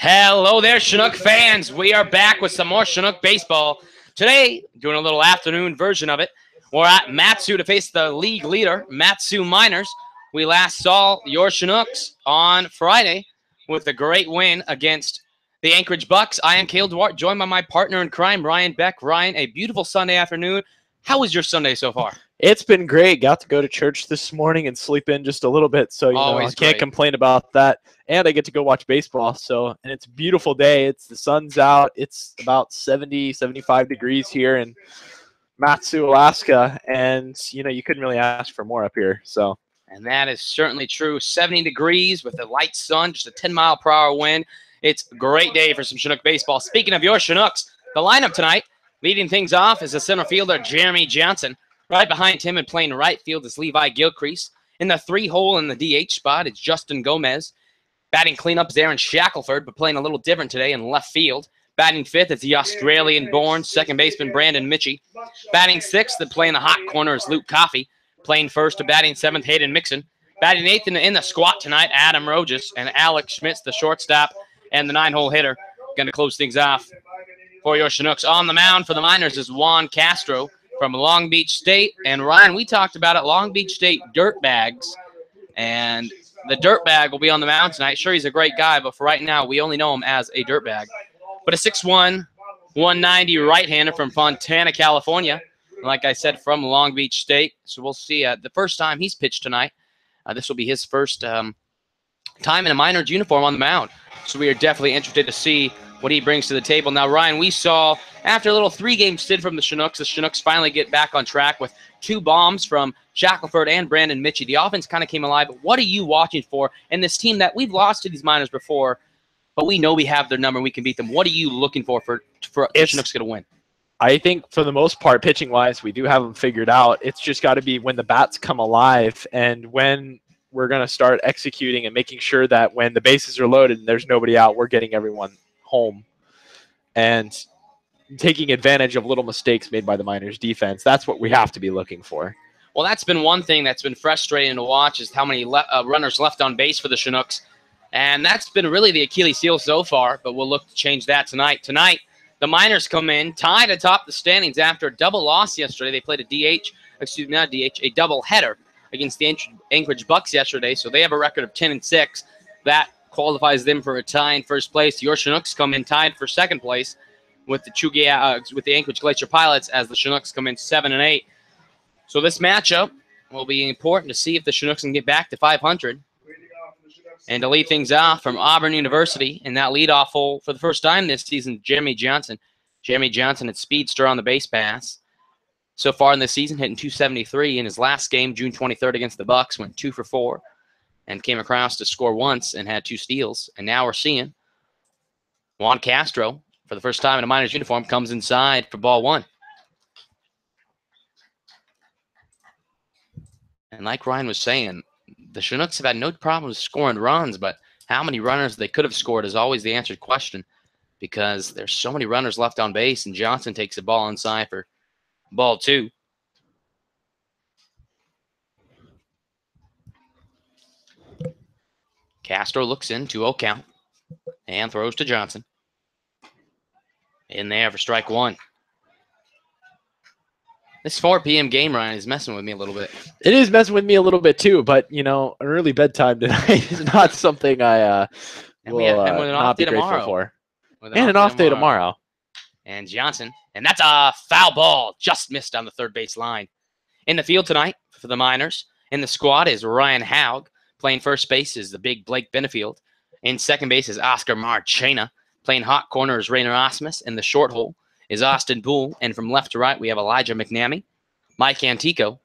Hello there, Chinook fans. We are back with some more Chinook baseball. Today, doing a little afternoon version of it. We're at Matsu to face the league leader, Matsu Miners. We last saw your Chinooks on Friday with a great win against the Anchorage Bucks. I am Cale Duarte, joined by my partner in crime, Ryan Beck. Ryan, a beautiful Sunday afternoon. How was your Sunday so far? It's been great. Got to go to church this morning and sleep in just a little bit, so I can't complain about that. And I get to go watch baseball. And it's a beautiful day. The sun's out. It's about 70, 75 degrees here in Matsu, Alaska, and you couldn't really ask for more up here. And that is certainly true. 70 degrees with a light sun, just a 10-mile-per-hour wind. It's a great day for some Chinook baseball. Speaking of your Chinooks, the lineup tonight, leading things off is the center fielder, Jeremy Johnson. Right behind him and playing right field is Levi Gilcrease. In the three-hole in the DH spot, it's Justin Gomez. Batting cleanup is Aaron Shackelford, but playing a little different today in left field. Batting fifth is the Australian-born second baseman Brandon Mitchie. Batting sixth and playing the hot corner is Luke Coffey. Playing first to batting seventh, Hayden Mixon. Batting eighth in the squat tonight, Adam Rojas. And Alex Schmitz, the shortstop and the nine-hole hitter, going to close things off for your Chinooks. On the mound for the Miners is Juan Castro from Long Beach State. And Ryan, we talked about it, Long Beach State Dirtbags. And the Dirtbag will be on the mound tonight. Sure, he's a great guy, but for right now, we only know him as a Dirtbag. But a 6'1", 190 right-hander from Fontana, California. Like I said, from Long Beach State. So we'll see the first time he's pitched tonight. This will be his first time in a Miners uniform on the mound. So we are definitely interested to see what he brings to the table. Now, Ryan, we saw after a little three-game stint from the Chinooks finally get back on track with two bombs from Shackelford and Brandon Mitchie. The offense kind of came alive. But what are you watching for in this team that we've lost to these Miners before, but we know we have their number and we can beat them? What are you looking for the Chinooks going to win? I think for the most part, pitching-wise, we do have them figured out. It's just got to be when the bats come alive and when we're going to start executing and making sure that when the bases are loaded and there's nobody out, we're getting everyone home and taking advantage of little mistakes made by the Miners defense. That's what we have to be looking for. Well, that's been one thing that's been frustrating to watch is how many runners left on base for the Chinooks. And that's been really the Achilles heel so far, but we'll look to change that tonight. Tonight, the Miners come in tied atop the standings after a double loss yesterday. They played a double header against the Anchorage Bucks yesterday, so they have a record of 10-6. That qualifies them for a tie in first place. Your Chinooks come in tied for second place with the Chugiak, with the Anchorage Glacier Pilots, as the Chinooks come in 7-8. So this matchup will be important to see if the Chinooks can get back to 500. And to lead things off from Auburn University in that leadoff hole for the first time this season, Jeremy Johnson. Jeremy Johnson at speedster on the base pass. So far in this season, hitting .273 in his last game, June 23rd against the Bucks, went 2 for 4 and came across to score once and had 2 steals. And now we're seeing Juan Castro, for the first time in a Miners uniform, comes inside for ball one. And like Ryan was saying, the Chinooks have had no problems scoring runs, but how many runners they could have scored is always the answered question because there's so many runners left on base, and Johnson takes the ball inside for ball two. Castro looks in, 2-0 count, and throws to Johnson. In there for strike one. This 4 p.m. game, Ryan, is messing with me a little bit. It is messing with me a little bit too, but an early bedtime tonight is not something I will not be grateful for. And an off day tomorrow. And Johnson, and that's a foul ball, just missed on the third base line. In the field tonight for the Miners, in the squad is Ryan Haug. Playing first base is the big Blake Benefield. In second base is Oscar Marchena. Playing hot corner is Rainer Osmus. In the short hole is Austin Poole. And from left to right, we have Elijah McNamee, Mike Antico,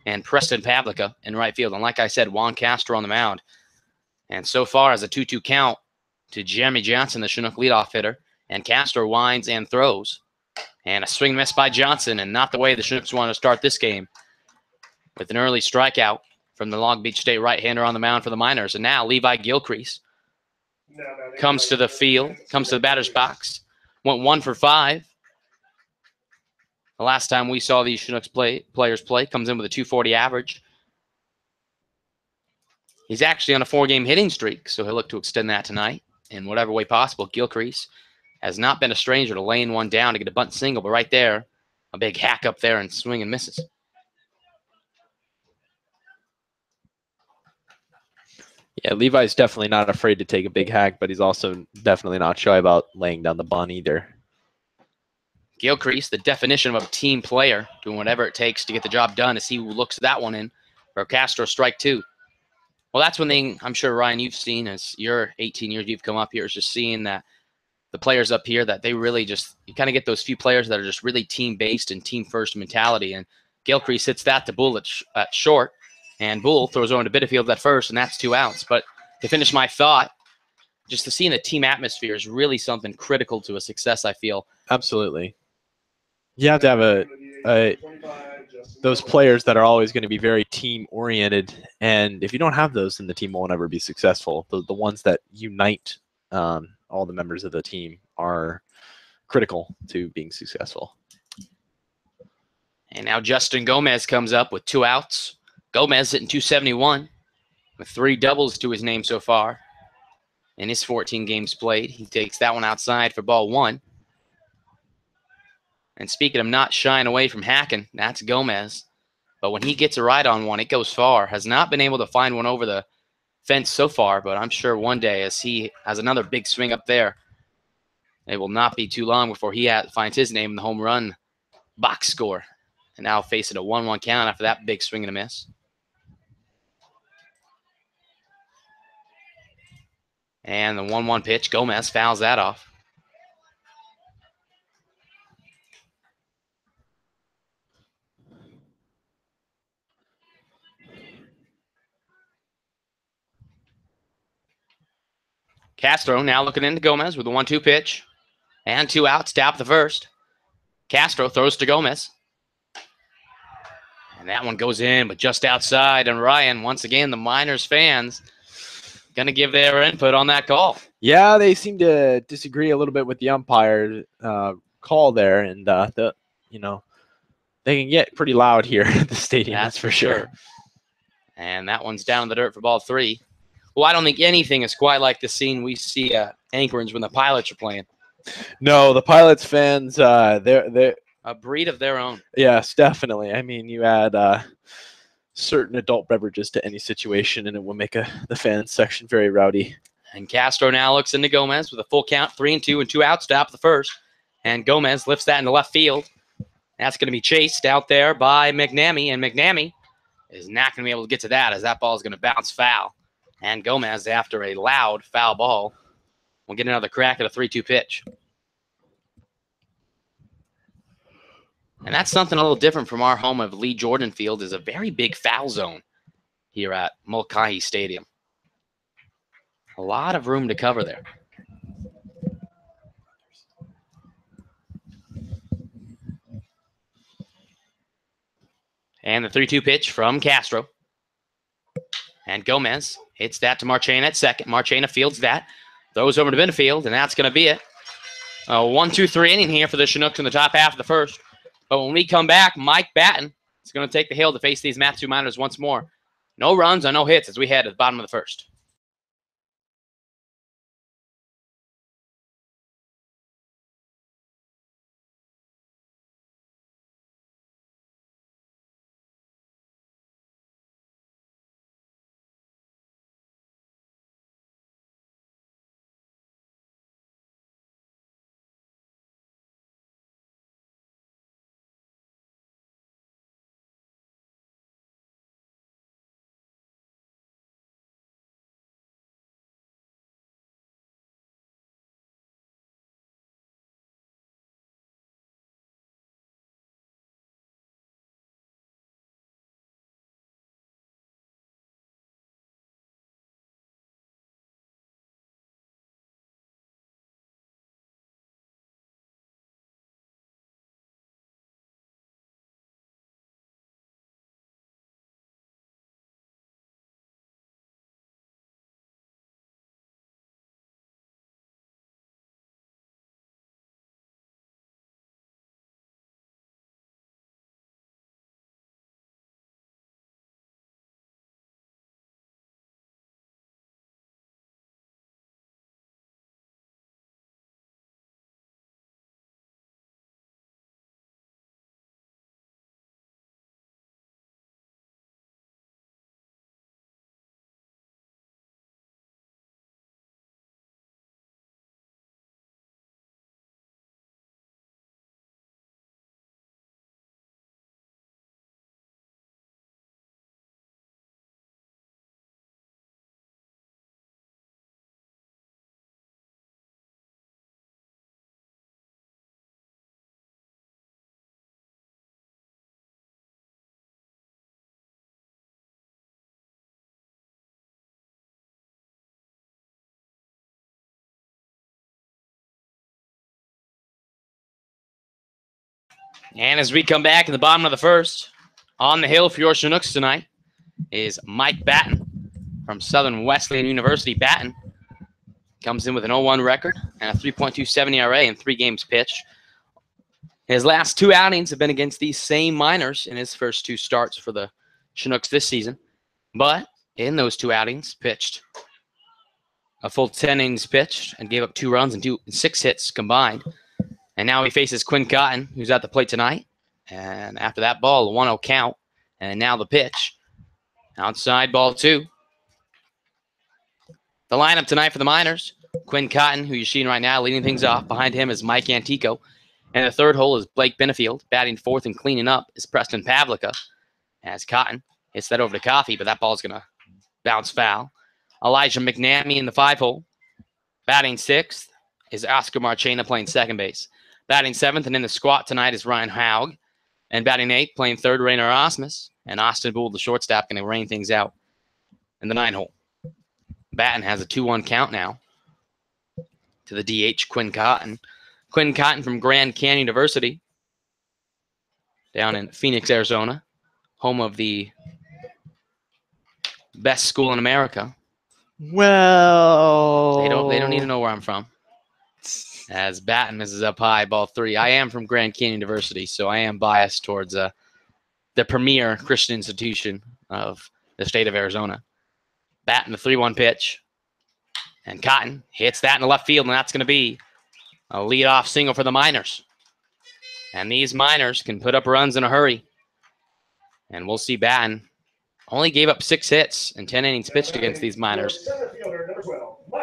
and Preston Pavlica in right field. And like I said, Juan Castro on the mound. And so far as a 2-2 count to Jeremy Johnson, the Chinook leadoff hitter. And Castro winds and throws. And a swing miss by Johnson, and not the way the Chinooks want to start this game. With an early strikeout from the Long Beach State right-hander on the mound for the Miners. And now Levi Gilcrease comes to the field, comes to the batter's box. Went 1 for 5. The last time we saw these Chinooks players play, comes in with a .240 average. He's actually on a 4-game hitting streak, so he'll look to extend that tonight. in whatever way possible. Gilcrease has not been a stranger to laying one down to get a bunt single, but right there, a big hack up there and swing and misses. Yeah, Levi's definitely not afraid to take a big hack, but he's also definitely not shy about laying down the bunt either. Gilcrease, the definition of a team player, doing whatever it takes to get the job done as he looks that one in for Castro, strike two. Well, that's one thing I'm sure, Ryan, you've seen as your 18 years you've come up here, is just seeing that the players up here, that they really just, you kind of get those few players that are just really team-based and team-first mentality. And Gilcrease hits that to Bull at short, and Bull throws over to Bitterfield at first, and that's 2 outs. But to finish my thought, just to see in the team atmosphere is really something critical to a success, I feel. Absolutely. You have to have those players that are always going to be very team oriented, and if you don't have those, then the team won't ever be successful. The ones that unite all the members of the team are critical to being successful. And now Justin Gomez comes up with 2 outs. Gomez hitting 271 with 3 doubles to his name so far in his 14 games played. He takes that one outside for ball 1. And speaking of not shying away from hacking, that's Gomez. But when he gets a ride on one, it goes far. Has not been able to find one over the fence so far, but I'm sure one day as he has another big swing up there, it will not be too long before he finds his name in the home run box score. And now facing a 1-1 count after that big swing and a miss. And the 1-1 pitch, Gomez fouls that off. Castro now looking into Gomez with a 1-2 pitch. And 2 outs, top of the first. Castro throws to Gomez. And that one goes in, but just outside. And Ryan, once again, the Miners fans going to give their input on that call. Yeah, they seem to disagree a little bit with the umpire call there, and they can get pretty loud here at the stadium. That's for sure. And that one's down in the dirt for ball 3. Well, I don't think anything is quite like the scene we see at Anchorage when the Pilots are playing. No, the Pilots fans, they're a breed of their own. Yes, definitely. I mean, you add certain adult beverages to any situation, and it will make the fans section very rowdy. And Castro now looks into Gomez with a full count, 3-2 and 2 outs, top of the first. And Gomez lifts that into left field. That's going to be chased out there by McNamee, and McNamee is not going to be able to get to that as that ball is going to bounce foul. And Gomez, after a loud foul ball, will get another crack at a 3-2 pitch. And that's something a little different from our home of Lee Jordan Field, is a very big foul zone here at Mulcahy Stadium. A lot of room to cover there. And the 3-2 pitch from Castro. And Gomez hits that to Marchena at second. Marchena fields that, throws over to Benefield, and that's going to be it. A 1-2-3 inning here for the Chinooks in the top half of the first. But when we come back, Mike Batten is going to take the hill to face these Matsu Miners once more. No runs or no hits as we head to the bottom of the first. And as we come back in the bottom of the first, on the hill for your Chinooks tonight is Mike Batten from Southern Wesleyan University. Batten comes in with an 0-1 record and a 3.27 ERA in 3 games pitched. His last 2 outings have been against these same minors in his first 2 starts for the Chinooks this season. But in those 2 outings, pitched a full 10 innings pitched and gave up 2 runs and 6 hits combined. And now he faces Quinn Cotton, who's at the plate tonight. And after that ball, a 1-0 count. And now the pitch. Outside ball 2. The lineup tonight for the Miners, Quinn Cotton, who you're seeing right now, leading things off. Behind him is Mike Antico. And the third hole is Blake Benefield. Batting fourth and cleaning up is Preston Pavlica. As Cotton hits that over to Coffey, but that ball's going to bounce foul. Elijah McNamee in the 5 hole. Batting 6th is Oscar Marchena playing second base. Batting 7th and in the squat tonight is Ryan Haug. And batting 8th, playing third, Rainer Osmus. And Austin Boole, the shortstop, going to rain things out in the 9 hole. Batten has a 2-1 count now to the DH, Quinn Cotton. Quinn Cotton from Grand Canyon University down in Phoenix, Arizona, home of the best school in America. Well, they don't need to know where I'm from. As Batten is up high, ball 3. I am from Grand Canyon University, so I am biased towards the premier Christian institution of the state of Arizona. Batten, the 3-1 pitch. And Cotton hits that in the left field, and that's going to be a leadoff single for the Miners. And these Miners can put up runs in a hurry. And we'll see Batten only gave up 6 hits in 10 innings pitched against these Miners.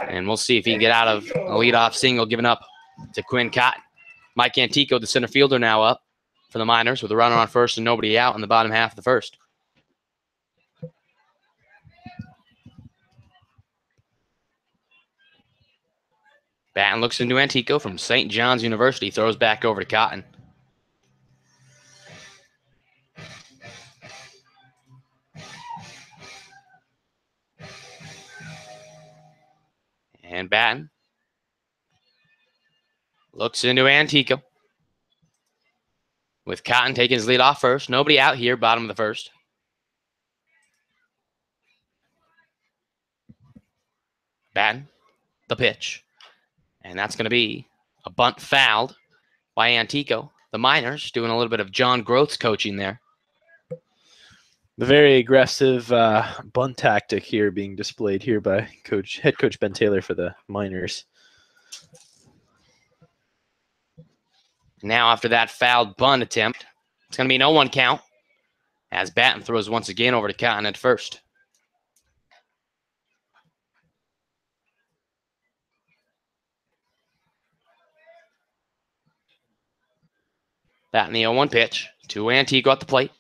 And we'll see if he can get out of a leadoff single given up to Quinn Cotton. Mike Antico, the center fielder, now up for the Miners with a runner on first and nobody out in the bottom half of the first. Batten looks into Antico from St. John's University, throws back over to Cotton. And Batten looks into Antico. With Cotton taking his lead off first. Nobody out here, bottom of the first. Batten, the pitch. And that's going to be a bunt fouled by Antico. The Miners doing a little bit of John Groth's coaching there. The very aggressive bunt tactic here being displayed here by head coach Ben Taylor for the Miners. Now after that fouled bunt attempt, it's going to be an 0-1 count as Batten throws once again over to Cotton at first. Batten the 0-1 pitch to Antico at the plate.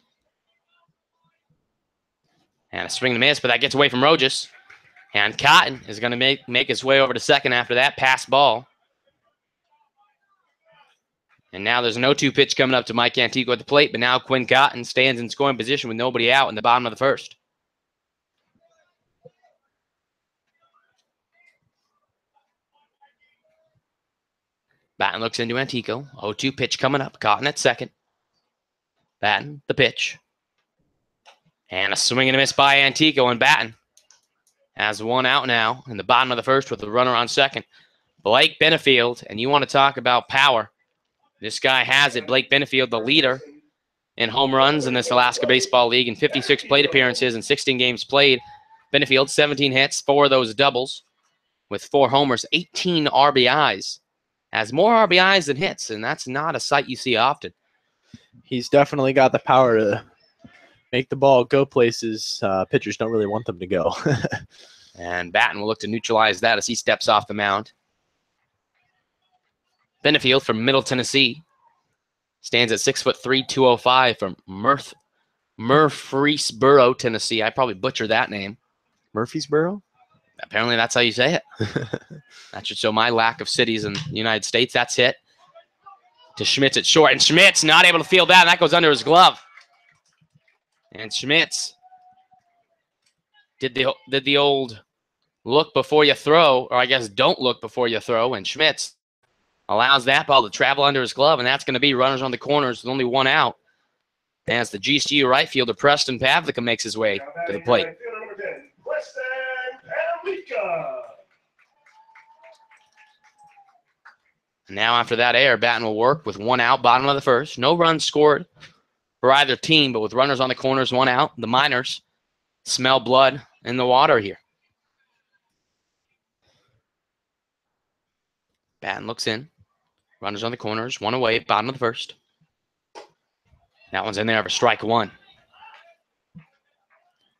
And a swing and a miss, but that gets away from Rojas. And Cotton is going to make his way over to second after that pass ball. And now there's an 0-2 pitch coming up to Mike Antico at the plate, but now Quinn Cotton stands in scoring position with nobody out in the bottom of the first. Batten looks into Antico. 0-2 pitch coming up. Cotton at second. Batten, the pitch. And a swing and a miss by Antico, and Batten has one out now in the bottom of the first with the runner on second. Blake Benefield, and you want to talk about power. This guy has it. Blake Benefield, the leader in home runs in this Alaska Baseball League in 56 plate appearances and 16 games played. Benefield, 17 hits, 4 of those doubles with 4 homers, 18 RBIs. Has more RBIs than hits, and that's not a sight you see often. He's definitely got the power to make the ball go places pitchers don't really want them to go. And Batten will look to neutralize that as he steps off the mound. Benefield from Middle Tennessee stands at 6'3", 205 from Murfreesboro, Tennessee. I probably butchered that name. Murfreesboro? Apparently that's how you say it. That should show my lack of cities in the United States. That's hit to Schmitz at short. And Schmitz not able to field that, and that goes under his glove. And Schmitz did the old look before you throw, or I guess don't look before you throw. And Schmitz allows that ball to travel under his glove, and that's going to be runners on the corners with only one out. As the GCU right fielder, Preston Pavlica, makes his way to the plate. Now after that error, Batten will work with one out, bottom of the first. No runs scored for either team, but with runners on the corners, one out, the Miners smell blood in the water here. Batten looks in. Runners on the corners, one away, bottom of the first. That one's in there for strike one.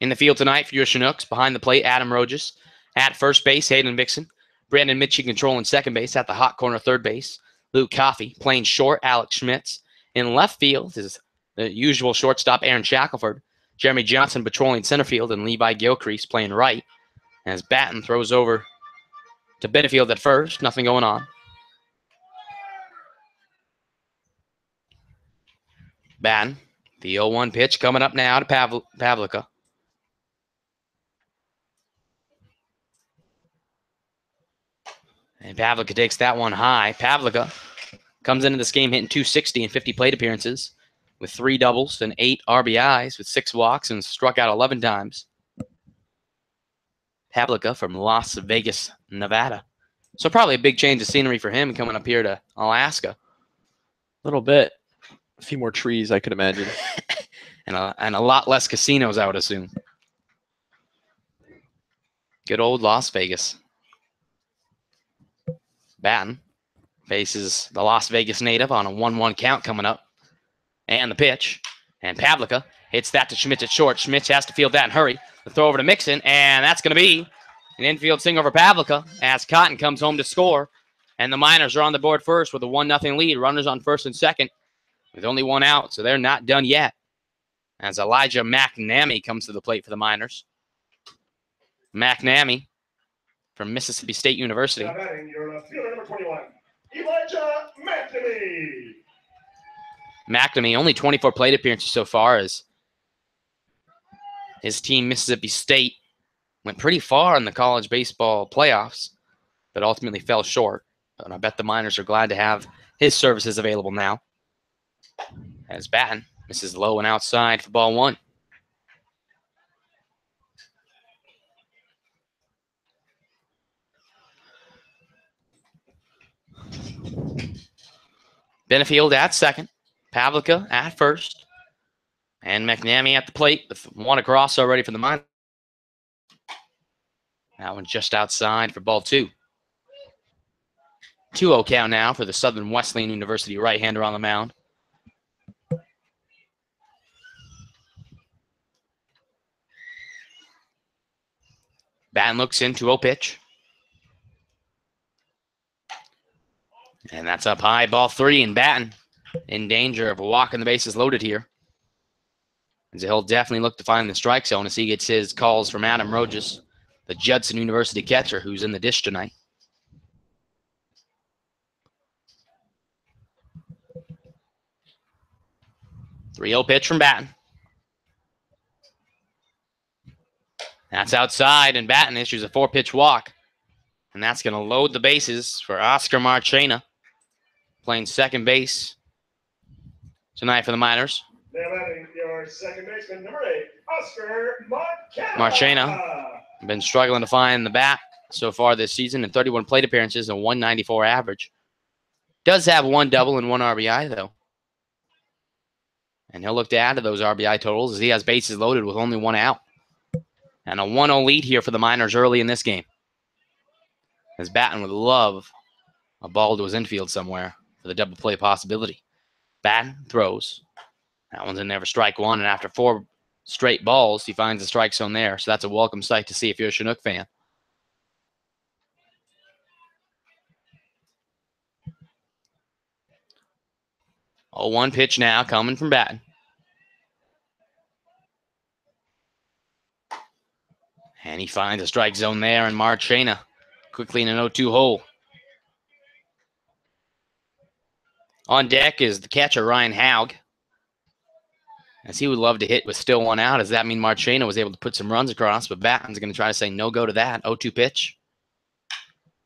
In the field tonight for your Chinooks, behind the plate, Adam Rojas. At first base, Hayden Mixon. Brandon Mitchie controlling second base. At the hot corner, third base, Luke Coffey. Playing short, Alex Schmitz. In left field is the usual shortstop, Aaron Shackelford. Jeremy Johnson patrolling center field, and Levi Gilcrease playing right. As Batten throws over to Benefield at first, nothing going on. Batten, the 0-1 pitch coming up now to Pavlica. And Pavlica takes that one high. Pavlica comes into this game hitting .260 in 50 plate appearances with 3 doubles and 8 RBIs with 6 walks and struck out 11 times. Pavlica from Las Vegas, Nevada. So probably a big change of scenery for him coming up here to Alaska. A little bit. A few more trees, I could imagine. and a lot less casinos, I would assume. Good old Las Vegas. Batten faces the Las Vegas native on a 1-1 count coming up. And the pitch. And Pavlica hits that to Schmitz at short. Schmitz has to field that and hurry. The throw over to Mixon, and that's going to be an infield single for Pavlica as Cotton comes home to score. And the Miners are on the board first with a 1-0 lead. Runners on first and second with only one out, so they're not done yet. As Elijah McNamee comes to the plate for the Miners. McNamee from Mississippi State University. Now batting your fielder number 21, Elijah McNamee. McNamee, only 24 plate appearances so far as his team, Mississippi State, went pretty far in the college baseball playoffs, but ultimately fell short. And I bet the Miners are glad to have his services available now. As Batten misses low and outside for ball one. Benefield at second. Pavlica at first. And McNamee at the plate with one across already for the Miners. That one just outside for ball two. 2-0 count now for the Southern Wesleyan University right-hander on the mound. Batten looks in, 2-0 pitch. And that's up high, ball three, and Batten in danger of walking the bases loaded here. As he'll definitely look to find the strike zone as he gets his calls from Adam Rojas, the Judson University catcher who's in the dish tonight. .3-0 pitch from Batten. That's outside, and Batten issues a 4-pitch walk. And that's going to load the bases for Oscar Marchena, playing second base tonight for the Miners. Now batting your second baseman, number 8, Oscar Marchena. Marchena been struggling to find the bat so far this season in 31 plate appearances and 194 average. Does have 1 double and 1 RBI, though. And he'll look to add to those RBI totals as he has bases loaded with only 1 out. And a 1-0 lead here for the Miners early in this game. As Batten would love a ball to his infield somewhere for the double play possibility. Batten throws. That one's in there for strike one, and after 4 straight balls, he finds the strike zone there. So that's a welcome sight to see if you're a Chinook fan. Oh, 1 pitch now coming from Batten. And he finds a strike zone there, and Marchena quickly in an 0-2 hole. On deck is the catcher, Ryan Haug. As he would love to hit with still 1 out. Does that mean Marchena was able to put some runs across? But Batten's going to try to say no go to that. 0-2 pitch.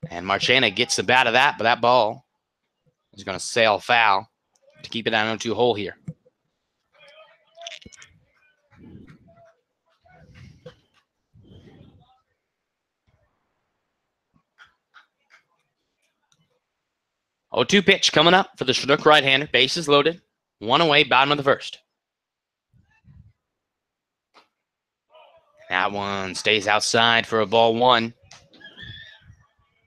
And Marchena gets the bat of that, but that ball is going to sail foul to keep it on 0-2 hole here. Oh, 2 pitch coming up for the Chinook right-hander. Bases loaded. 1 away, bottom of the first. That one stays outside for a ball 1.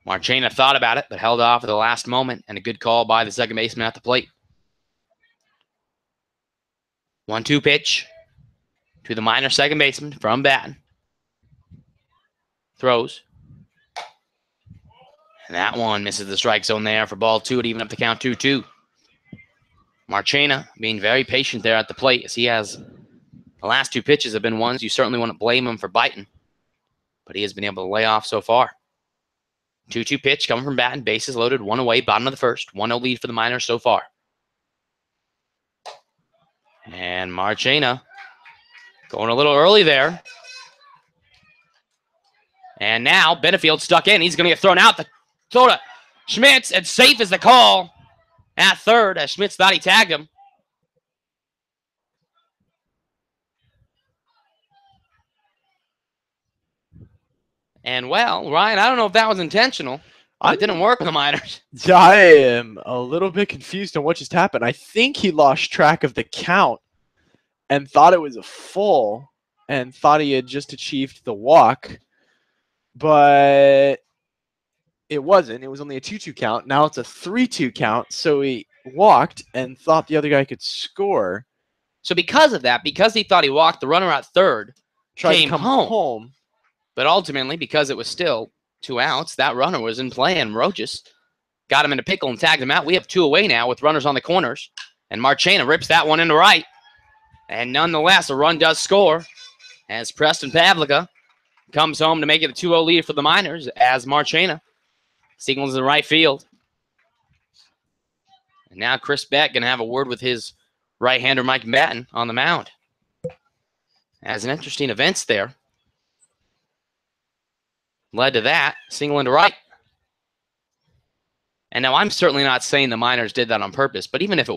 Marchena thought about it, but held off at the last moment, and a good call by the second baseman at the plate. 1-2 pitch to the minor second baseman from Batten. Throws. And that one misses the strike zone there for ball 2 to even up the count 2-2. Marchena being very patient there at the plate, as he has the last 2 pitches have been ones you certainly wouldn't blame him for biting, but he has been able to lay off so far. 2-2 pitch coming from Batten, bases loaded, 1 away, bottom of the first. 1-0 lead for the Miners so far. And Marchena going a little early there. And now Benefield stuck in. He's going to get thrown out. The throw to Schmitz, and safe is the call at third, as Schmitz thought he tagged him. And, well, Ryan, I don't know if that was intentional. It didn't work with the Miners. I am a little bit confused on what just happened. I think he lost track of the count and thought it was a full and thought he had just achieved the walk. But it wasn't. It was only a 2-2 count. Now it's a 3-2 count. So he walked and thought the other guy could score. So because of that, because he thought he walked, the runner at third came home. But ultimately, because it was still 2 outs, that runner was in play, and Rojas got him in a pickle and tagged him out. We have 2 away now with runners on the corners, and Marchena rips that one into right. And nonetheless, a run does score as Preston Pavlica comes home to make it a 2-0 lead for the Miners, as Marchena signals in the right field. And now Chris Beck going to have a word with his right-hander Mike Batten on the mound. As an interesting events there. Led to that, single into right. And now I'm certainly not saying the Miners did that on purpose, but even if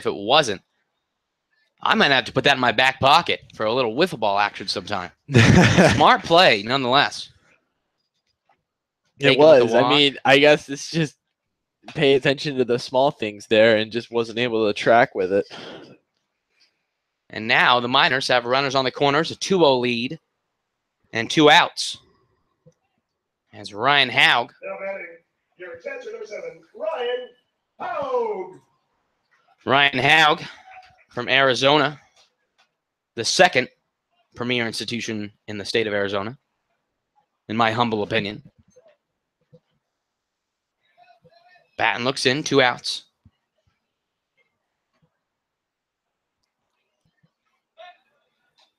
it wasn't, I might have to put that in my back pocket for a little wiffle ball action sometime. Smart play, nonetheless. It was. I mean, I guess it's just pay attention to the small things there and just wasn't able to track with it. And now the Miners have runners on the corners, a 2-0 lead, and 2 outs. As Ryan Haug. Now batting, your attention, number 7, Ryan Haug. Ryan Haug from Arizona, the second premier institution in the state of Arizona, in my humble opinion. Batten looks in, 2 outs.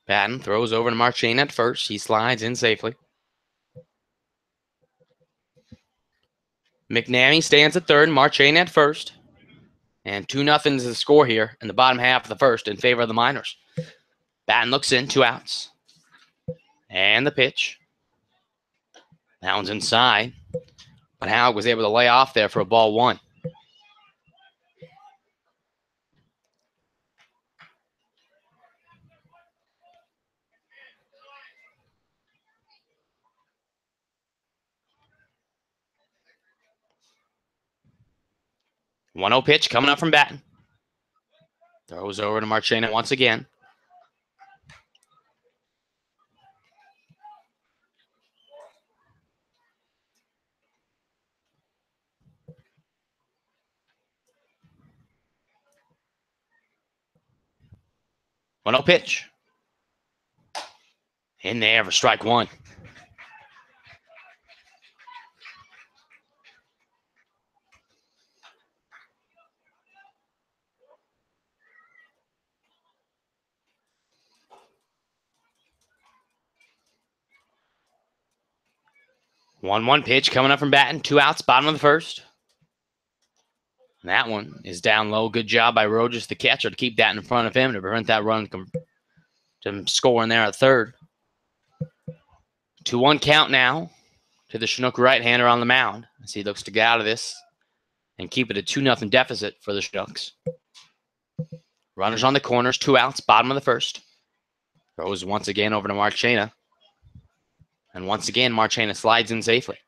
Batten throws over to Marchena at first. He slides in safely. McNamee stands at third, Marchena at first. And 2-0 is the score here in the bottom half of the first in favor of the Miners. Batten looks in, 2 outs. And the pitch. That one's inside. But Haug was able to lay off there for a ball 1. One 0 pitch coming up from Batten. Throws over to Marchena once again. One 0 pitch. In there for strike 1. One pitch coming up from Batten. 2 outs, bottom of the first. And that one is down low. Good job by Rojas, the catcher, to keep that in front of him to prevent that run from scoring there at third. 2-1 count now to the Chinook right-hander on the mound as he looks to get out of this and keep it a 2-0 deficit for the Chinooks. Runners on the corners, 2 outs, bottom of the first. Throws once again over to Marchena. And once again, Marchena slides in safely.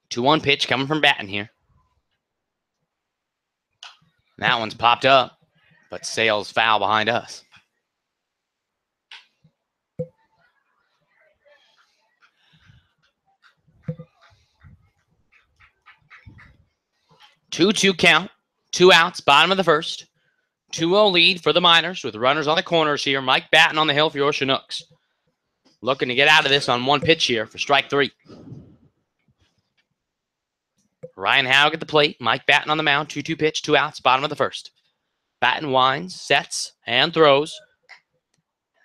Two-one pitch coming from Batten here. That one's popped up, but Sales foul behind us. 2-2 count, 2 outs, bottom of the first. 2-0 lead for the Miners with runners on the corners here. Mike Batten on the hill for your Chinooks. Looking to get out of this on 1 pitch here for strike 3. Ryan Haug at the plate. Mike Batten on the mound. 2-2 pitch, 2 outs, bottom of the first. Batten winds, sets, and throws.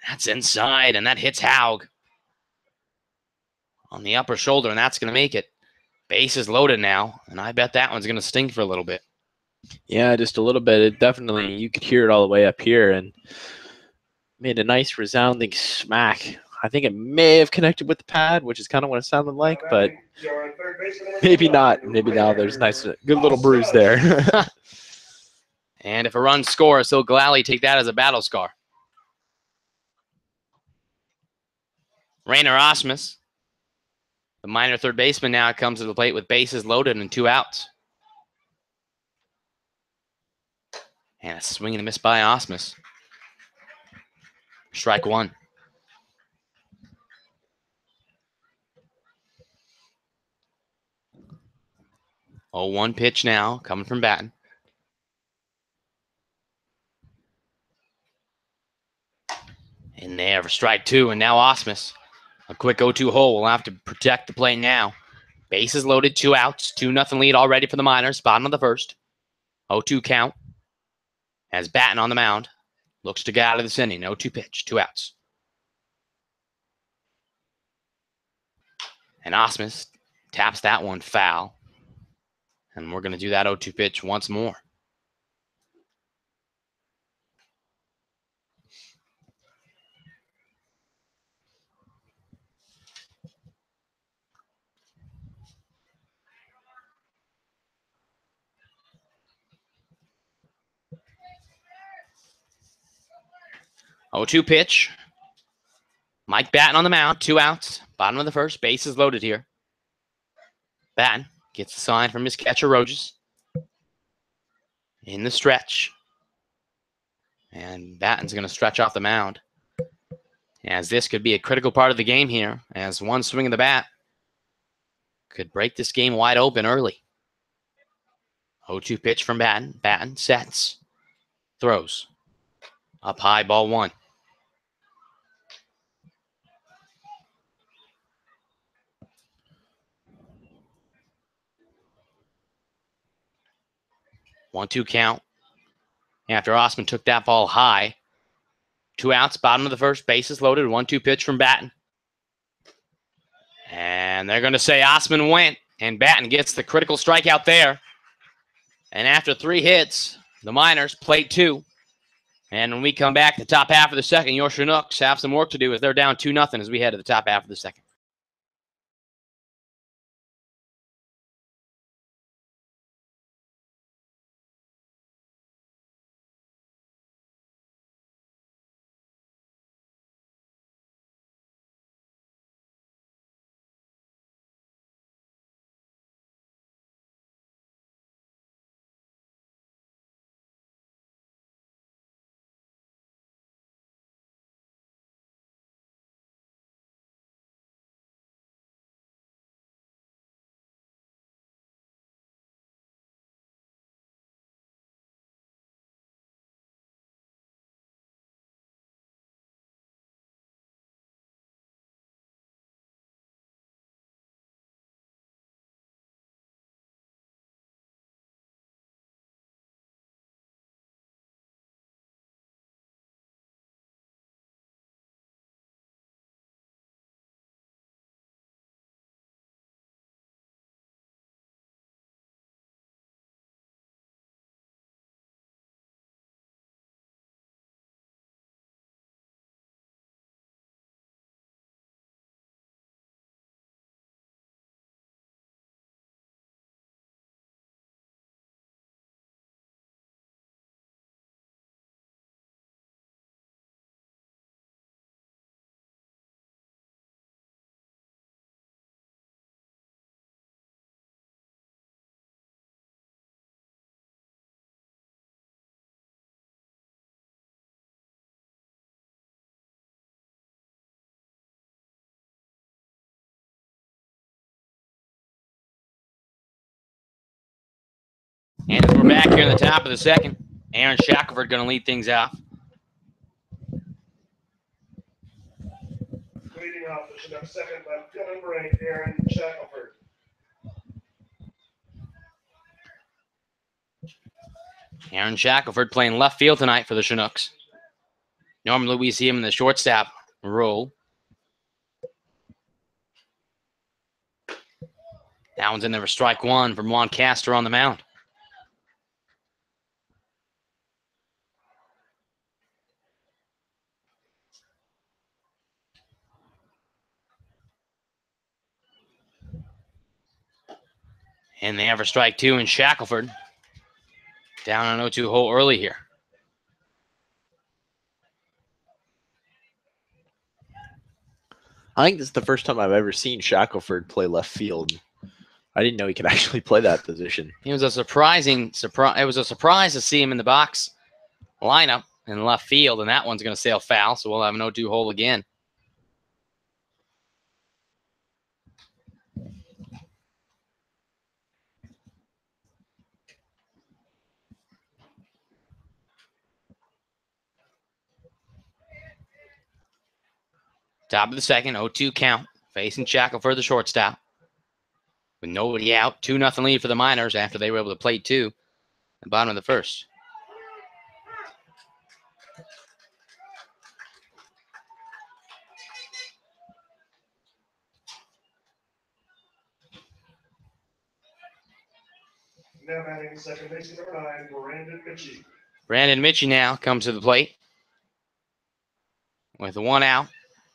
That's inside, and that hits Haug on the upper shoulder, and that's going to make it. Base is loaded now, and I bet that one's going to sting for a little bit. Yeah, just a little bit. It definitely, you could hear it all the way up here, and made a nice resounding smack. I think it may have connected with the pad, which is kind of what it sounded like, but maybe not. Maybe now there's a nice, good little bruise there. And if a run scores, he'll gladly take that as a battle scar. Rainer Osmus, the Miner third baseman, now comes to the plate with bases loaded and 2 outs. And a swing and a miss by Osmus. Strike 1. 0-1 pitch now coming from Batten. In there for strike 2, and now Osmus. A quick 0-2 hole. We'll have to protect the plate now. Bases loaded, 2 outs, 2-0 lead already for the Miners. Bottom of the first. 0-2 count. As Batten on the mound. Looks to get out of this inning. 0-2 pitch, 2 outs. And Osmus taps that one foul. And we're going to do that 0-2 pitch once more. Oh, 2 pitch. Mike Batten on the mound, 2 outs. Bottom of the first, bases loaded here. Batten gets the sign from his catcher, Rojas. In the stretch. And Batten's going to stretch off the mound. As this could be a critical part of the game here, as one swing of the bat could break this game wide open early. 0-2 pitch from Batten. Batten sets. Throws. Up high, ball 1. One-two count. After Osman took that ball high. 2 outs, bottom of the first, bases loaded. 1-2 pitch from Batten. And they're going to say Osman went, and Batten gets the critical strikeout there. And after 3 hits, the Miners plate 2. And when we come back, the top half of the second, your Chinooks have some work to do as they're down 2-0 as we head to the top half of the second. And we're back here in the top of the second. Aaron Shackelford going to lead things off. Leading off the Chinooks second left field number 8, Aaron Shackelford. Aaron Shackelford playing left field tonight for the Chinooks. Normally we see him in the shortstop role. That one's in there for strike one from Juan Castro on the mound. And they have a strike two in Shackelford. Down on 0-2 hole early here. I think this is the first time I've ever seen Shackelford play left field. I didn't know he could actually play that position. It was a surprising surprise. It was a surprise to see him in the box lineup in left field, and that one's going to sail foul, so we'll have an 0-2 hole again. Top of the second, 0-2 count, facing Shackelford, the shortstop. With nobody out, 2-0 lead for the Miners after they were able to play two at the bottom of the first. Now batting second baseman number 9, Brandon Mitchie. Brandon Mitchie now comes to the plate with the one out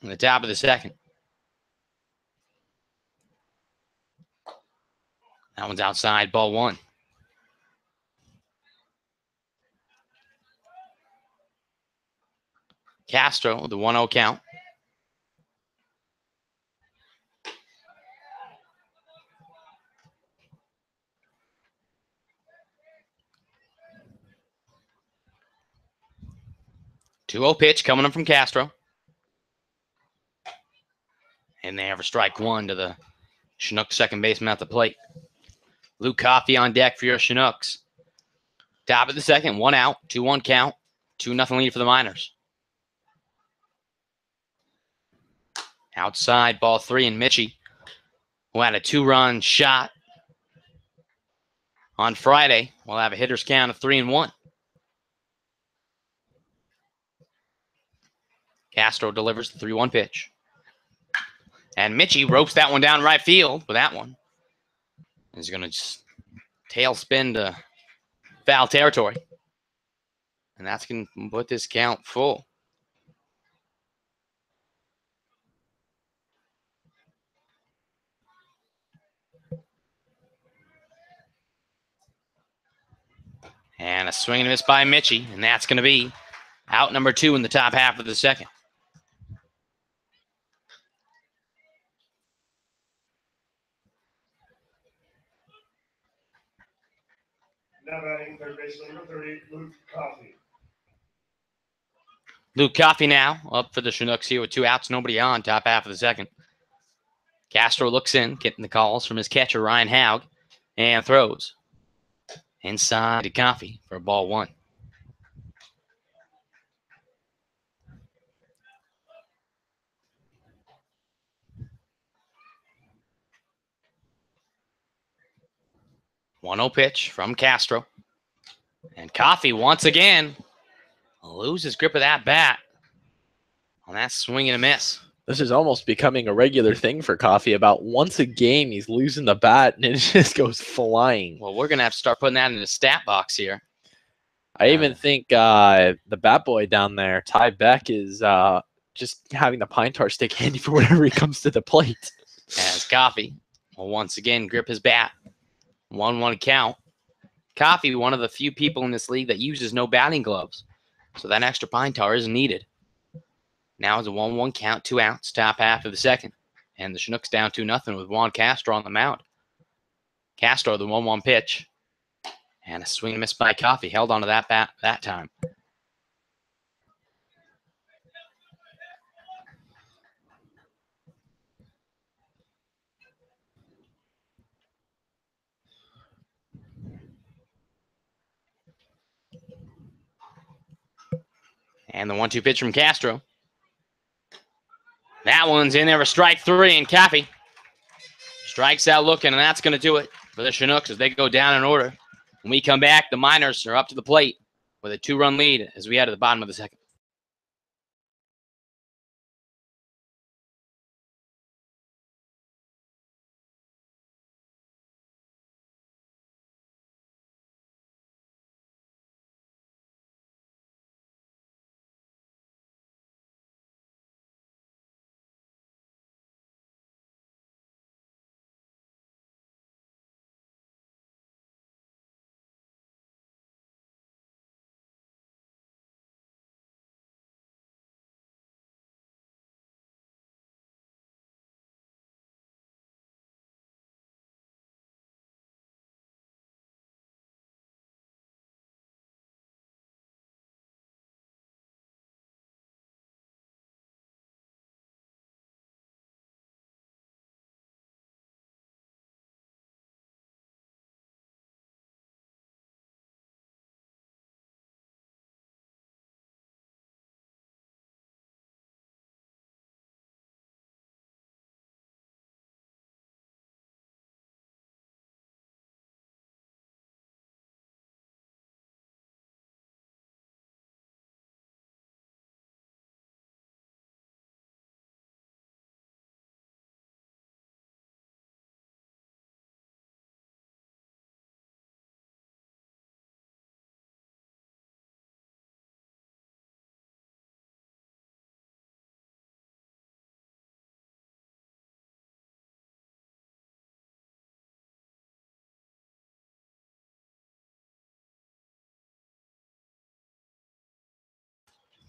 in the top of the second. That one's outside, ball one. Castro with the 1-0 count. Two-0 pitch coming up from Castro. And they have a strike one to the Chinooks second baseman at the plate. Luke Coffey on deck for your Chinooks. Top of the second, one out, 2-1 count, 2-0 lead for the Miners. Outside, ball three, and Mitchie, who had a 2-run shot on Friday, will have a hitter's count of 3-1. Castro delivers the 3-1 pitch. And Mitchie ropes that one down right field with that one. He's going to just tail spin to foul territory. And that's going to put this count full. And a swing and a miss by Mitchie. And that's going to be out number two in the top half of the second. Now batting third baseman number 30, Luke Coffey. Luke Coffey now up for the Chinooks here with two outs, nobody on, top half of the second. Castro looks in, getting the calls from his catcher, Ryan Haug, and throws inside to Coffey for ball one. One-0 pitch from Castro. And Coffey once again loses grip of that bat on that swing and a miss. This is almost becoming a regular thing for Coffey. About once a game, he's losing the bat, and it just goes flying. Well, we're going to have to start putting that in the stat box here. I even think the bat boy down there, Ty Beck, is just having the pine tar stick handy for whenever he comes to the plate. As Coffey will once again grip his bat. 1-1 count. Coffey, one of the few people in this league that uses no batting gloves. So that extra pine tar isn't needed. Now it's a 1-1 count, 2 outs, top half of the second. And the Chinooks down 2-0 with Juan Castro on the mound. Castro, the 1-1 pitch. And a swing and miss by Coffey. Held onto that bat that time. And the 1-2 pitch from Castro. That one's in there for strike 3, and Caffey strikes out looking, and that's going to do it for the Chinooks as they go down in order. When we come back, the Miners are up to the plate with a 2-run lead as we head to the bottom of the second.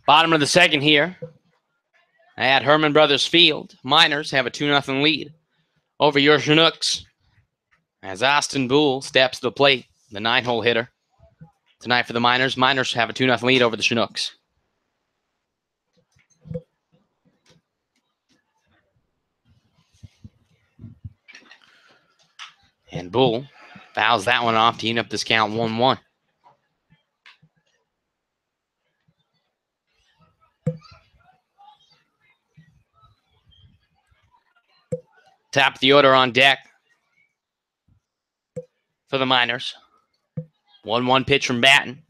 Bottom of the second here at Herman Brothers Field. Miners have a 2-0 lead over your Chinooks as Austin Boole steps to the plate, the 9-hole hitter tonight for the Miners. Miners have a 2-0 lead over the Chinooks. And Boole fouls that one off to even up this count 1-1. Top of the order on deck for the Miners. 1-1 pitch from Batten.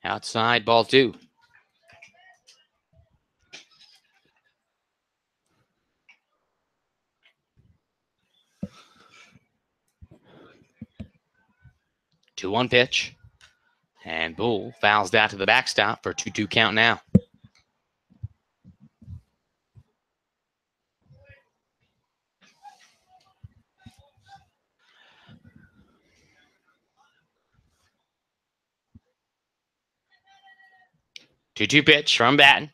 Outside, ball 2. Two 1 pitch. And Boole fouls that to the backstop for a 2-2 count now. Two pitch from Batten.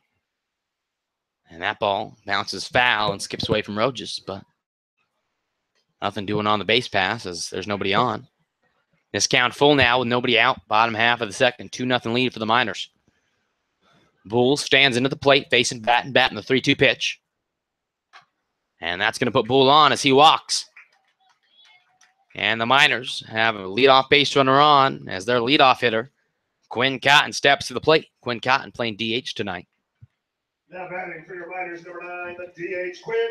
And that ball bounces foul and skips away from Rojas, but nothing doing on the base pass as there's nobody on. This count full now with nobody out. Bottom half of the second, 2-0 lead for the Miners. Boole stands into the plate, facing Batten. Batten the 3-2 pitch. And that's going to put Boole on as he walks. And the Miners have a leadoff base runner on as their leadoff hitter, Quinn Cotton, steps to the plate. Quinn Cotton playing DH tonight. Now batting for your Miners, number 9, the DH, Quinn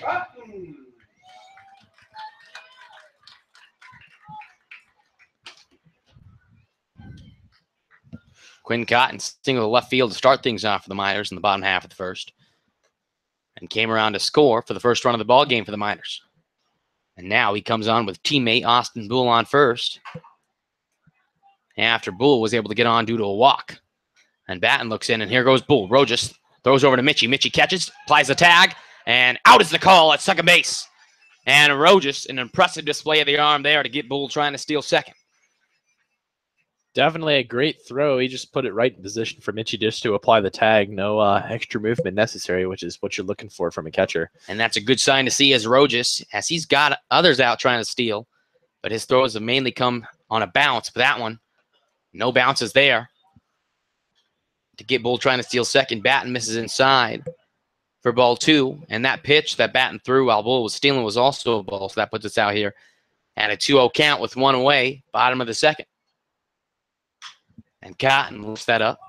Cotton. Quinn Cotton single to left field to start things off for the Miners in the bottom half of the first. And came around to score for the first run of the ball game for the Miners. And now he comes on with teammate Austin Boole on first. After Boole was able to get on due to a walk. And Batten looks in, and here goes Boole. Rojas throws over to Mitchie. Mitchie catches, applies the tag, and out is the call at second base. And Rojas, an impressive display of the arm there to get Boole trying to steal second. Definitely a great throw. He just put it right in position for Mitchie just to apply the tag. No extra movement necessary, which is what you're looking for from a catcher. And that's a good sign to see as Rojas, as he's got others out trying to steal. But his throws have mainly come on a bounce. But that one, no bounces there. To get Boole trying to steal second. Batten misses inside for ball 2. And that pitch that Batten threw while Boole was stealing was also a ball. So that puts us out here at a 2-0 count with 1 away, bottom of the second. And Cotton lifts that up.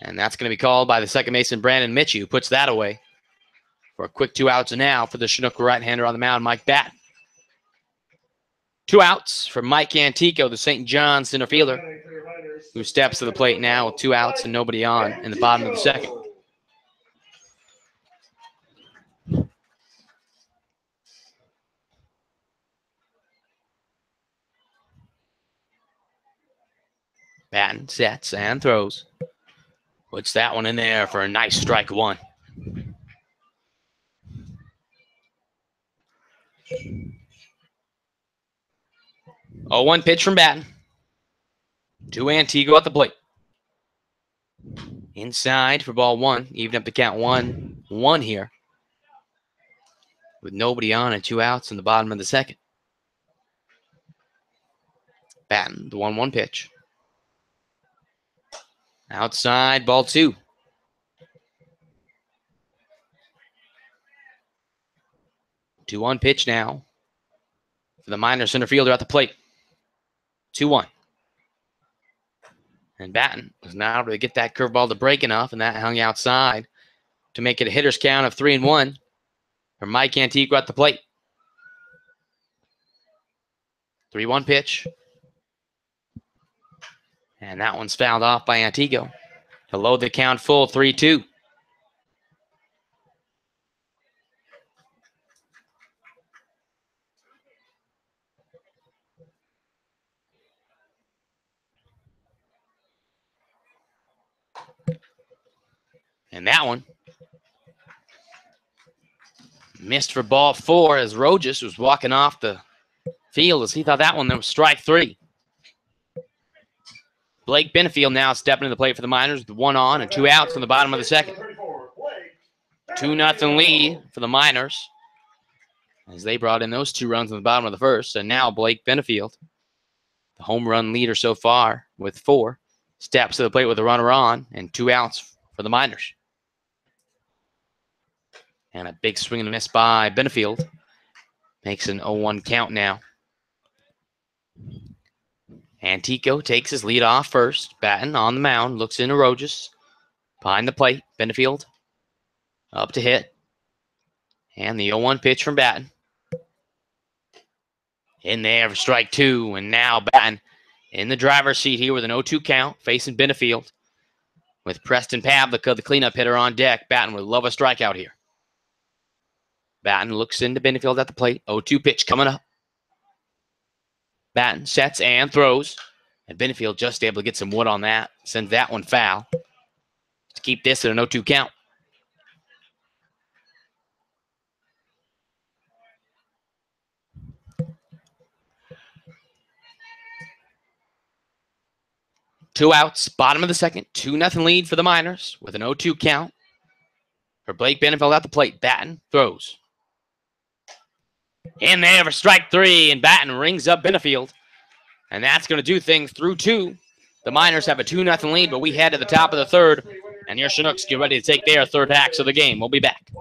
And that's going to be called by the second baseman, Brandon Mitchell, who puts that away for a quick 2 outs now for the Chinook right-hander on the mound, Mike Batten. 2 outs for Mike Antico, the St. John's center fielder, who steps to the plate now with 2 outs and nobody on in the bottom of the second. Batten sets and throws. Puts that one in there for a nice strike one. Oh, 1 pitch from Batten. To Antigo at the plate. Inside for ball 1. Even up the count 1-1 here. With nobody on and 2 outs in the bottom of the second. Batten, the 1-1 pitch. Outside, ball 2. 2-1 pitch now for the minor center fielder at the plate. 2-1. And Batten was not able to get that curveball to break enough, and that hung outside to make it a hitter's count of 3-1 for Mike Antico at the plate. 3-1 pitch. And that one's fouled off by Antico to load the count full 3-2. And that one missed for ball 4 as Rojas was walking off the field as he thought that one was strike 3. Blake Benefield now stepping to the plate for the Miners with 1 on and 2 outs in the bottom of the second. 2-0 lead for the Miners as they brought in those 2 runs in the bottom of the first. And now Blake Benefield, the home run leader so far with 4, steps to the plate with a runner on and 2 outs for the Miners. And a big swing and a miss by Benefield makes an 0-1 count now. Antico takes his lead off first. Batten on the mound, looks into Rojas. Behind the plate, Benefield up to hit. And the 0-1 pitch from Batten. In there for strike 2. And now Batten in the driver's seat here with an 0-2 count, facing Benefield. With Preston Pavlica, the cleanup hitter, on deck. Batten would love a strikeout here. Batten looks into Benefield at the plate. 0-2 pitch coming up. Batten sets and throws. And Benefield just able to get some wood on that. Sends that one foul to keep this at an 0-2 count. Two outs, bottom of the second. 2-0 lead for the Miners with an 0-2 count. For Blake Benefield at the plate. Batten throws. In there for strike 3. And Batten rings up Benefield. And that's going to do things through 2. The Miners have a 2-0 lead, but we head to the top of the third. And your Chinooks get ready to take their third hacks of the game. We'll be back.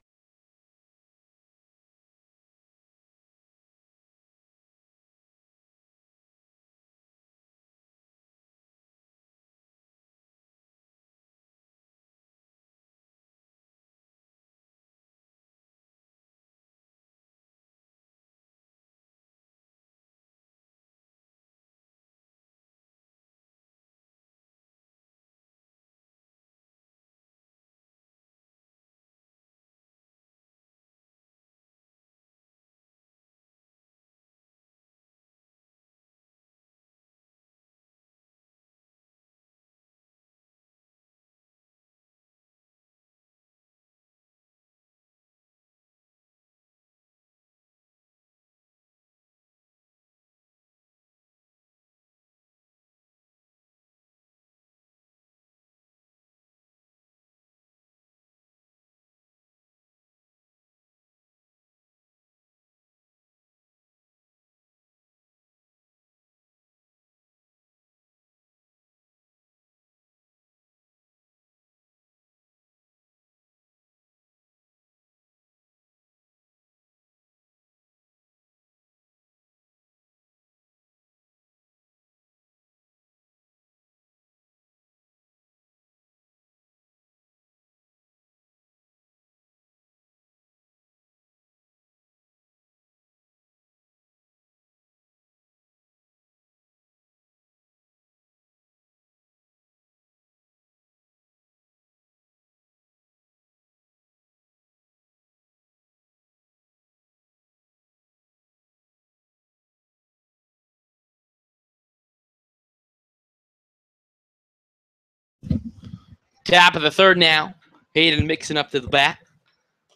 Top of the third now. Hayden mixing up to the bat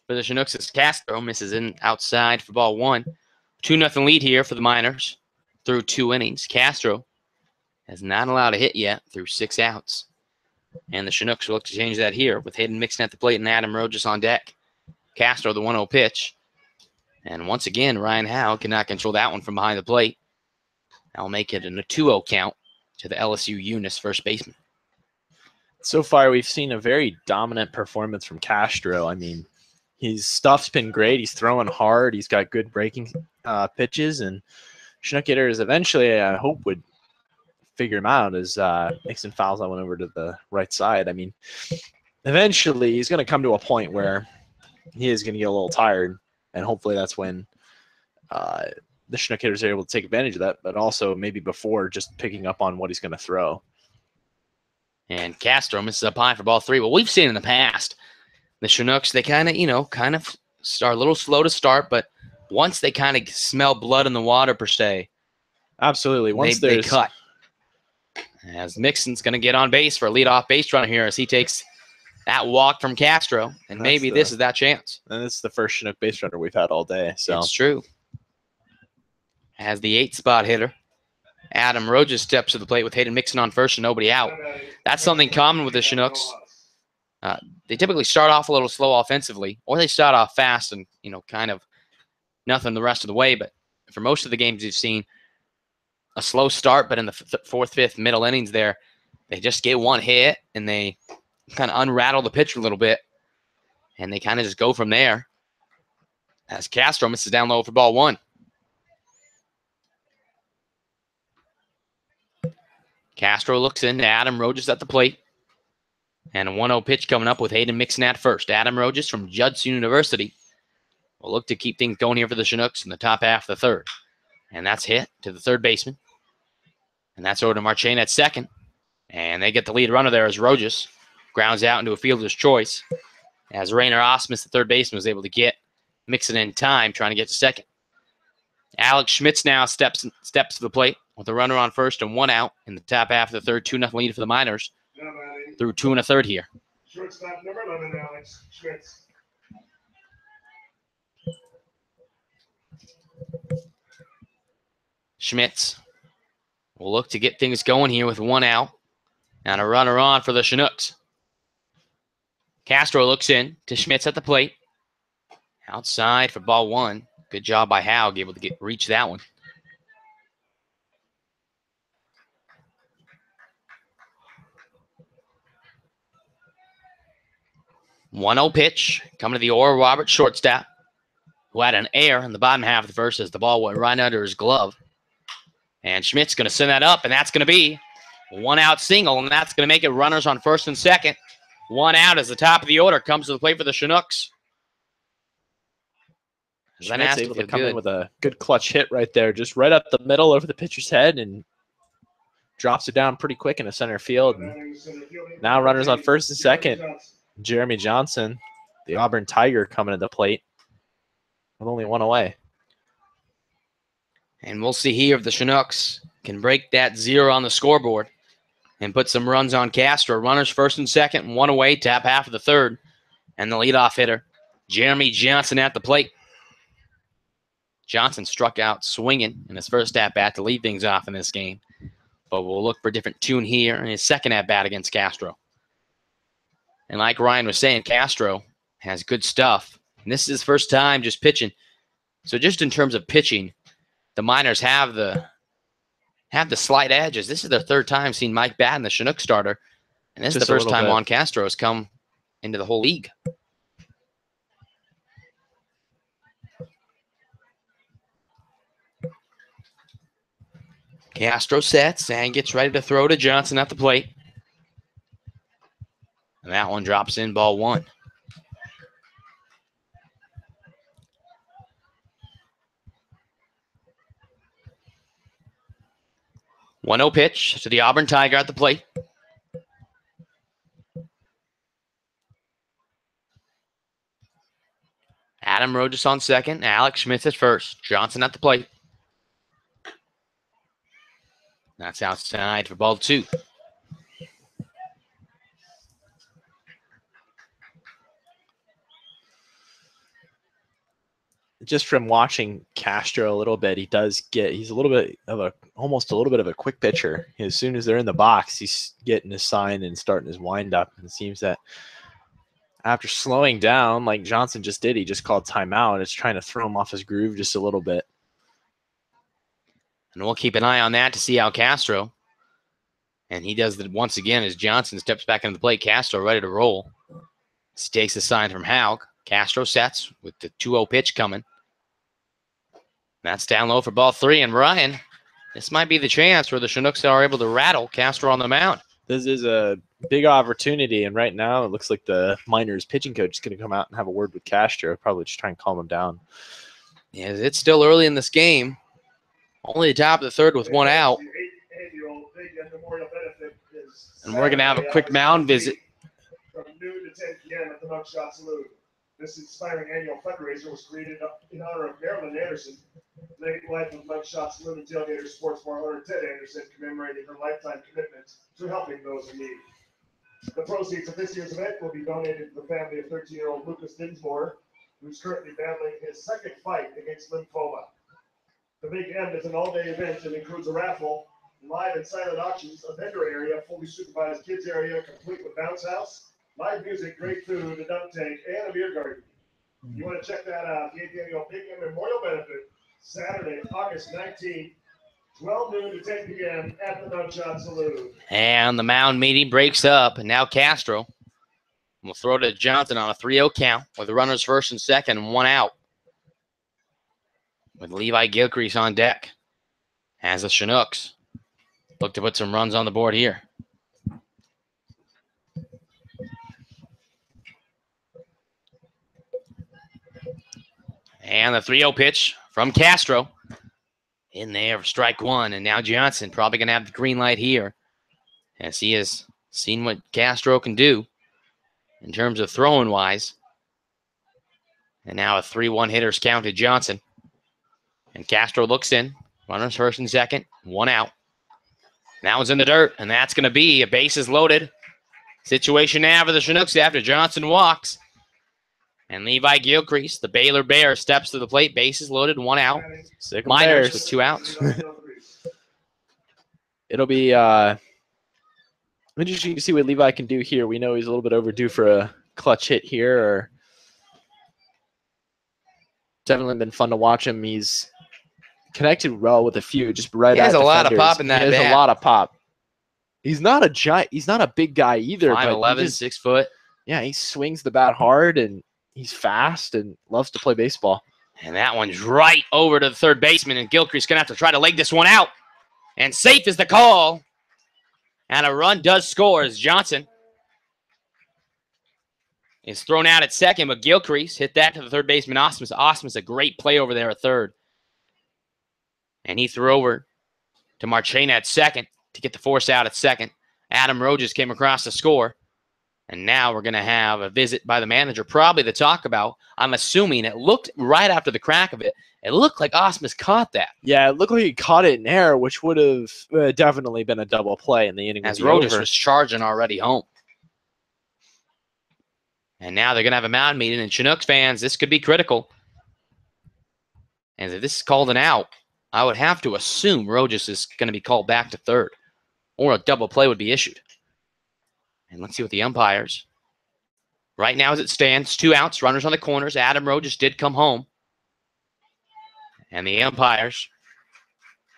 for the Chinooks as Castro misses in outside for ball 1. 2-0 lead here for the Miners through 2 innings. Castro has not allowed a hit yet through 6 outs. And the Chinooks will look to change that here with Hayden mixing at the plate and Adam Rojas on deck. Castro, the 1-0 pitch. And once again, Ryan Howe cannot control that one from behind the plate. That'll make it in a 2-0 count to the LSU Eunice first baseman. So far, we've seen a very dominant performance from Castro. I mean, his stuff's been great. He's throwing hard. He's got good breaking pitches. And Chinook hitters eventually, I hope, would figure him out as Nixon fouls that one over to the right side. I mean, eventually he's going to come to a point where he is going to get a little tired. And hopefully that's when the Chinook hitters are able to take advantage of that, but also maybe before just picking up on what he's going to throw. And Castro misses up high for ball 3. Well, we've seen in the past, the Chinooks, they kind of start a little slow to start, but once they kind of smell blood in the water, per se, absolutely. Once they cut. As Mixon's going to get on base for a leadoff base runner here as he takes that walk from Castro, and maybe this is that chance. And this is the first Chinook base runner we've had all day. So it's true. As the 8-spot hitter, Adam Rojas steps to the plate with Hayden Mixon on first and nobody out. That's something common with the Chinooks. They typically start off a little slow offensively, or they start off fast and, kind of nothing the rest of the way. But for most of the games you've seen, a slow start, but in the 4th, 5th, middle innings there, they just get one hit and they kind of unrattle the pitcher a little bit, and they kind of just go from there. As Castro misses down low for ball 1. Castro looks in to Adam Rojas at the plate. And a 1-0 pitch coming up with Hayden Mixon at first. Adam Rojas from Judson University will look to keep things going here for the Chinooks in the top half of the 3rd. And that's hit to the 3rd baseman. And that's over to Marchane at 2nd. And they get the lead runner there as Rojas grounds out into a fielder's choice. As Rainer Osmus, the 3rd baseman, was able to get Mixon in time trying to get to 2nd. Alex Schmitz now steps to the plate with a runner on first and 1 out in the top half of the 3rd. 2-0 lead for the Miners through 2 1/3 here. Shortstop number 11, Alex Schmitz. Schmitz will look to get things going here with 1 out and a runner on for the Chinooks. Castro looks in to Schmitz at the plate. Outside for ball 1. Good job by Howe, able to reach that one. One 1-0 pitch coming to the Oral Roberts shortstop, who had an error in the bottom half of the first as the ball went right under his glove. And Schmidt's going to send that up, and that's going to be a 1-out single, and that's going to make it runners on first and second. 1 out as the top of the order comes to the plate for the Chinooks. Schmidt's able to come in with a good clutch hit right there, just right up the middle over the pitcher's head, and drops it down pretty quick into center field. And now runners on first and second. Jeremy Johnson, the Auburn Tiger, coming to the plate with only 1 away. And we'll see here if the Chinooks can break that 0 on the scoreboard and put some runs on Castro. Runners first and second, 1 away, top half of the 3rd. And the leadoff hitter, Jeremy Johnson at the plate. Johnson struck out swinging in his first at-bat to lead things off in this game. But we'll look for a different tune here in his second at-bat against Castro. And like Ryan was saying, Castro has good stuff. And this is his first time just pitching. So just in terms of pitching, the Miners have the slight edges. This is their 3rd time seeing Mike Batten, the Chinook starter. And this is the first time Juan Castro has come into the whole league. Castro sets and gets ready to throw to Johnson at the plate. And that one drops in, ball 1. One 1-0 pitch to the Auburn Tiger at the plate. Adam Rojas on second. Alex Schmitz at first. Johnson at the plate. That's outside for ball 2. just from watching Castro a little bit, he's a little bit of almost a little bit of a quick pitcher. As soon as they're in the box, he's getting his sign and starting his wind up. And it seems that after slowing down, like Johnson just did, he just called timeout. It's trying to throw him off his groove just a little bit. And we'll keep an eye on that to see how Castro. And he does that once again as Johnson steps back into the plate. Castro ready to roll. He takes the sign from Haug. Castro sets with the 2-0 pitch coming. That's down low for ball 3. And Ryan, this might be the chance where the Chinooks are able to rattle Castro on the mound. This is a big opportunity, and right now it looks like the Miners pitching coach is going to come out and have a word with Castro, probably just try and calm him down. Yeah, it's still early in this game. Only the top of the third with 1 out. And we're going to have a quick mound visit. From noon to 10 p.m. at the Mugshot Saloon. This inspiring annual fundraiser was created in honor of Marilyn Anderson, late life of Mugshot Saloon and Tailgater Sports Bar owner Ted Anderson, commemorating her lifetime commitment to helping those in need. The proceeds of this year's event will be donated to the family of 13-year-old Lucas Dinsmore, who's currently battling his second fight against lymphoma. The Big M is an all-day event and includes a raffle, live and silent auctions, a vendor area, fully supervised kids area, complete with bounce house, live music, great food, a dunk tank, and a beer garden. You want to check that out. The 8th Annual Big M Memorial Benefit, Saturday, August 19th, 12 noon to 10 p.m. at the Mugshot Saloon. And the mound meeting breaks up, and now Castro will throw to Johnson on a 3-0 count with the runners first and second and 1 out. With Levi Gilcrease on deck as the Chinooks look to put some runs on the board here. And the 3-0 pitch from Castro. In there for strike 1. And now Johnson probably going to have the green light here, as he has seen what Castro can do in terms of throwing wise. And now a 3-1 hitter's count to Johnson. And Castro looks in. Runners first and second. 1 out. Now it's in the dirt. And that's going to be a bases loaded situation now for the Chinooks after Johnson walks. And Levi Gilcrease, the Baylor Bear, steps to the plate. Bases loaded. 1 out. Miners with 2 outs. It'll be interesting to see what Levi can do here. We know he's a little bit overdue for a clutch hit here. Or definitely been fun to watch him. He's connected well with a few, just right. He has a lot of pop in that bat. He has a lot of pop. He's not a giant. He's not a big guy either. 5'11", 6 foot. Yeah, he swings the bat hard, and he's fast and loves to play baseball. And that one's right over to the third baseman, and Gilcrease going to have to try to leg this one out. And safe is the call. And a run does score as Johnson is thrown out at second, but Gilcrease hit that to the third baseman, Osmus. Osmus, a great play over there at third. And he threw over to Marchena at second to get the force out at second. Adam Rojas came across to score. And now we're going to have a visit by the manager, probably to talk about. I'm assuming it looked right after the crack of it. It looked like Osmus caught that. Yeah, it looked like he caught it in air, which would have definitely been a double play in the inning. As Rojas was charging already home. And now they're going to have a mound meeting. And Chinooks fans, this could be critical. And if this is called an out, I would have to assume Rojas is going to be called back to third, or a double play would be issued. And let's see what the umpires. Right now as it stands, 2 outs, runners on the corners. Adam Rojas did come home. And the umpires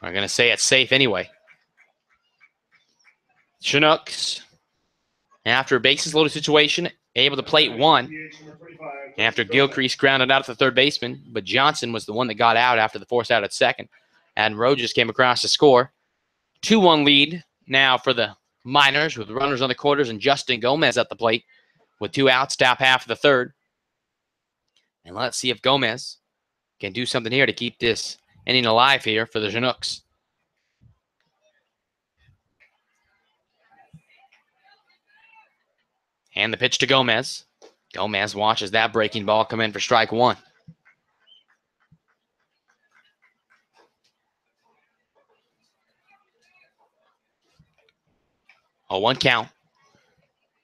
are going to say it's safe anyway. Chinooks, after a bases loaded situation, able to plate 1 after Gilcrease grounded out at the third baseman, but Johnson was the one that got out after the force out at second. And Rojas came across to score. 2-1 lead now for the Miners with runners on the quarters and Justin Gomez at the plate with 2 outs, top half of the third. And let's see if Gomez can do something here to keep this inning alive here for the Chinooks. And the pitch to Gomez. Gomez watches that breaking ball come in for strike 1. A 1 count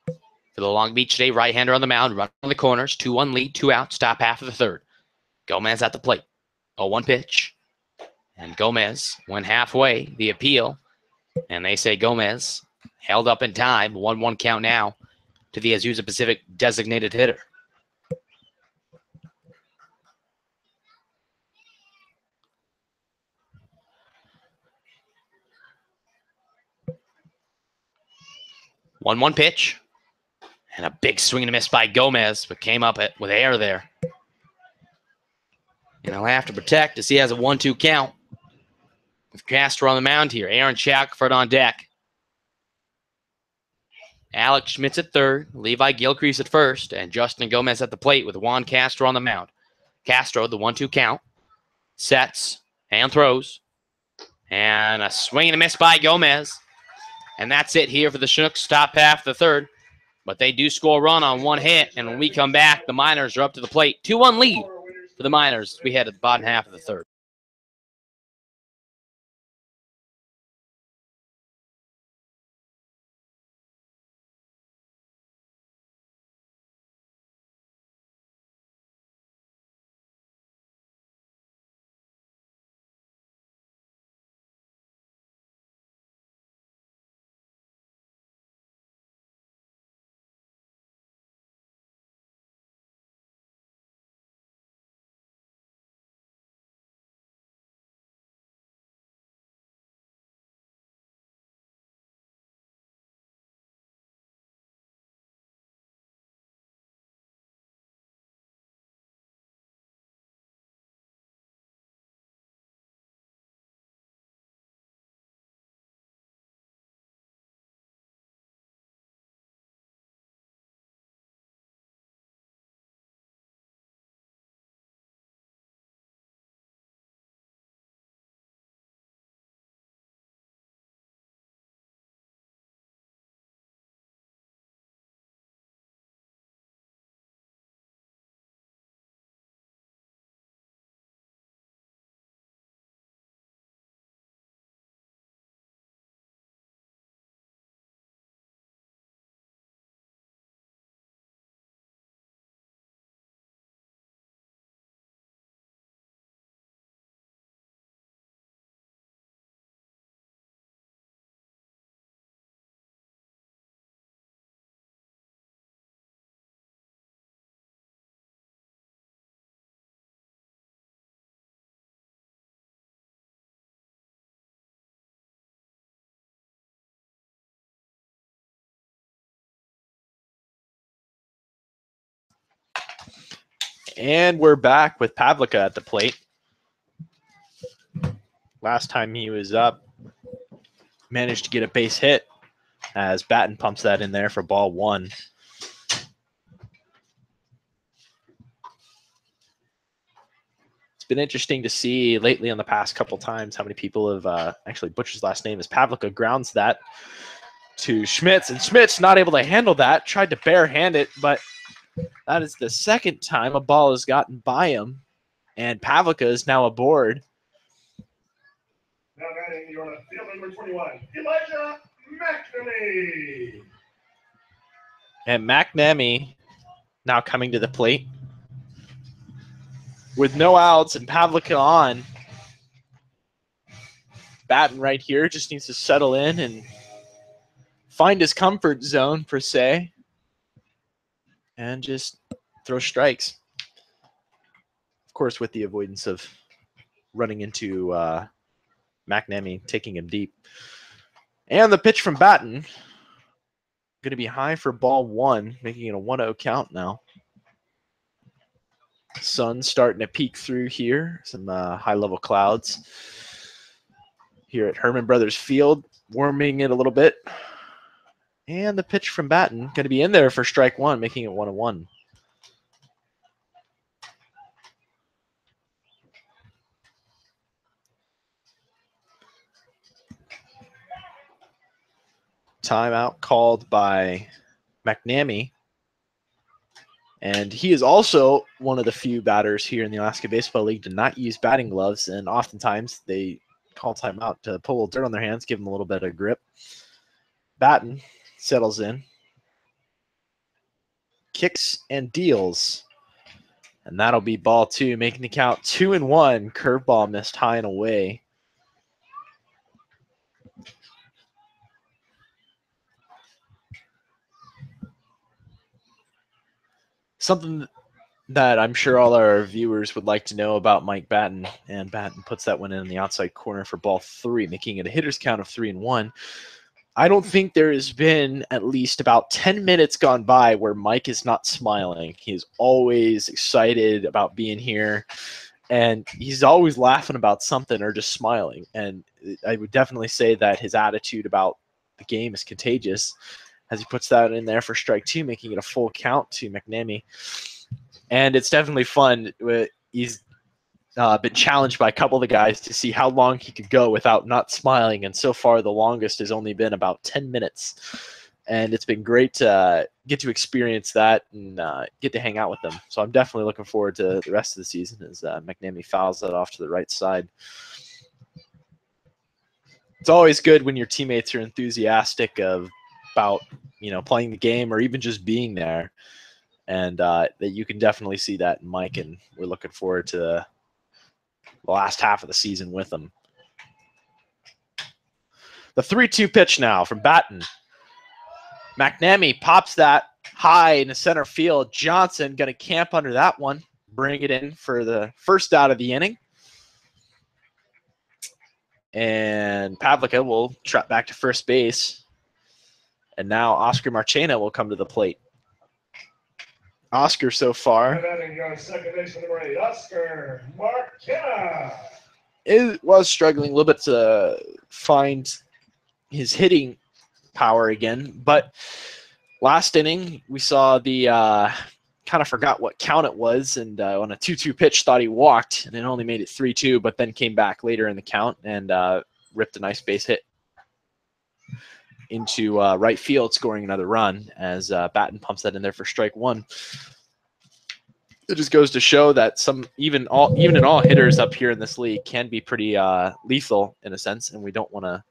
for the Long Beach State right-hander on the mound, run on the corners, 2-1 lead, 2 outs, top half of the third. Gomez at the plate. 0-1 pitch. And Gomez went halfway, the appeal. And they say Gomez held up in time. 1-1 count now to the Azusa Pacific designated hitter. One pitch. And a big swing and a miss by Gomez, but came up with air there. And he'll have to protect as he has a 1-2 count. With Castro on the mound here. Aaron Shackford on deck. Alex Schmitz at third. Levi Gilcrease at first. And Justin Gomez at the plate with Juan Castro on the mound. Castro, the 1-2 count. Sets and throws. And a swing and a miss by Gomez. And that's it here for the Chinooks. Top half of the third. But they do score a run on one hit. And when we come back, the Miners are up to the plate. 2-1 lead for the Miners. We head at the bottom half of the third. And we're back with Pavlica at the plate. Last time he was up, managed to get a base hit as Batten pumps that in there for ball 1. It's been interesting to see lately on the past couple times how many people have actually Butcher's last name is Pavlica grounds that to Schmitz, and Schmitz not able to handle that, tried to barehand it, but that is the second time a ball has gotten by him, and Pavlica is now aboard. Now batting your field number 21, Elijah McNamee. And McNamee now coming to the plate with no outs and Pavlica on. Batten right here just needs to settle in and find his comfort zone, per se, and just throw strikes. Of course, with the avoidance of running into McNamee, taking him deep. And the pitch from Batten, going to be high for ball 1, making it a 1-0 count now. Sun starting to peek through here. Some high-level clouds here at Herman Brothers Field, warming it a little bit. And the pitch from Batten going to be in there for strike 1, making it 1-1. Timeout called by McNamee. And he is also one of the few batters here in the Alaska Baseball League to not use batting gloves. And oftentimes they call timeout to pull a little dirt on their hands, give them a little bit of grip. Batten settles in. Kicks and deals. And that'll be ball 2, making the count 2-1. Curveball missed high and away. Something that I'm sure all our viewers would like to know about Mike Batten, and Batten puts that one in the outside corner for ball 3, making it a hitter's count of 3-1. I don't think there has been at least about 10 minutes gone by where Mike is not smiling. He's always excited about being here, and he's always laughing about something or just smiling. And I would definitely say that his attitude about the game is contagious as he puts that in there for strike 2, making it a full count to McNamee. And it's definitely fun. He's been challenged by a couple of the guys to see how long he could go without not smiling. And so far, the longest has only been about 10 minutes. And it's been great to get to experience that and get to hang out with them. So I'm definitely looking forward to the rest of the season as McNamee fouls that off to the right side. It's always good when your teammates are enthusiastic about playing the game or even just being there. And that you can definitely see that in Mike, and we're looking forward to the last half of the season with him. The 3-2 pitch now from Batten. McNamee pops that high in the center field. Johnson going to camp under that one, bring it in for the first out of the inning. And Pavlica will trot back to first base. And now Oscar Marchena will come to the plate. Oscar so far second baseman number 8, Oscar Marchena. It was struggling a little bit to find his hitting power again, but last inning we saw the kind of forgot what count it was, and on a 2-2 pitch thought he walked, and it only made it 3-2, but then came back later in the count and ripped a nice base hit into right field, scoring another run as Batten pumps that in there for strike 1. It just goes to show that even in all hitters up here in this league can be pretty lethal in a sense, and we don't want to.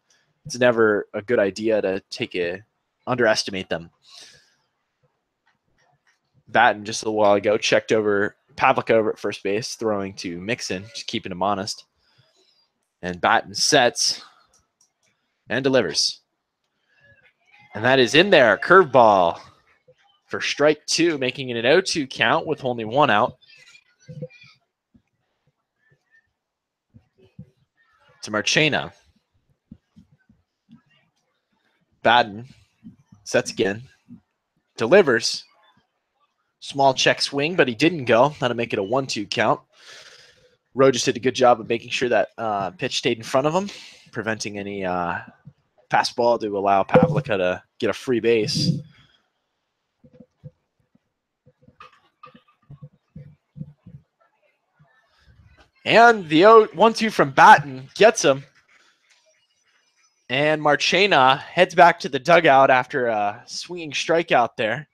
It's never a good idea to underestimate them. Batten just a little while ago checked over Pavlica over at first base, throwing to Mixon, just keeping him honest. And Batten sets and delivers. And that is in there, curveball for strike 2, making it an 0-2 count with only 1 out. To Marchena. Batten sets again. Delivers. Small check swing, but he didn't go. That'll make it a 1-2 count. Rowe just did a good job of making sure that pitch stayed in front of him, preventing any pass ball to allow Pavlica to get a free base. And the 1-2 from Batten gets him. And Marchena heads back to the dugout after a swinging strikeout there.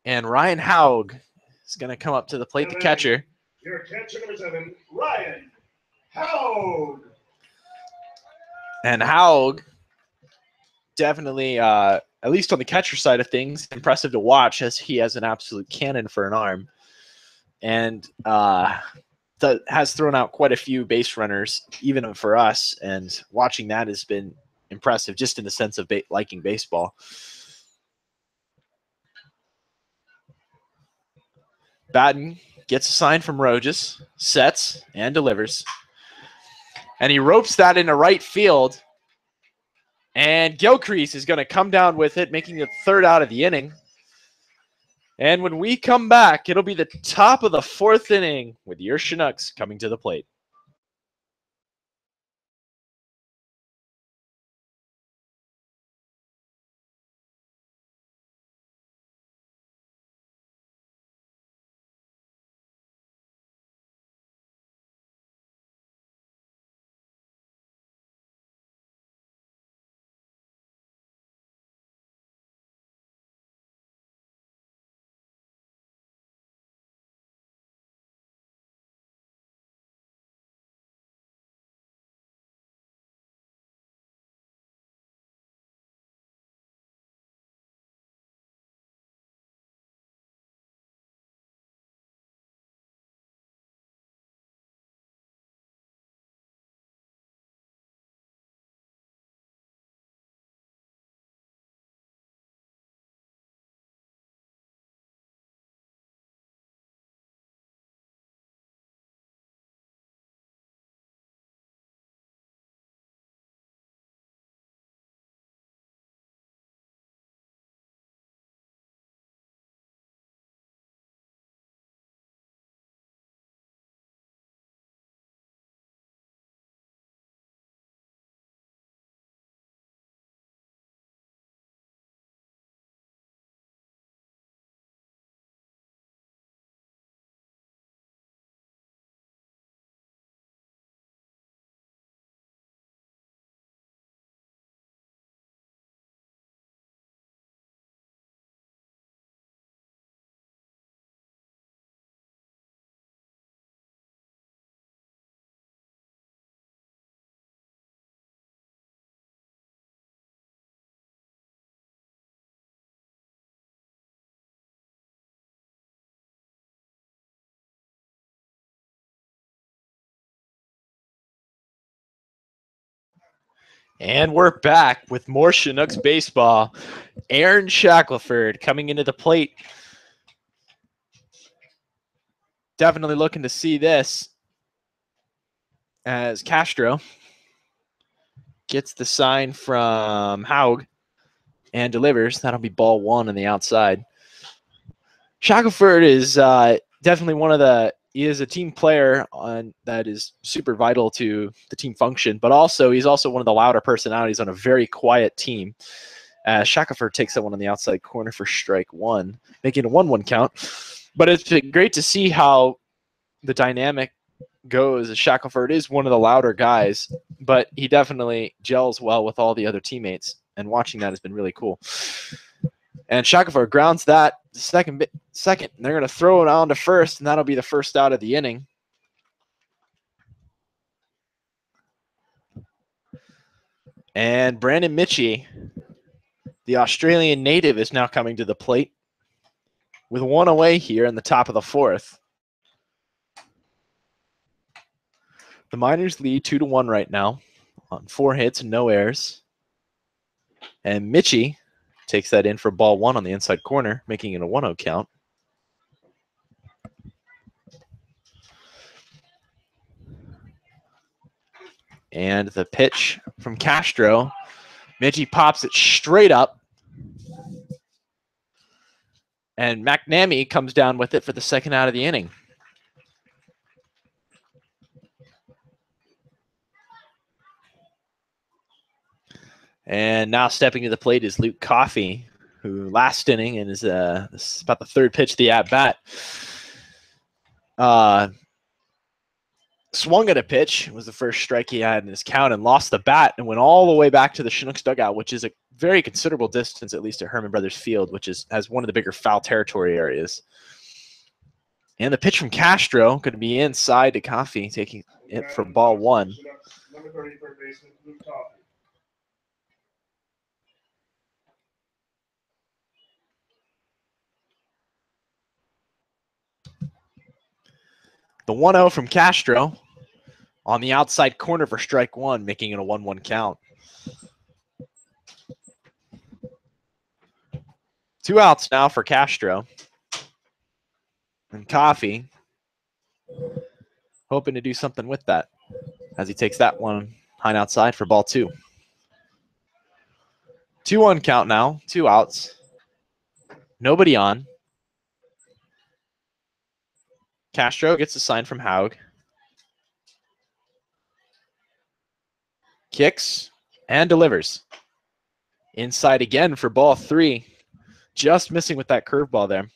And Ryan Haug is going to come up to the plate, the catcher. Your catcher number 7, Ryan Haug. And Haug definitely, at least on the catcher side of things, impressive to watch as he has an absolute cannon for an arm. And that has thrown out quite a few base runners, even for us. And watching that has been impressive just in the sense of liking baseball. Batten gets a sign from Rojas, sets, and delivers. And he ropes that into right field. And Gilcrease is going to come down with it, making the 3rd out of the inning. And when we come back, it'll be the top of the 4th inning with your Chinooks coming to the plate. And we're back with more Chinooks baseball. Aaron Shackelford coming into the plate. Definitely looking to see this as Castro gets the sign from Haug and delivers. That'll be ball one on the outside. Shackelford is definitely he is a team player that is super vital to the team function, but also he's also one of the louder personalities on a very quiet team. Shackelford takes that one on the outside corner for strike one, making a 1-1 count. But it's been great to see how the dynamic goes. Shackelford is one of the louder guys, but he definitely gels well with all the other teammates, and watching that has been really cool. And Shackelford grounds that second. And they're going to throw it on to first, and that'll be the first out of the inning. And Brandon Mitchie, the Australian native, is now coming to the plate with one away here in the top of the fourth. The Miners lead 2-1 right now on 4 hits and no errors. And Mitchie takes that in for ball one on the inside corner, making it a 1-0 count. And the pitch from Castro. Mitchie pops it straight up. And McNamee comes down with it for the second out of the inning. And now stepping to the plate is Luke Coffey, who last inning and is this is about the third pitch of the at-bat. Swung at a pitch. It was the first strike he had in his count and lost the bat and went all the way back to the Chinooks dugout, which is a very considerable distance, at least at Herman Brothers Field, which has one of the bigger foul territory areas. And the pitch from Castro going to be inside to Coffey, taking it for ball one. Number 30, third baseman, Luke Coffey. The 1-0 from Castro on the outside corner for strike one, making it a 1-1 count. 2 outs now for Castro. And Coffey hoping to do something with that as he takes that one high and outside for ball two. 2-1 count now, 2 outs. Nobody on. Castro gets a sign from Haug. Kicks and delivers. Inside again for ball 3. Just missing with that curveball there.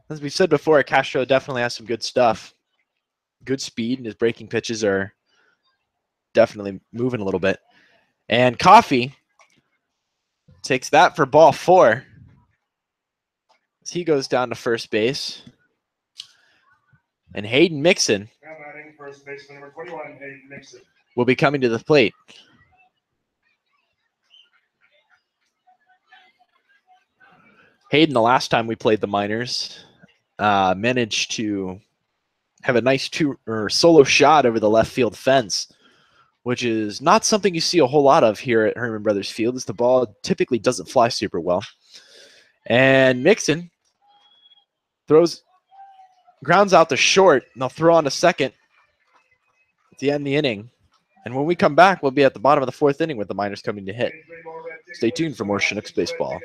As we've said before, Castro definitely has some good stuff. Good speed, and his breaking pitches are definitely moving a little bit. And Coffey takes that for ball 4. As he goes down to first base. And Hayden Mixon first baseman, number 21, Hayden Mixon, will be coming to the plate. Hayden, the last time we played the Miners, managed to have a nice solo shot over the left field fence, which is not something you see a whole lot of here at Herman Brothers Field, as the ball typically doesn't fly super well. And Mixon grounds out to short, and they'll throw on to second at the end of the inning. And when we come back, we'll be at the bottom of the 4th inning with the Miners coming to hit. Stay tuned for more Chinooks baseball.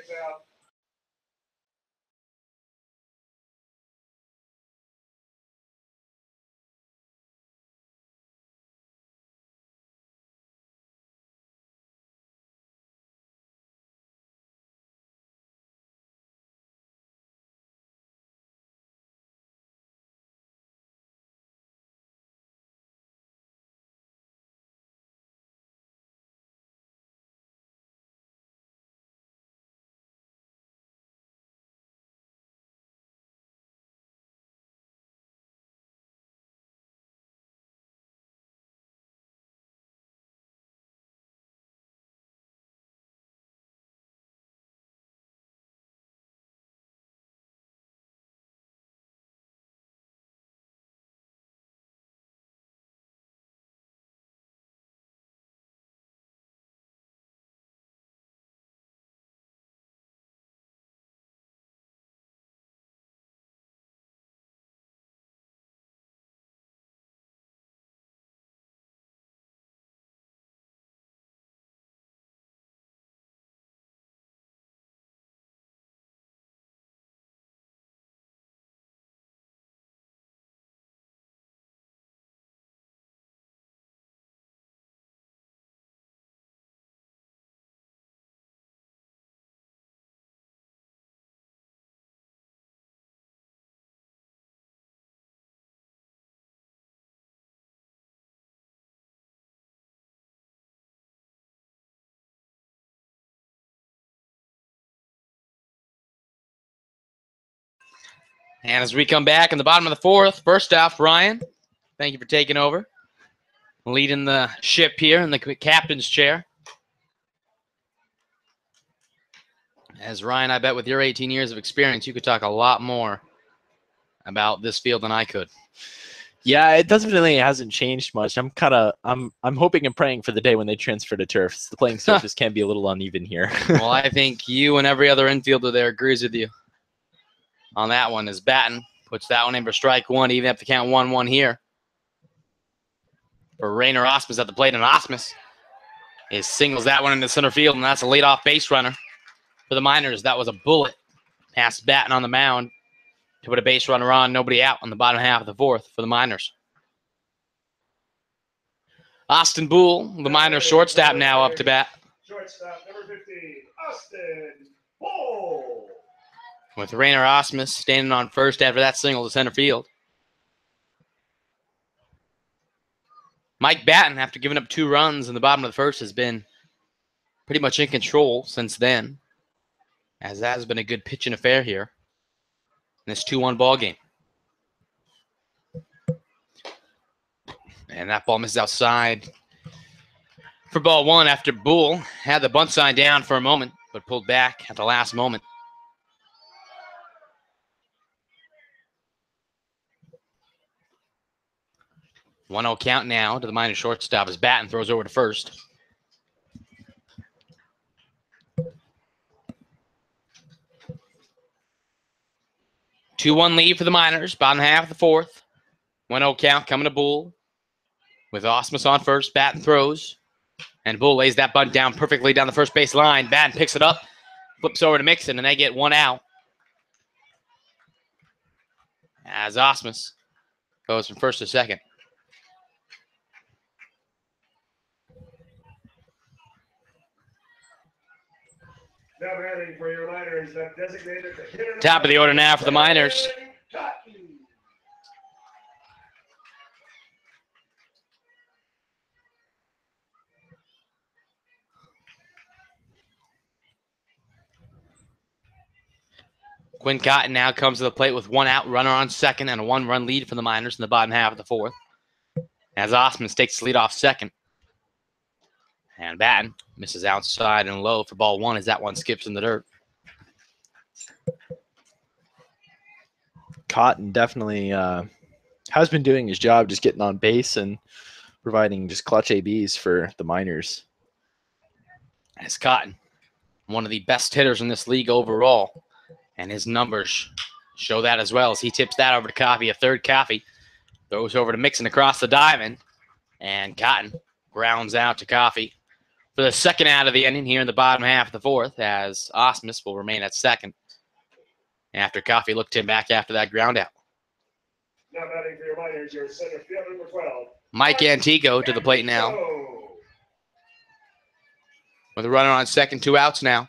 And as we come back in the bottom of the fourth, first off, Ryan, thank you for taking over, leading the ship here in the captain's chair. As Ryan, I bet with your 18 years of experience, you could talk a lot more about this field than I could. Yeah, it doesn't really hasn't changed much. I'm hoping and praying for the day when they transfer to turf. The playing surface can be a little uneven here. Well, I think you and every other infielder there agrees with you on that one. As Batten puts that one in for strike one, even have to count 1-1 here. For Rainer Osmus at the plate, and Osmus is singles that one into center field, and that's a leadoff base runner for the Miners. That was a bullet past Batten on the mound to put a base runner on, nobody out on the bottom half of the fourth for the Miners. Austin Boole, the Miners shortstop, now up to bat. Shortstop number 15, Austin Boole. With Rainer Osmus standing on first after that single to center field. Mike Batten, after giving up 2 runs in the bottom of the first, has been pretty much in control since then, as that has been a good pitching affair here in this 2-1 ball game. And that ball misses outside for ball one after Boole had the bunt sign down for a moment, but pulled back at the last moment. One 0 count now to the Miners shortstop as Batten throws over to first. Two-one lead for the Miners, bottom half of the fourth. 1-0 count coming to Boole. With Osmus on first, Batten throws. And Boole lays that bunt down perfectly down the first base line. Batten picks it up, flips over to Mixon, and they get 1 out. As Osmus goes from first to second. Now batting for your Miners, that designated hitter. Top of the order now for the Miners. Quinn Cotton now comes to the plate with 1 out, runner on second, and a 1-run lead for the Miners in the bottom half of the fourth. As Osmus takes the lead off second. And Batten misses outside and low for ball one as that one skips in the dirt. Cotton definitely has been doing his job, just getting on base and providing just clutch ABs for the Miners. As Cotton, one of the best hitters in this league overall, and his numbers show that as well as he tips that over to Coffey, a third Coffey. Throws over to Mixon across the diamond, and Cotton grounds out to Coffey for the second out of the inning here in the bottom half of the fourth, as Osmus will remain at second after Coffey looked him back after that ground out. Now batting for your Miners, your center fielder number 12. Mike Antico to the plate now. With a runner on second, 2 outs now.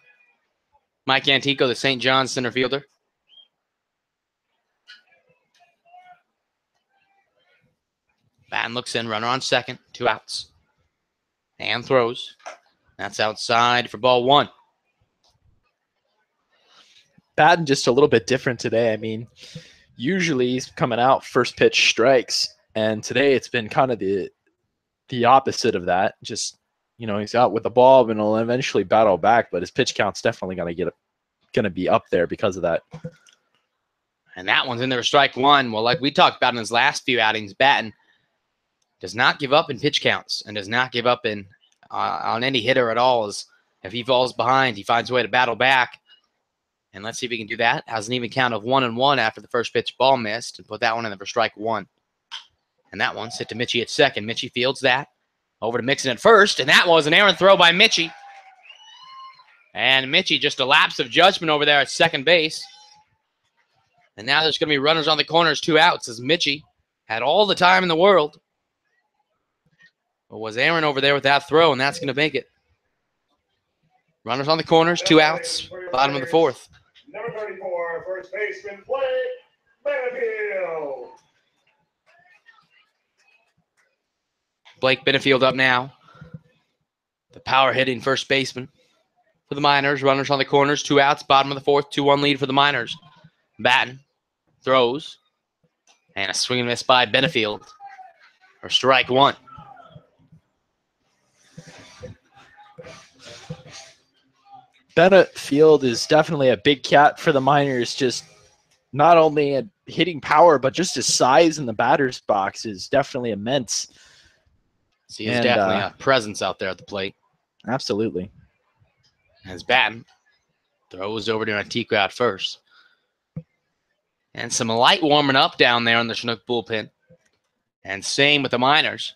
Mike Antico, the St. John's center fielder. Batten looks in, runner on second, 2 outs. And throws. That's outside for ball one. Batten just a little bit different today. I mean, usually he's coming out first pitch strikes, and today it's been kind of the opposite of that. Just, you know, he's out with the ball and he'll eventually battle back, but his pitch count's definitely going to be up there because of that. And that one's in there, strike one. Well, like we talked about in his last few outings, Batten does not give up in pitch counts and does not give up in on any hitter at all. As if he falls behind, he finds a way to battle back. And let's see if he can do that. Has an even count of 1-1 after the first pitch ball missed, and put that one in there for strike one. And that one's hit to Mitchie at second. Mitchie fields that. Over to Mixon at first, and that was an errant throw by Mitchie. And Mitchie, just a lapse of judgment over there at second base. And now there's going to be runners on the corners, 2 outs, as Mitchie had all the time in the world. But was Aaron over there with that throw, and that's going to make it. Runners on the corners, 2 outs, bottom of the fourth. Number 34, first baseman, Blake Benefield. Blake Benefield up now. The power hitting first baseman for the Miners. Runners on the corners, 2 outs, bottom of the fourth, 2-1 lead for the Miners. Batten throws. And a swing and miss by Benefield for strike one. Benefield is definitely a big cat for the Miners, just not only at hitting power, but just his size in the batter's box is definitely immense. So he's definitely a presence out there at the plate. Absolutely. As Batten throws over to Antico at first. And some light warming up down there on the Chinook bullpen. And same with the Miners.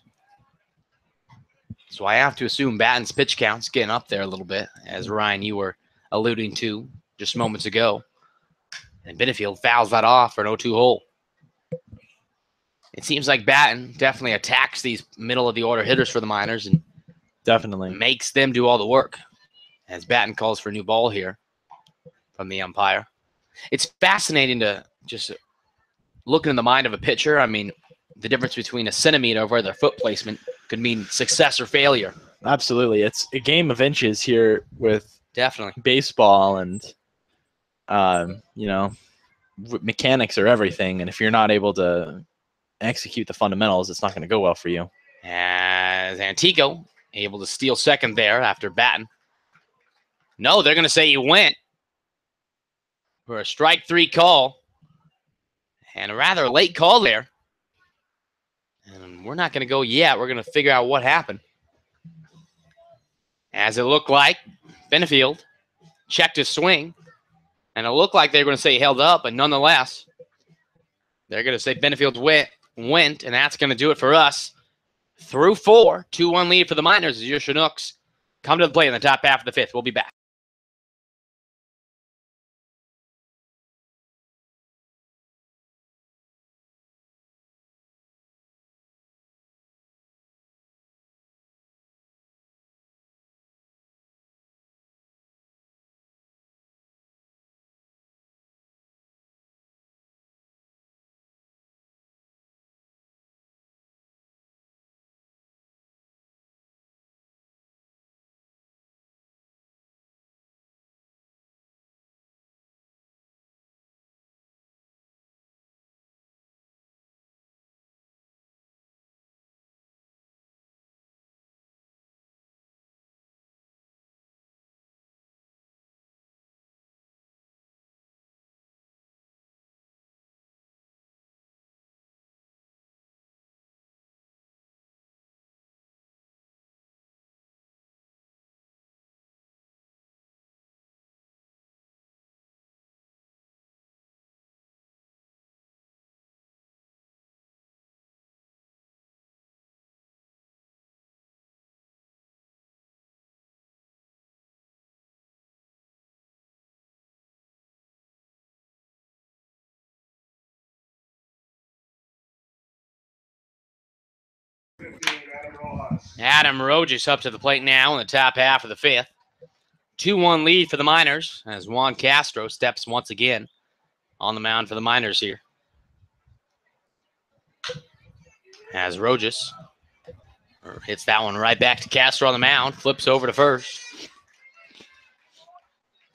So I have to assume Batten's pitch count's getting up there a little bit, as Ryan, you were alluding to just moments ago. And Benefield fouls that off for an 0-2 hole. It seems like Batten definitely attacks these middle-of-the-order hitters for the Miners and definitely makes them do all the work. As Batten calls for a new ball here from the umpire. It's fascinating to just look in the mind of a pitcher. I mean, the difference between a centimeter of where their foot placement could mean success or failure. Absolutely. It's a game of inches here with definitely baseball, and you know, mechanics are everything, and if you're not able to execute the fundamentals, it's not going to go well for you. As Antico able to steal second there after Batten. No, they're going to say he went for a strike three call, and a rather late call there. And we're not going to go yet. We're going to figure out what happened. As it looked like Benefield checked his swing, and it looked like they were going to say he held up, but nonetheless, they're going to say Benefield went, and that's going to do it for us. Through 4, 2-1 lead for the Miners as your Chinooks come to the plate in the top half of the fifth. We'll be back. Adam Rojas up to the plate now in the top half of the fifth. 2-1 lead for the Miners as Juan Castro steps once again on the mound for the Miners here. As Rojas hits that one right back to Castro on the mound, flips over to first.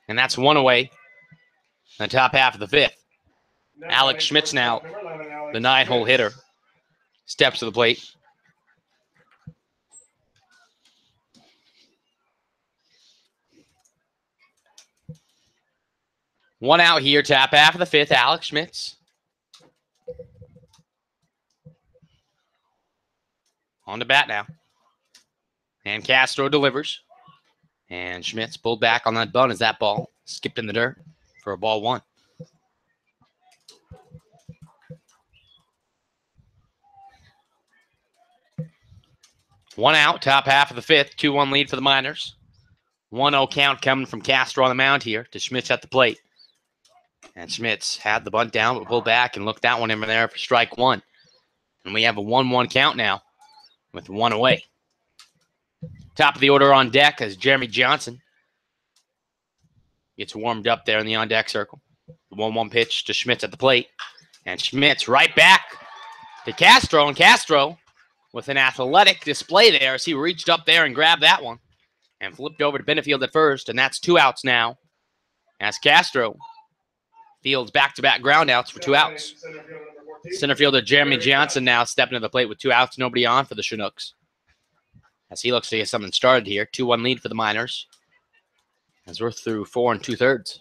And that's one away in the top half of the fifth. Alex Schmitz now, the 9-hole hitter, steps to the plate. One out here, top half of the fifth, Alex Schmitz. On to bat now. And Castro delivers. And Schmitz pulled back on that bunt as that ball skipped in the dirt for a ball one. One out, top half of the fifth, 2-1 lead for the Miners. 1-0 count coming from Castro on the mound here to Schmitz at the plate. And Schmitz had the bunt down, but pulled back and looked that one in there for strike one. And we have a 1-1 count now with one away. Top of the order on deck as Jeremy Johnson gets warmed up there in the on-deck circle. The 1-1 pitch to Schmitz at the plate. And Schmitz right back to Castro. And Castro with an athletic display there as he reached up there and grabbed that one. And flipped over to Benefield at first. And that's 2 outs now as Castro fields back-to-back groundouts for 2 outs. Center fielder Jeremy Johnson now stepping to the plate with 2 outs, nobody on for the Chinooks. As he looks to get something started here. 2-1 lead for the Miners. As we're through 4 2/3.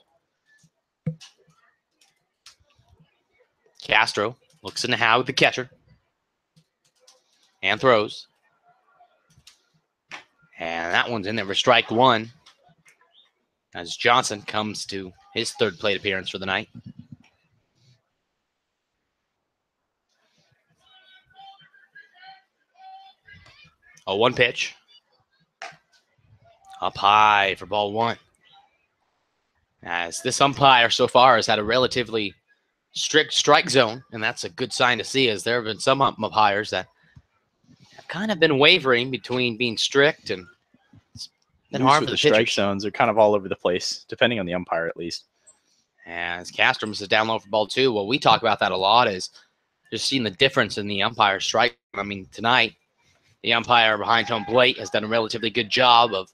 Castro looks in the hat with the catcher. And throws. And that one's in there for strike 1. As Johnson comes to his 3rd plate appearance for the night. A 1 pitch. Up high for ball 1. As this umpire so far has had a relatively strict strike zone, and that's a good sign to see, as there have been some umpires that have kind of been wavering between being strict and it's been hard for the strike pitchers. zones are kind of all over the place, depending on the umpire at least. As Castro is down low for ball 2. Well, we talk about that a lot, is just seeing the difference in the umpire strike. I mean, tonight, the umpire behind home plate has done a relatively good job of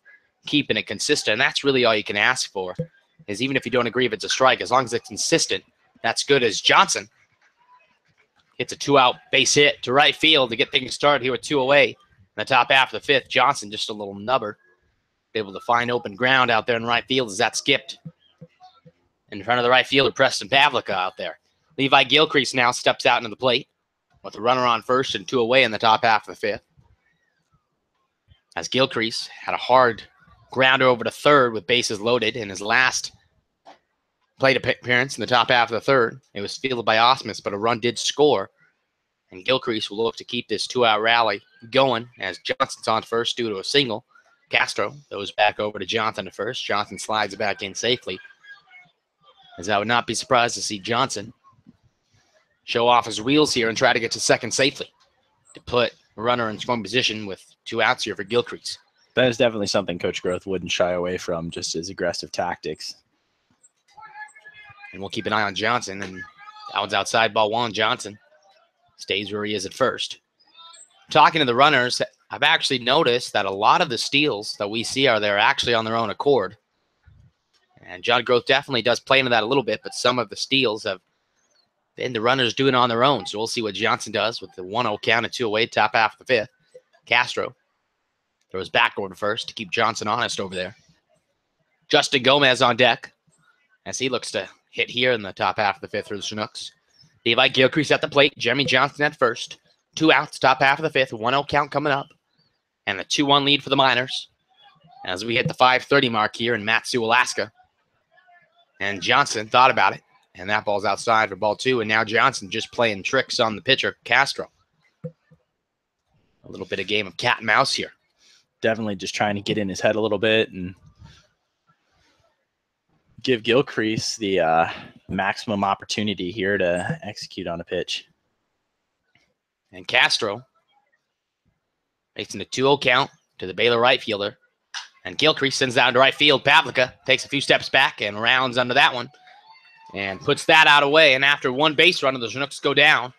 keeping it consistent. And that's really all you can ask for, is even if you don't agree if it's a strike, as long as it's consistent, that's good. As Johnson hits a 2-out base hit to right field to get things started here with 2 away. In the top half of the 5th, Johnson just a little nubber. Able to find open ground out there in right field as that skipped in front of the right fielder, Preston Pavlica out there. Levi Gilcrease now steps out into the plate with a runner on first and 2 away in the top half of the 5th. As Gilcrease had a hard grounder over to 3rd with bases loaded in his last plate appearance in the top half of the 3rd. It was fielded by Osmus, but a run did score. And Gilcrease will look to keep this 2-out rally going as Johnson's on first due to a single. Castro goes back over to Johnson at first. Johnson slides it back in safely. As I would not be surprised to see Johnson show off his wheels here and try to get to second safely to put a runner in scoring position with 2 outs here for Gilcrease. That is definitely something Coach Groth wouldn't shy away from, just his aggressive tactics. And we'll keep an eye on Johnson. And that one's outside, ball 1. Johnson stays where he is at first. Talking to the runners, I've actually noticed that a lot of the steals that we see are there actually on their own accord. And John Groth definitely does play into that a little bit, but some of the steals have been the runners doing it on their own. So we'll see what Johnson does with the 1-0 count and 2 away, top half of the 5th. Castro throws back over to first to keep Johnson honest over there. Justin Gomez on deck as he looks to hit here in the top half of the 5th for the Chinooks. Levi Gilcrease at the plate. Jeremy Johnson at first. 2 outs, top half of the 5th. 1-0 count coming up. And the 2-1 lead for the Miners as we hit the 5:30 mark here in Matsu, Alaska. And Johnson thought about it. And that ball's outside for ball 2. And now Johnson just playing tricks on the pitcher, Castro. A little bit of game of cat and mouse here. Definitely just trying to get in his head a little bit and give Gilcrease the maximum opportunity here to execute on a pitch. And Castro making a 2-0 count to the Baylor right fielder. And Gilcrease sends down to right field. Pavlica takes a few steps back and rounds under that one and puts that out away. And after 1 base run, the Chinooks go down.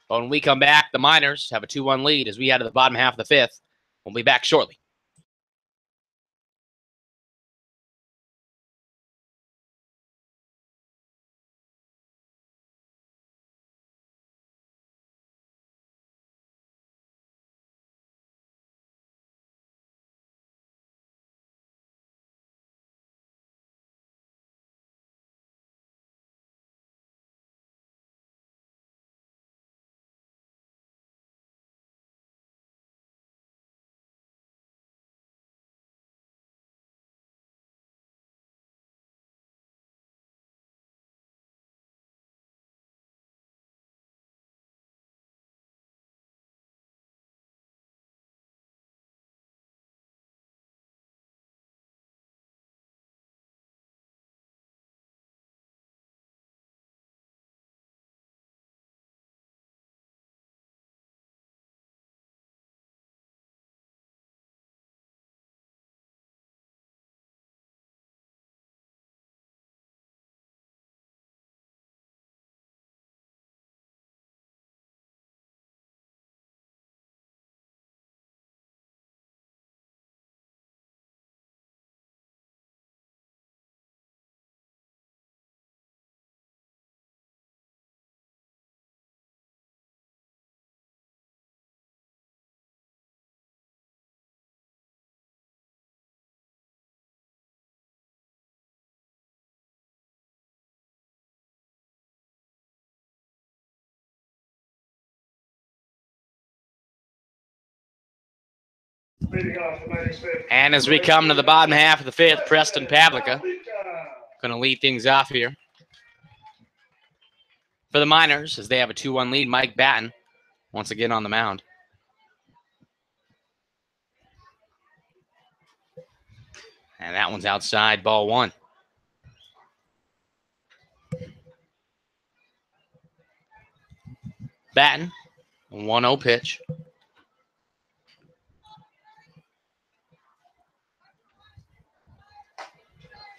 But when we come back, the Miners have a 2-1 lead as we head to the bottom half of the 5th. We'll be back shortly. Leading off the Miners fifth. And as we come to the bottom half of the fifth, Preston Pavlica going to lead things off here for the Miners as they have a 2-1 lead. Mike Batten once again on the mound. And that one's outside, ball one. Batten, 1-0 pitch.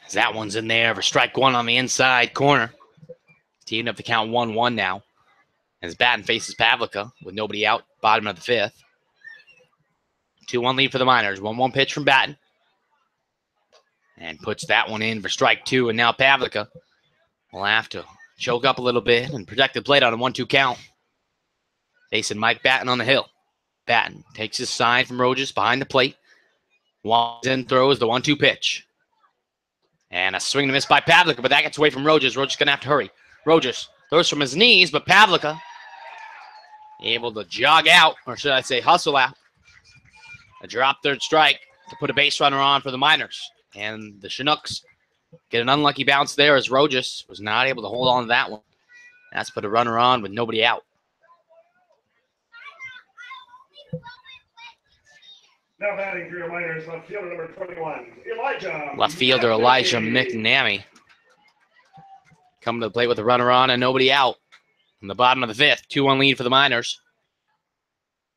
As that one's in there for strike one on the inside corner. Teeing up the count 1-1 now. As Batten faces Pavlica with nobody out, bottom of the fifth. 2-1 lead for the Miners. 1-1 pitch from Batten. And puts that one in for strike two. And now Pavlica will have to choke up a little bit and protect the plate on a 1-2 count. Facing Mike Batten on the hill. Batten takes his sign from Rojas behind the plate. Walks in, throws the 1-2 pitch. And a swing and a miss by Pavlica, but that gets away from Rojas. Rojas going to have to hurry. Rojas throws from his knees, but Pavlica able to jog out, or should I say hustle out. A drop third strike to put a base runner on for the Miners. And the Chinooks get an unlucky bounce there as Rojas was not able to hold on to that one. That's put a runner on with nobody out. Now batting for your Miners, left fielder number 21, Elijah. Left fielder Elijah McNamee. Coming to the plate with a runner on and nobody out. In the bottom of the fifth, 2-1 lead for the Miners.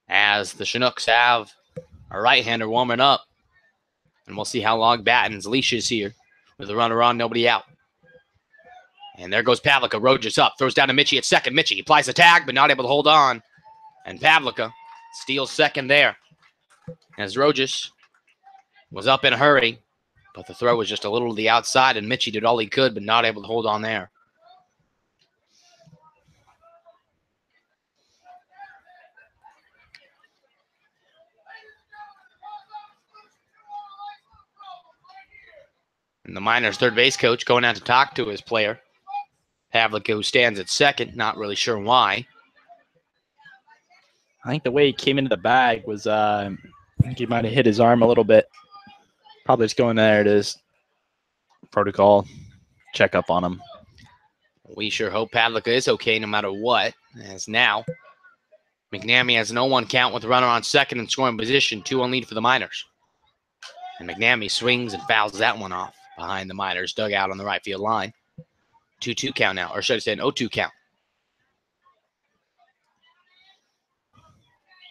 As the Chinooks have a right-hander warming up. And we'll see how long Batten's leash is here. With a runner on, nobody out. And there goes Pavlica. Rojas up. Throws down to Mitchie at second. Mitchie applies the tag, but not able to hold on. And Pavlica steals second there. As Rojas was up in a hurry. But the throw was just a little to the outside, and Mitchie did all he could, but not able to hold on there. And the Miners' third base coach going out to talk to his player. Pavlica, who stands at second, not really sure why. I think the way he came into the bag was, I think he might have hit his arm a little bit. Probably just going there to his protocol, check up on him. We sure hope Pavlica is okay no matter what. As now, McNamee has an 0-1 count with a runner on second in scoring position. 2-1 lead for the Miners. And McNamee swings and fouls that one off behind the Miners' dugout on the right field line. 2-2 count now, or should I say an 0-2 count.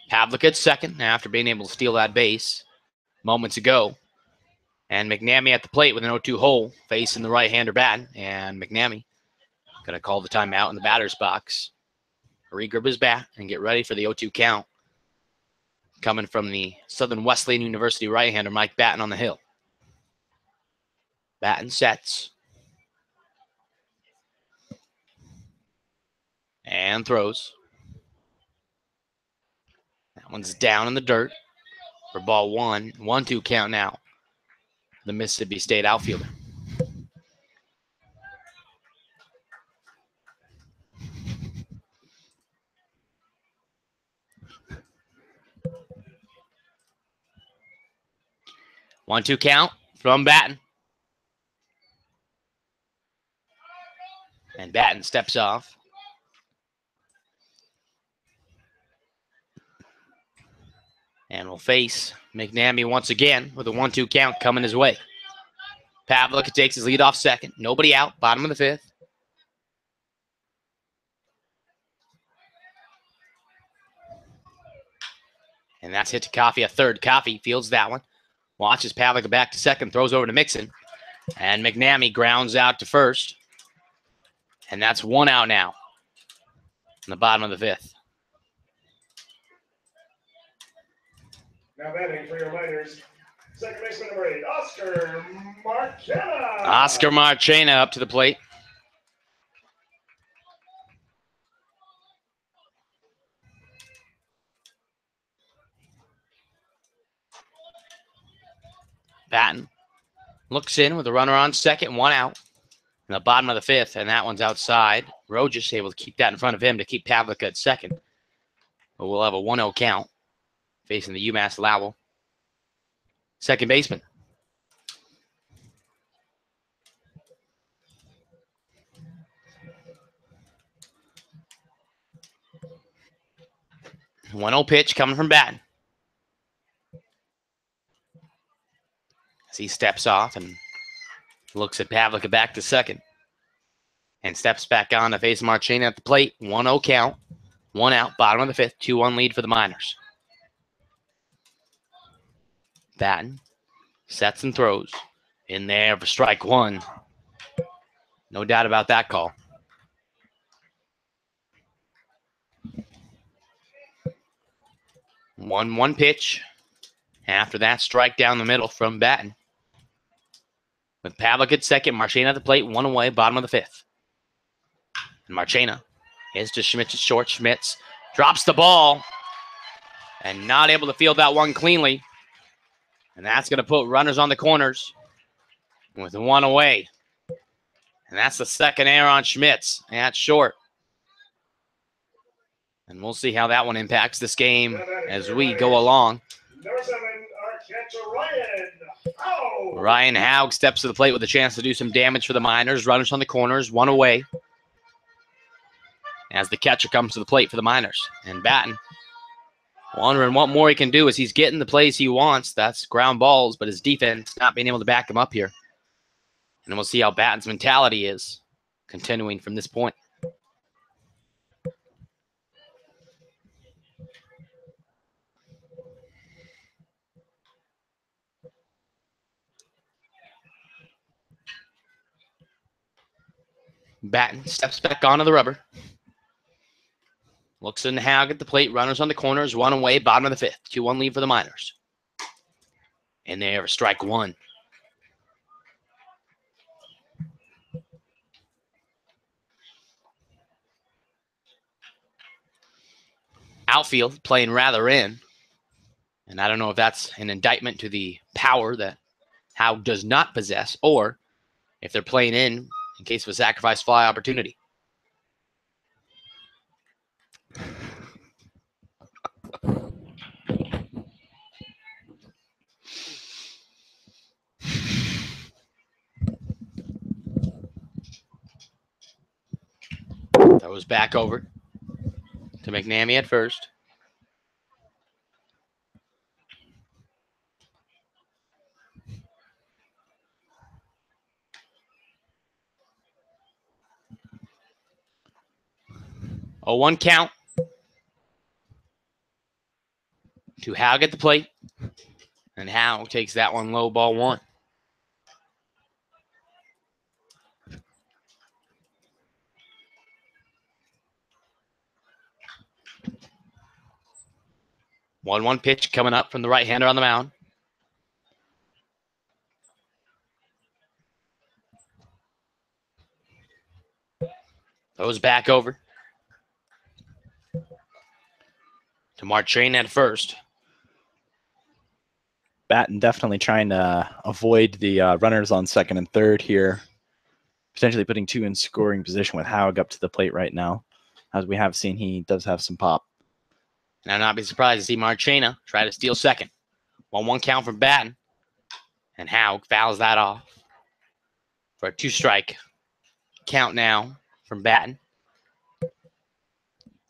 Pavlica at second after being able to steal that base moments ago. And McNamee at the plate with an 0-2 hole facing the right-hander Batten. And McNamee going to call the timeout in the batter's box. Regrip his bat and get ready for the 0-2 count. Coming from the Southern Wesleyan University right-hander Mike Batten on the hill. Batten sets. And throws. That one's down in the dirt for ball one. 1-2 count now. The Mississippi State outfielder. One-two count from Batten. And Batten steps off. And will face McNamee once again with a 1-2 count coming his way. Pavlica takes his lead off second. Nobody out. Bottom of the fifth. And that's hit to Coffey at third. Coffey fields that one. Watches Pavlica back to second. Throws over to Mixon. And McNamee grounds out to first. And that's one out now. In the bottom of the fifth. Now batting for your Miners, second baseman number 8, Oscar Marchena. Oscar Marchena up to the plate. Batten looks in with a runner on second, one out. In the bottom of the fifth, and that one's outside. Rojas able to keep that in front of him to keep Pavlica at second. But we'll have a 1-0 count facing the UMass Lowell second baseman. One 0 pitch coming from Batten. As he steps off and looks at Pavlica back to second. And steps back on to face Marchena at the plate. 1-0 count. 1 out, bottom of the fifth. 2-1 lead for the Miners. Batten sets and throws. In there for strike one. No doubt about that call. One pitch. After that, strike down the middle from Batten. With Pavlik at second, Marchena at the plate, 1 away, bottom of the fifth. And Marchena is to Schmitz at short. Schmitz drops the ball and not able to field that one cleanly. And that's going to put runners on the corners with 1 away. And that's the second error on Schmitz at short. And we'll see how that one impacts this game as we go along. Number 7, our catcher, Ryan Haug. Ryan Haug steps to the plate with a chance to do some damage for the Miners. Runners on the corners, 1 away. As the catcher comes to the plate for the Miners. And Batten wondering what more he can do as he's getting the plays he wants. That's ground balls, but his defense not being able to back him up here. And we'll see how Batten's mentality is continuing from this point. Batten steps back onto the rubber. Looks in Haug at the plate. Runners on the corners. 1 away. Bottom of the fifth. 2-1 lead for the Miners. And they have a strike one. Outfield playing rather in. And I don't know if that's an indictment to the power that Haug does not possess, or if they're playing in case of a sacrifice fly opportunity. That was back over to McNamee at first. A 1 count to Haug at the plate. And Haug takes that one low, ball 1. One pitch coming up from the right-hander on the mound. Throws back over to Marchena at first. Batten definitely trying to avoid the runners on second and third here. Potentially putting 2 in scoring position with Haug up to the plate right now. As we have seen, he does have some pop. And I'd not be surprised to see Marchena try to steal second. 1-1 count from Batten. And Haug fouls that off for a 2-strike count now from Batten.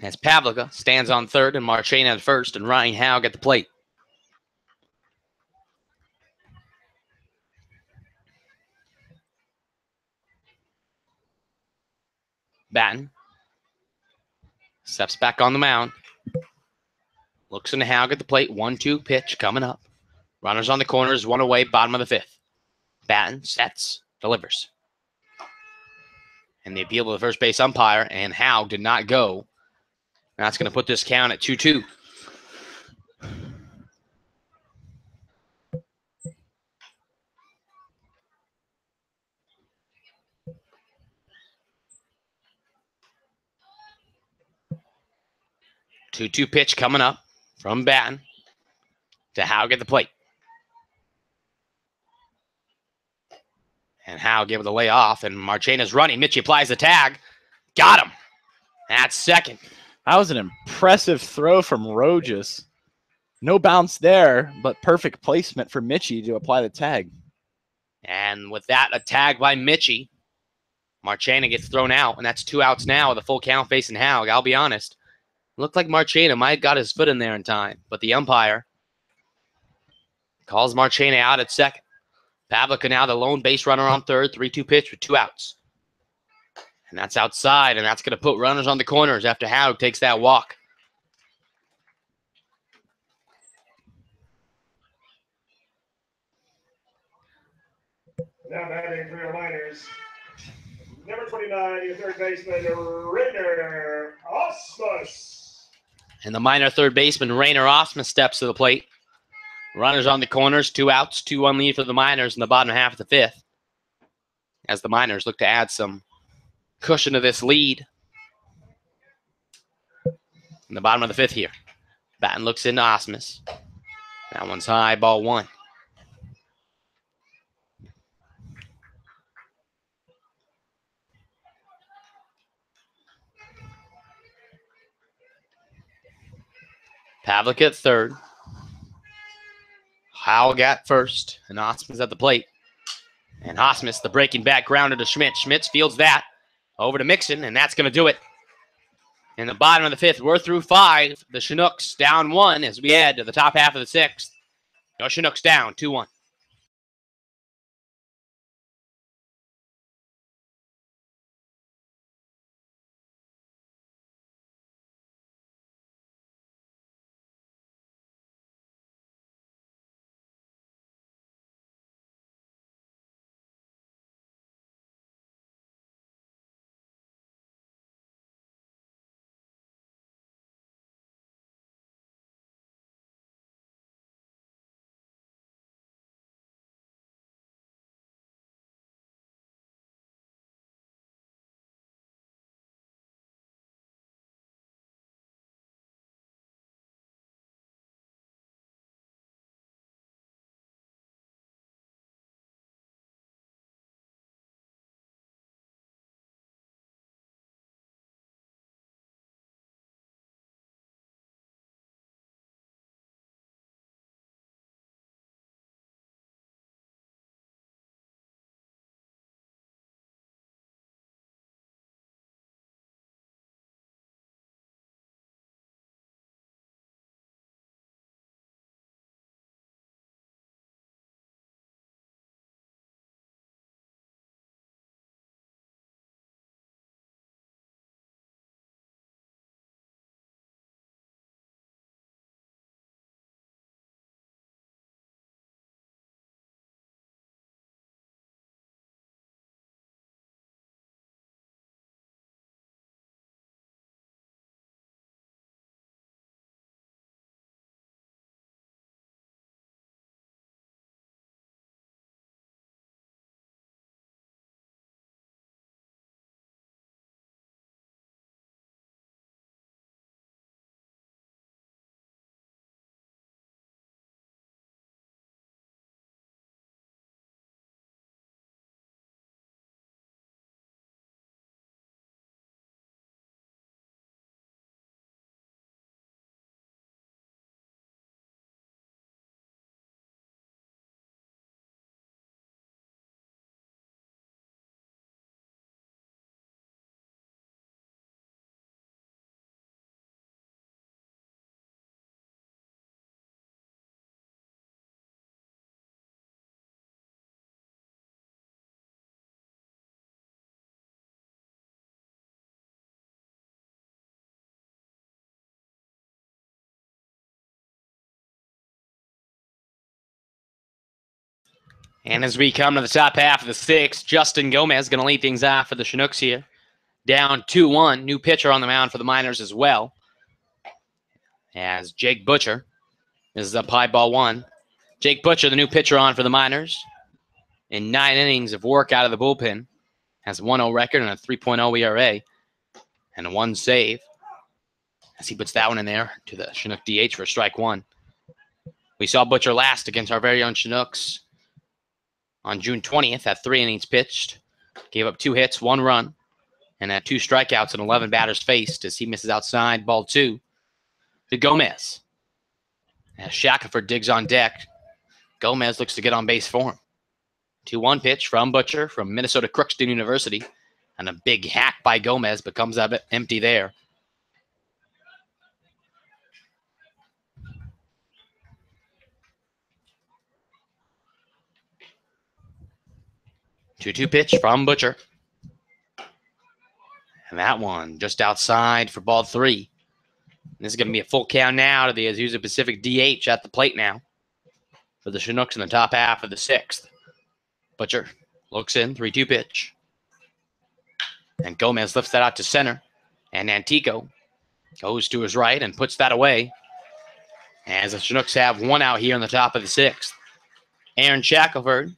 As Pavlica stands on third and Marchena at first and Ryan Haug at the plate. Batten steps back on the mound. Looks into Haug at the plate. 1-2 pitch coming up. Runners on the corners. 1 away. Bottom of the fifth. Batten sets. Delivers. And the appeal to the first base umpire. And Haug did not go. That's going to put this count at 2-2. Two pitch coming up from Batten to Haug at the plate. And Haug able to lay off, and Marchena's running. Mitchie applies the tag. Got him. That's second. That was an impressive throw from Rojas. No bounce there, but perfect placement for Mitchie to apply the tag. And with that, a tag by Mitchie. Marchena gets thrown out, and that's 2 outs now with a full count facing Haug. I'll be honest. Looked like Marchena might have got his foot in there in time, but the umpire calls Marchena out at second. Pavlica now the lone base runner on third, 3-2 pitch with 2 outs. And that's outside, and that's going to put runners on the corners after Haug takes that walk. Now batting for your Miners, number 29, your third baseman, Rainer Osmus. And the minor third baseman, Rainer Osmus, steps to the plate. Runners on the corners, 2 outs, 2-1 lead for the Miners in the bottom half of the 5th. As the Miners look to add some cushion to this lead. In the bottom of the 5th here. Batten looks into Osmus. That one's high, ball 1. Pavlik at third. Haug at first, and Osmus at the plate. And Osmus, the breaking back grounder to Schmidt. Schmidt fields that over to Mixon, and that's going to do it. In the bottom of the 5th, we're through 5. The Chinooks down 1 as we head to the top half of the 6th. Your Chinooks down 2-1. And as we come to the top half of the 6th, Justin Gomez going to lead things off for the Chinooks here. Down 2-1. New pitcher on the mound for the Miners as well. As Jake Butcher is up high, ball 1. Jake Butcher, the new pitcher on for the Miners. In 9 innings of work out of the bullpen. Has a 1-0 record and a 3.0 ERA. And a 1 save. As he puts that one in there to the Chinook DH for strike 1. We saw Butcher last against our very own Chinooks on June 20th at 3 innings pitched. Gave up 2 hits, 1 run, and had 2 strikeouts and 11 batters faced as he misses outside, ball 2 to Gomez. As Shackelford digs on deck, Gomez looks to get on base for him. 2-1 pitch from Butcher from Minnesota Crookston University. And a big hack by Gomez, but comes up empty there. Two-two pitch from Butcher. And that one just outside for ball 3. This is going to be a full count now to the Azusa Pacific DH at the plate now for the Chinooks in the top half of the 6th. Butcher looks in, 3-2 pitch. And Gomez lifts that out to center. And Antico goes to his right and puts that away. As the Chinooks have one out here in the top of the 6th. Aaron Shackelford,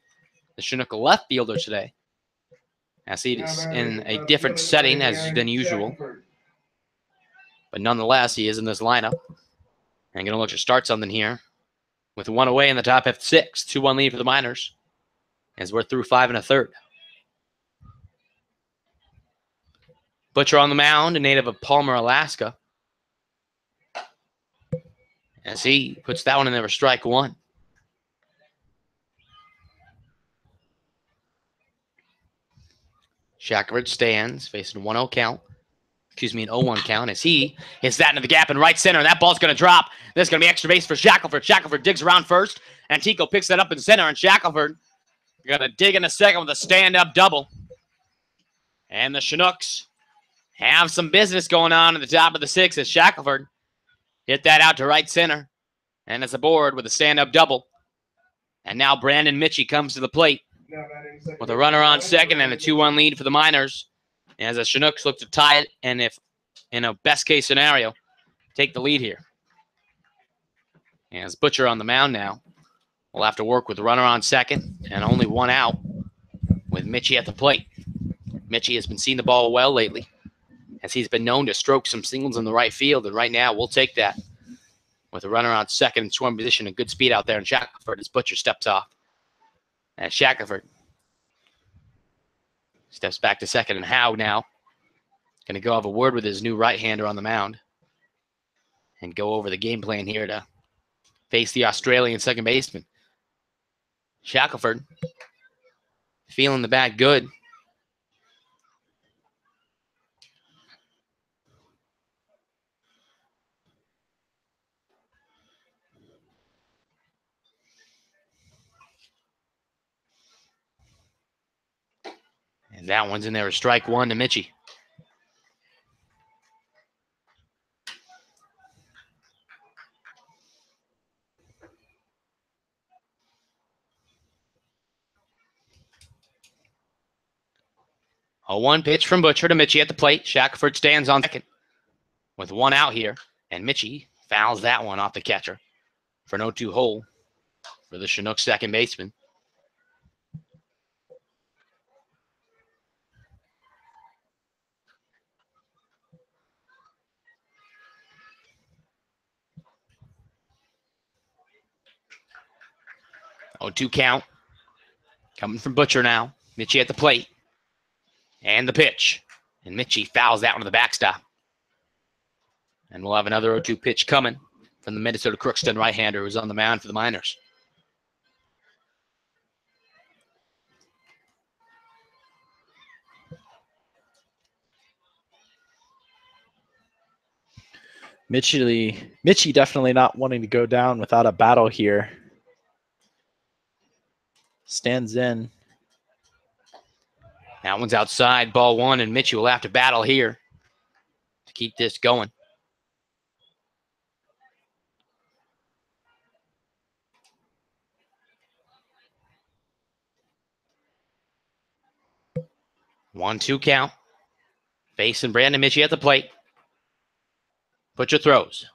the Chinook left fielder today. As he is in a different setting as than usual. But nonetheless, he is in this lineup. And going to look to start something here. With one away in the top half 6. 2-1 lead for the Miners. As we're through 5 1/3. Butcher on the mound, a native of Palmer, Alaska. As he puts that one in there for strike 1. Shackelford stands, facing 1-0 count. Excuse me, an 0-1 count as he hits that into the gap in right center, and that ball's going to drop. There's going to be extra base for Shackelford. Shackelford digs around first. Antico picks that up in center, and Shackelford going to dig in a second with a stand-up double. And the Chinooks have some business going on at the top of the 6th as Shackelford hit that out to right center. And it's aboard with a stand-up double. And now Brandon Mitchie comes to the plate with a runner on second and a 2-1 lead for the Miners. As the Chinooks look to tie it, and if in a best-case scenario, take the lead here. As Butcher on the mound now, we'll have to work with the runner on second and only one out with Mitchie at the plate. Mitchie has been seeing the ball well lately, as he's been known to stroke some singles in the right field, and right now we'll take that with a runner on second in scoring position and good speed out there in Shackelford as Butcher steps off. And Shackelford steps back to second, and Howe now going to go have a word with his new right-hander on the mound and go over the game plan here to face the Australian second baseman. Shackelford feeling the bat good. And that one's in there, a strike 1 to Mitchie. A 1 pitch from Butcher to Mitchie at the plate. Shackelford stands on second with one out here. And Mitchie fouls that one off the catcher for an 0-2 hole for the Chinook second baseman. Oh, 2 count. Coming from Butcher now. Mitchie at the plate. And the pitch. And Mitchie fouls that one to the backstop. And we'll have another 0-2 pitch coming from the Minnesota Crookston right-hander who's on the mound for the Miners. Mitchie definitely not wanting to go down without a battle here. Stands in. That one's outside, ball 1, and Mitchie will have to battle here to keep this going. One-two count. Facing Brandon Mitchie at the plate. Butcher throws.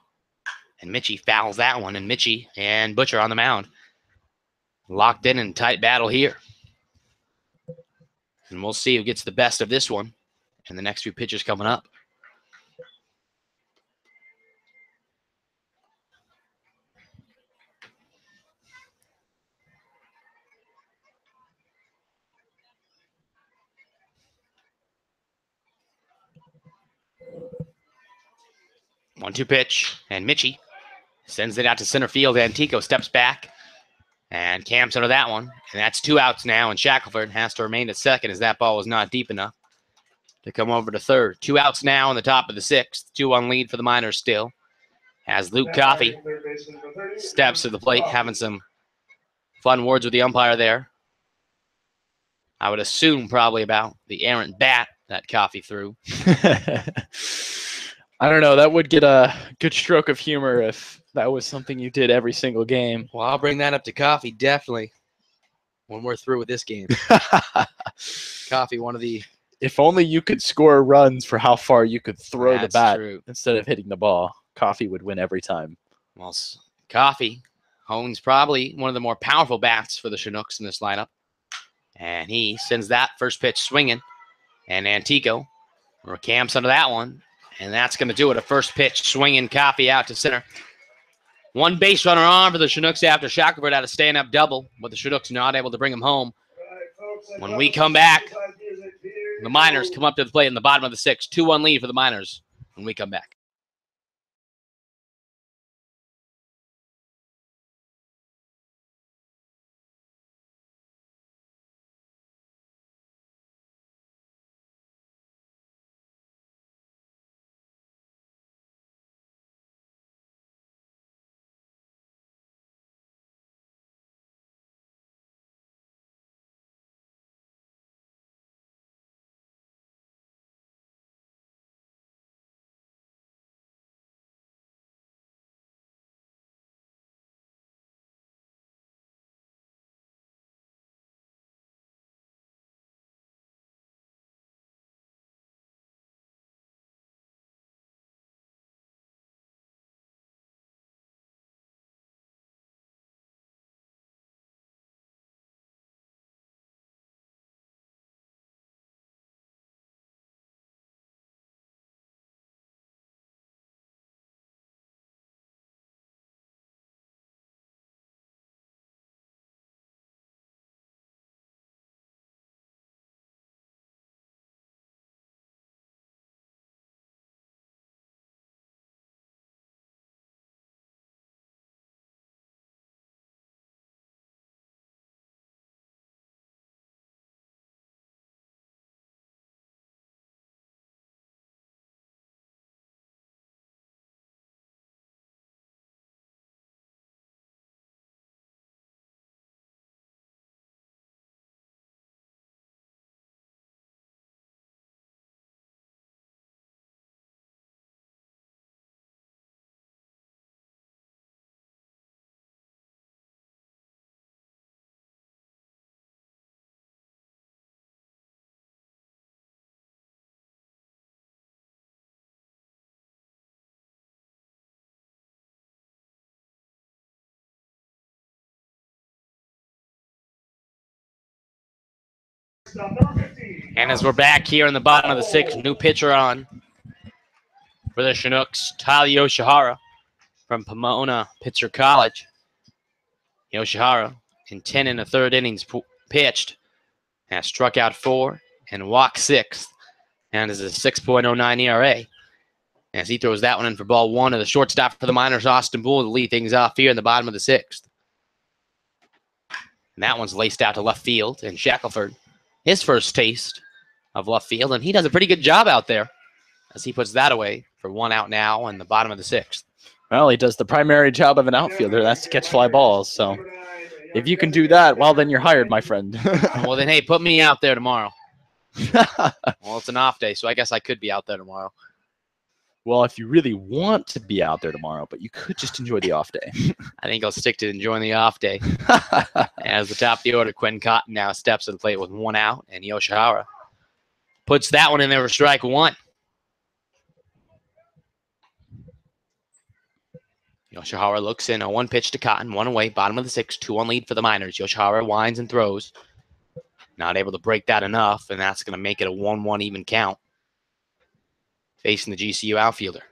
And Mitchie fouls that one, and Mitchie and Butcher on the mound. Locked in tight battle here. And we'll see who gets the best of this one in the next few pitches coming up. One-two pitch, and Mitchie Sends it out to center field. Antico steps back and camps under that one. And that's 2 outs now, and Shackelford has to remain at second as that ball was not deep enough to come over to third. 2 outs now in the top of the 6th. 2-1 lead for the Miners still. As Luke Coffey steps to the plate, having some fun words with the umpire there. I would assume probably about the errant bat that Coffey threw. I don't know. That would get a good stroke of humor if that was something you did every single game. Well, I'll bring that up to Coffey, definitely, when we're through with this game. Coffey, one of the... If only you could score runs for how far you could throw the bat true. Instead of hitting the ball. Coffey would win every time. Well, Coffey owns probably one of the more powerful bats for the Chinooks in this lineup. And he sends that first pitch swinging. And Antico camps under that one. And that's going to do it. A first pitch swinging Coffey out to center. 1 base runner on for the Chinooks after Shackelford had a stand-up double, but the Chinooks not able to bring him home. When we come back, the Miners come up to the plate in the bottom of the 6th. 2-1 lead for the Miners when we come back. And as we're back here in the bottom of the 6th, new pitcher on for the Chinooks, Tyler Yoshihara from Pomona Pitzer College. Yoshihara, in 10 1/3 innings pitched, has struck out 4 and walked 6, and is a 6.09 ERA. As he throws that one in for ball 1 to the shortstop for the Miners, Austin Bull, to lead things off here in the bottom of the 6th. And that one's laced out to left field, and Shackelford, his first taste of left field, and he does a pretty good job out there as he puts that away for 1 out now in the bottom of the 6th. Well, he does the primary job of an outfielder. That's to catch fly balls. So if you can do that, well, then you're hired, my friend. Well, then, hey, put me out there tomorrow. Well, it's an off day, so I guess I could be out there tomorrow. Well, if you really want to be out there tomorrow, but you could just enjoy the off day. I think I'll stick to enjoying the off day. As the top of the order, Quinn Cotton now steps to the plate with 1 out, and Yoshihara puts that one in there for strike 1. Yoshihara looks in, a 1 pitch to Cotton, 1 away, bottom of the 6th, 2-1 lead for the Miners. Yoshihara winds and throws. Not able to break that enough, and that's going to make it a 1-1 even count. Facing the GCU outfielder.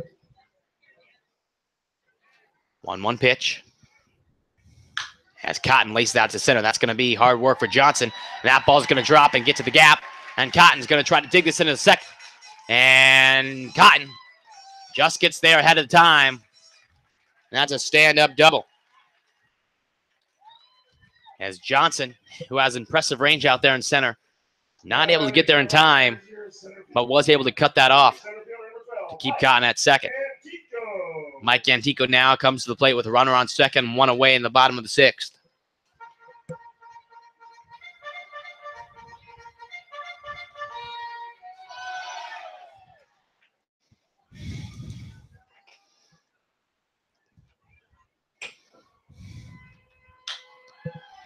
1-1 pitch. As Cotton laces out to center. That's going to be hard work for Johnson. And that ball's going to drop and get to the gap. And Cotton's going to try to dig this into the second. And Cotton just gets there ahead of the time. And that's a stand-up double. As Johnson, who has impressive range out there in center, not able to get there in time, but was able to cut that off to keep Cotton at second. Mike Antico now comes to the plate with a runner on second, one away in the bottom of the sixth.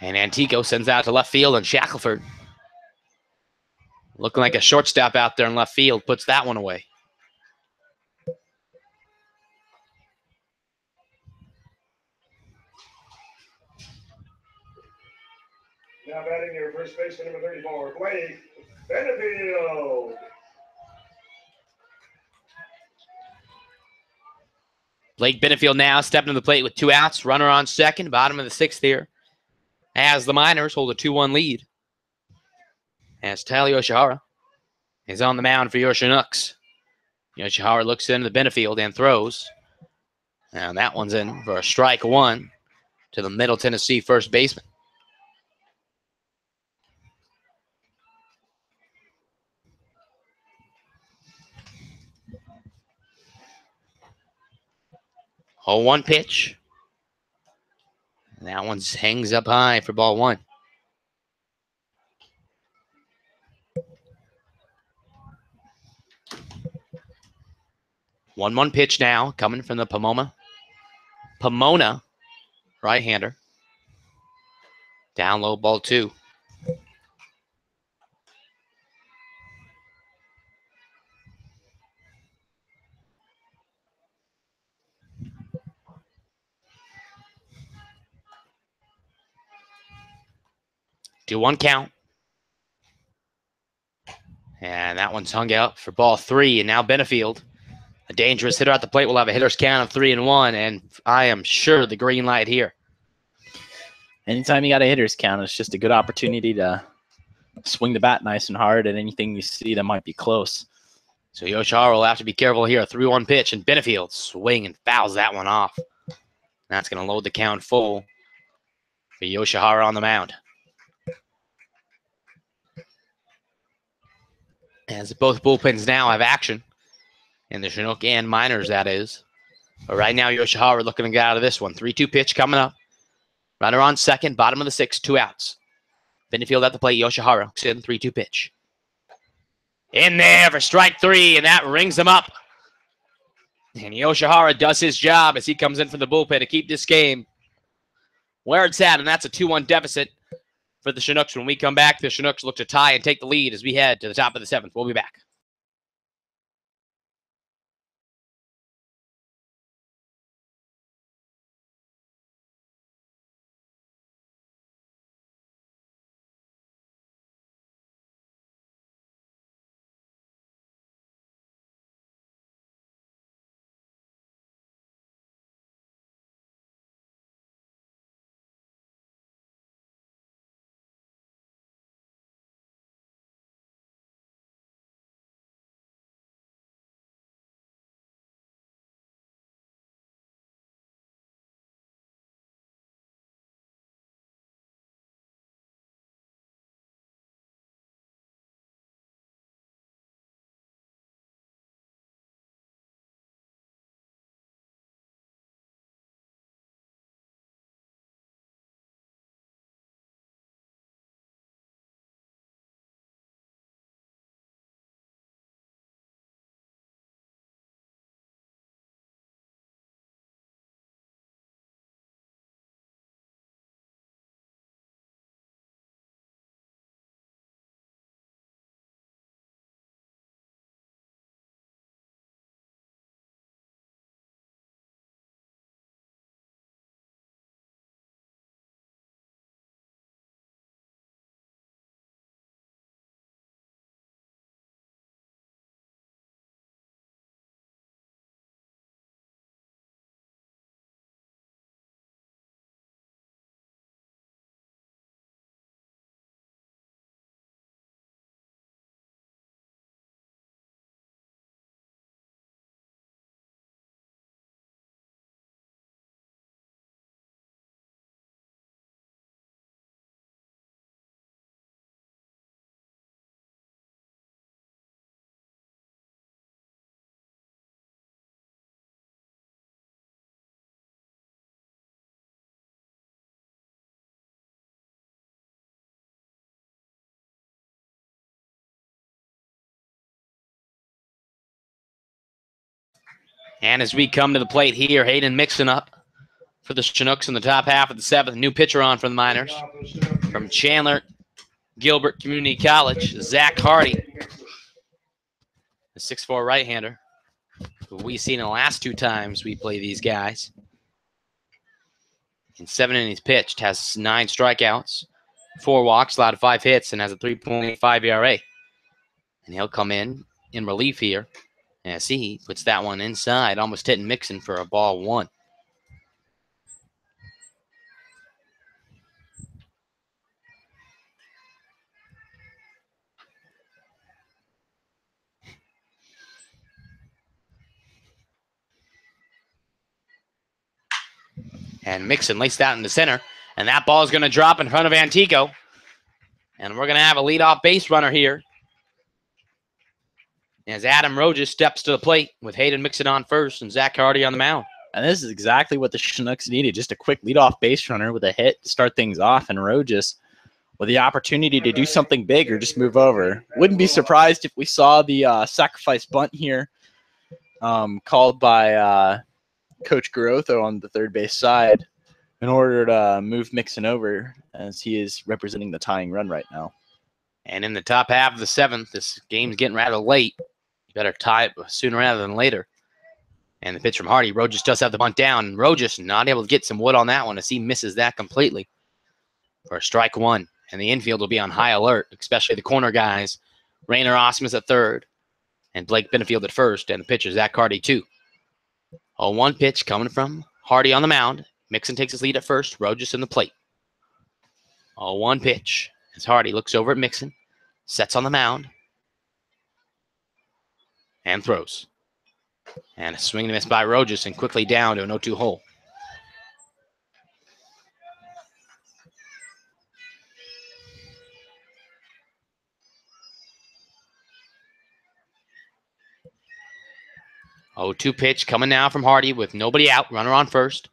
And Antico sends out to left field, and Shackelford, looking like a shortstop out there in left field, puts that one away. Now batting your first baseman, number 34, Blake Benefield. Blake Benefield now stepping to the plate with 2 outs. Runner on second, bottom of the sixth here, as the Miners hold a 2-1 lead. As Tyler Yoshihara is on the mound for your Chinooks. Yoshihara looks into the Benefield and throws. And that one's in for a strike one to the Middle Tennessee first baseman. Oh, 1 pitch. And that one hangs up high for ball 1. One pitch now coming from the Pomona right-hander. Down low, ball 2. Do 1 count. And that one's hung out for ball 3. And now Benefield, a dangerous hitter at the plate, will have a hitter's count of 3-1. And I am sure the green light here. Anytime you got a hitter's count, it's just a good opportunity to swing the bat nice and hard at anything you see that might be close. So Yoshihara will have to be careful here. A 3-1 pitch, and Benefield swing and fouls that one off. That's going to load the count full for Yoshihara on the mound. As both bullpens now have action, and the Chinook and Miners, that is. But right now, Yoshihara looking to get out of this one. 3-2 pitch coming up. Runner on second, bottom of the sixth, 2 outs. Benefield at the plate, Yoshihara looks in, 3-2 pitch. In there for strike 3, and that rings him up. And Yoshihara does his job as he comes in from the bullpen to keep this game where it's at, and that's a 2-1 deficit for the Chinooks. When we come back, the Chinooks look to tie and take the lead as we head to the top of the 7th. We'll be back. And as we come to the plate here, Hayden mixing up for the Chinooks in the top half of the 7th. New pitcher on for the Miners. From Chandler Gilbert Community College, Zach Hardy, the 6'4" right-hander, who we've seen in the last 2 times we play these guys. In 7 innings pitched, has 9 strikeouts, 4 walks, allowed 5 hits, and has a 3.85 ERA. And he'll come in relief here. And see, he puts that one inside, almost hitting Mixon for a ball 1. And Mixon laced out in the center, and that ball is going to drop in front of Antico. And we're going to have a leadoff base runner here as Adam Rojas steps to the plate with Hayden Mixon on first and Zach Hardy on the mound. And this is exactly what the Chinooks needed, just a quick leadoff base runner with a hit to start things off, and Rojas with the opportunity to do something big or just move over. Wouldn't be surprised if we saw the sacrifice bunt here called by Coach Garotho on the third base side in order to move Mixon over, as he is representing the tying run right now. And in the top half of the 7th, this game's getting rather late. You better tie it sooner rather than later. And the pitch from Hardy, Rojas does have the bunt down. And Rojas not able to get some wood on that one as he misses that completely for strike 1. And the infield will be on high alert, especially the corner guys. Rainer Osmus at third and Blake Benefield at first. And the pitcher, Zach Hardy, 2. 0-1 pitch coming from Hardy on the mound. Mixon takes his lead at first. Rojas in the plate. 0-1 pitch as Hardy looks over at Mixon. Sets on the mound. And throws. And a swing and a miss by Rojas and quickly down to an 0-2 hole. Oh, 2 pitch coming now from Hardy with nobody out. Runner on first.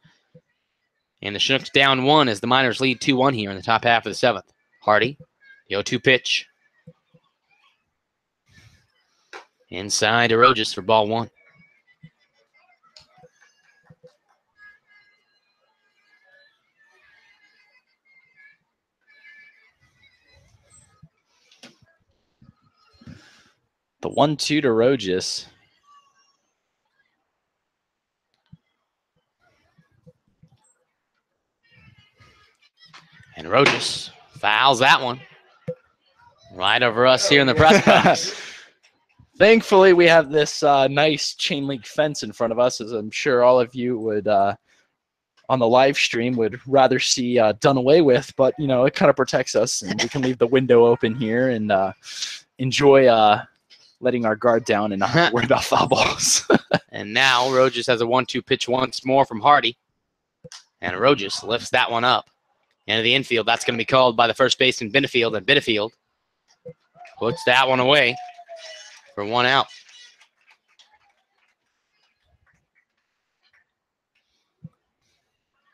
And the Chinooks down 1 as the Miners lead 2-1 here in the top half of the 7th. Hardy, the 0-2 pitch. Inside to Rojas for ball 1. The 1-2 to Rojas. And Rojas fouls that one right over us here in the press box. Thankfully, we have this nice chain link fence in front of us, as I'm sure all of you would, on the live stream, would rather see done away with. But, you know, it kind of protects us, and we can leave the window open here and enjoy letting our guard down and not worry about foul balls. And now Rojas has a 1-2 pitch once more from Hardy. And Rojas lifts that one up into the infield. That's going to be called by the first baseman, Benefield, and Benefield puts that one away for 1 out.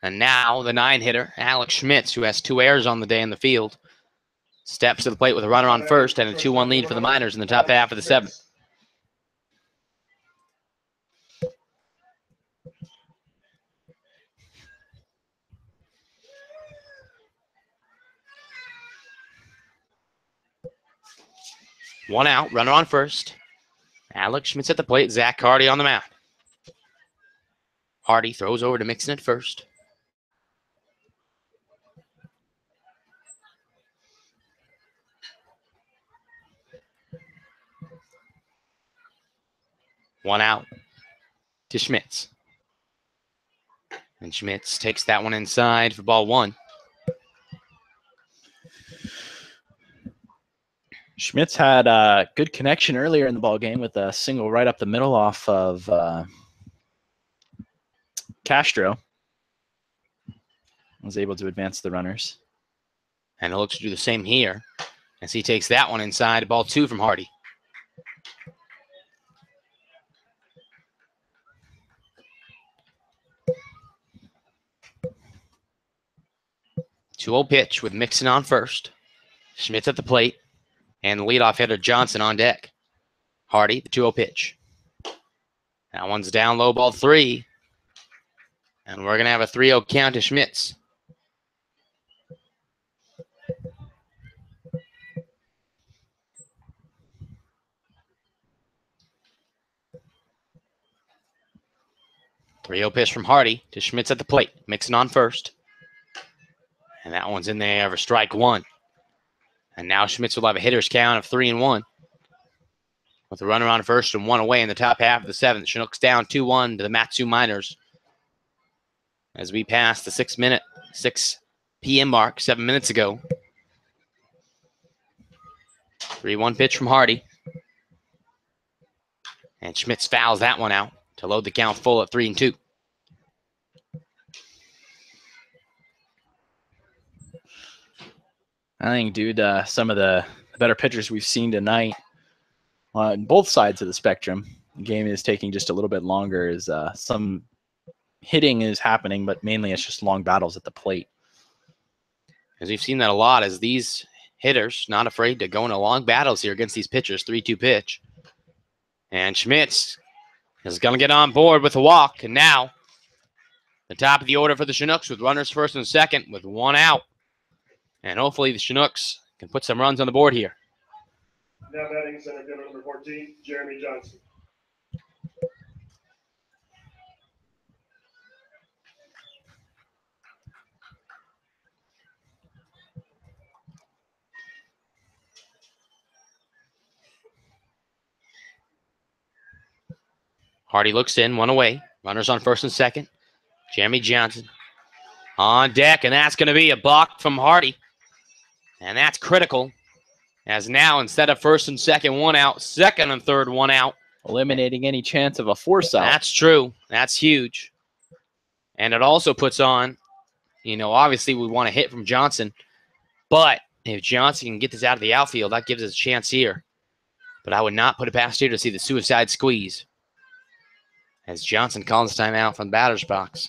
And now the 9-hitter, Alex Schmitz, who has 2 errors on the day in the field, steps to the plate with a runner on first and a 2-1 lead for the Miners in the top half of the 7th. One out, runner on first. Alex Schmitz at the plate, Zach Hardy on the mound. Hardy throws over to Mixon at first. One out to Schmitz. And Schmitz takes that one inside for ball 1. Schmitz had a good connection earlier in the ball game with a single right up the middle off of Castro. Was able to advance the runners. And it looks to do the same here as he takes that one inside, ball 2 from Hardy. Two-0 pitch with Mixon on first. Schmitz at the plate. And the leadoff hitter Johnson on deck. Hardy, the 2-0 pitch. That one's down low, ball 3. And we're going to have a 3-0 count to Schmitz. Three-0 pitch from Hardy to Schmitz at the plate. Mixing on first. And that one's in there for strike 1. And now Schmitz will have a hitter's count of 3-1. With a runner on first and 1 away in the top half of the 7th. Chinooks down 2-1 to the Matsu Miners. As we pass the 6 p.m. mark 7 minutes ago. 3-1 pitch from Hardy. And Schmitz fouls that one out to load the count full at 3-2. I think, dude, some of the better pitchers we've seen tonight on both sides of the spectrum. The game is taking just a little bit longer as some hitting is happening, but mainly it's just long battles at the plate. As we've seen that a lot, as these hitters not afraid to go into long battles here against these pitchers. 3-2 pitch. And Schmitz is going to get on board with a walk. And now the top of the order for the Chinooks with runners first and second with 1 out. And hopefully the Chinooks can put some runs on the board here. Now batting center fielder number 14, Jeremy Johnson. Hardy looks in, 1 away. Runners on first and second. Jeremy Johnson on deck, and that's going to be a balk from Hardy. And that's critical, as now instead of first and second, 1 out, second and third, 1 out. Eliminating any chance of a force out. That's true. That's huge. And it also puts on, obviously we want to hit from Johnson. But if Johnson can get this out of the outfield, that gives us a chance here. But I would not put it past here to see the suicide squeeze. As Johnson calls timeout from the batter's box.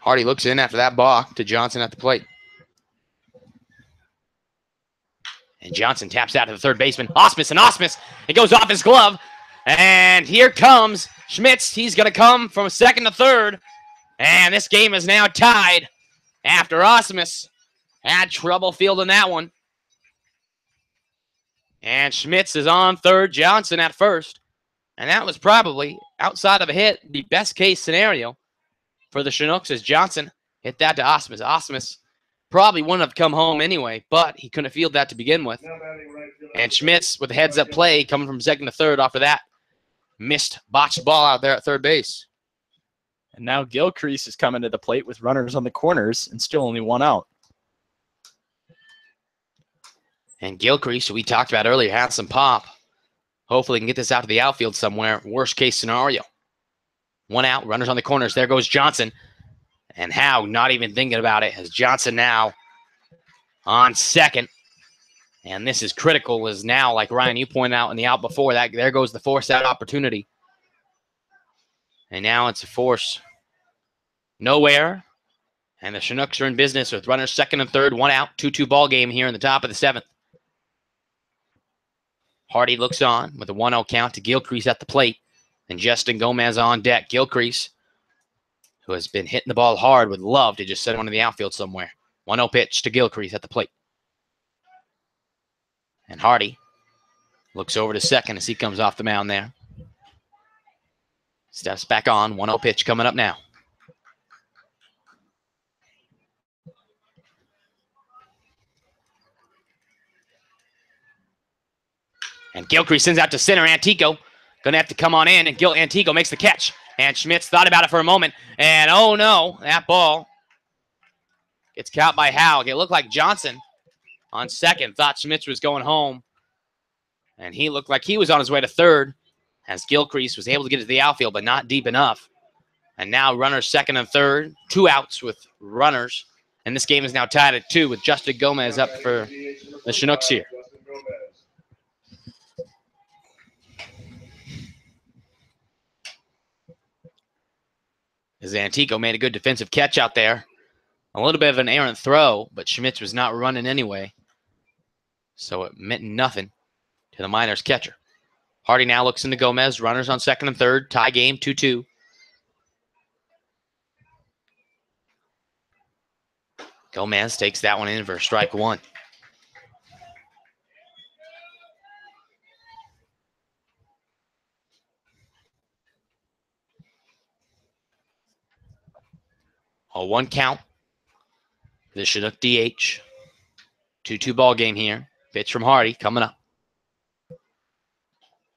Hardy looks in after that balk to Johnson at the plate. And Johnson taps out to the third baseman. Osmus. It goes off his glove. And here comes Schmitz. He's going to come from second to third. And this game is now tied after Osmus had trouble fielding that one. And Schmitz is on third, Johnson at first. And that was probably, outside of a hit, the best case scenario for the Chinooks as Johnson hit that to Osmus. Osmus probably wouldn't have come home anyway, but he couldn't field that to begin with. And Schmitz with a heads-up play coming from second to third after that missed, botched ball out there at third base. And now Gilcrease is coming to the plate with runners on the corners and still only 1 out. And Gilcrease, who we talked about earlier, had some pop. Hopefully can get this out to the outfield somewhere. Worst case scenario. 1 out, runners on the corners. There goes Johnson. And Howe not even thinking about it as Johnson now on second. And this is critical as now, like Ryan, you pointed out in the out before that, there goes the force out opportunity. And now it's a force nowhere. And the Chinooks are in business with runners second and third, 1 out, 2-2 ball game here in the top of the 7th. Hardy looks on with a 1-0 count to Gilcrease at the plate. And Justin Gomez on deck. Gilcrease, who has been hitting the ball hard, would love to just send one in the outfield somewhere. 1-0 pitch to Gilcrease at the plate. And Hardy looks over to second as he comes off the mound there. Steps back on. 1-0 pitch coming up now. And Gilcrease sends out to center. Antico going to have to come on in, and Antico makes the catch. And Schmitz thought about it for a moment. And oh no, that ball gets caught by Howe. It looked like Johnson on second thought Schmitz was going home. And he looked like he was on his way to third as Gilcrease was able to get to the outfield, but not deep enough. And now runners second and third, 2 outs with runners. And this game is now tied at 2 with Justin Gomez up for the Chinooks here. As Antico made a good defensive catch out there. A little bit of an errant throw, but Schmitz was not running anyway. So it meant nothing to the Miners catcher. Hardy now looks into Gomez. Runners on second and third. Tie game, 2-2. Gomez takes that one in for strike one. A 1 count. The Chinook DH. 2-2 ball game here. Pitch from Hardy coming up.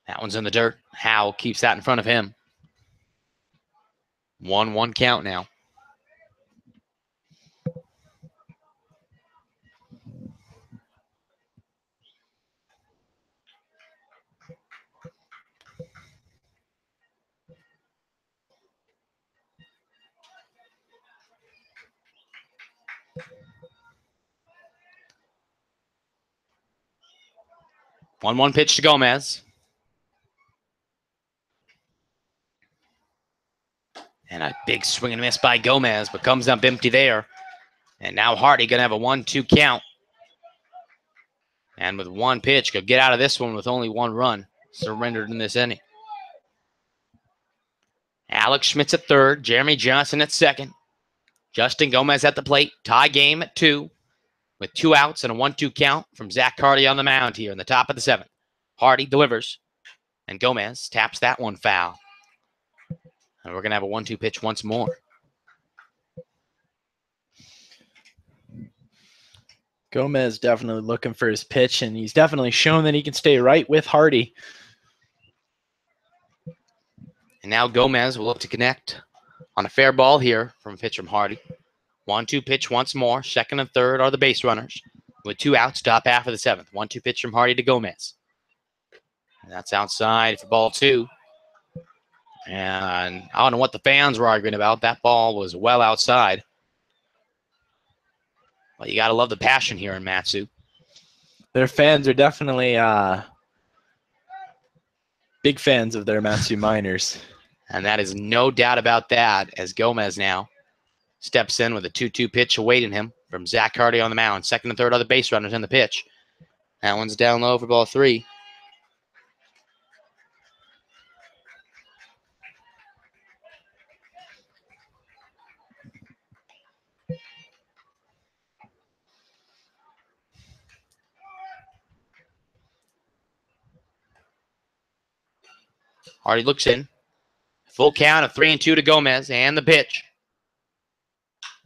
That one's in the dirt. Howe keeps that in front of him. 1-1 count now. One pitch to Gomez. And a big swing and miss by Gomez, but comes up empty there. And now Hardy going to have a 1-2 count. And with one pitch, could get out of this one with only 1 run surrendered in this inning. Alex Schmitz at third. Jeremy Johnson at second. Justin Gomez at the plate. Tie game at 2. With 2 outs and a 1-2 count from Zach Hardy on the mound here in the top of the 7th. Hardy delivers. And Gomez taps that one foul. And we're going to have a 1-2 pitch once more. Gomez definitely looking for his pitch, and he's definitely shown that he can stay right with Hardy. And now Gomez will look to connect on a fair ball here from a pitch from Hardy. 1-2 pitch once more. Second and third are the base runners. With 2 outs, top half of the 7th. 1-2 pitch from Hardy to Gomez. And that's outside for ball 2. And I don't know what the fans were arguing about. That ball was well outside. Well, you got to love the passion here in Matsu. Their fans are definitely big fans of their Matsu Miners. And that is no doubt about that, as Gomez now steps in with a 2-2 pitch awaiting him from Zach Hardy on the mound. Second and third are the base runners in the pitch. That one's down low for ball 3. Hardy looks in. Full count of 3-2 to Gomez and the pitch.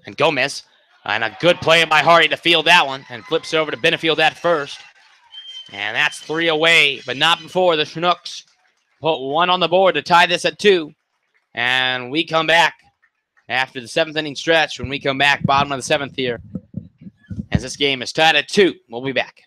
And Gomez, and a good play by Hardy to field that one, and flips over to Benefield at first. And that's 3 away, but not before the Chinooks put 1 on the board to tie this at 2. And we come back after the 7th inning stretch. When we come back, bottom of the 7th here, as this game is tied at 2. We'll be back.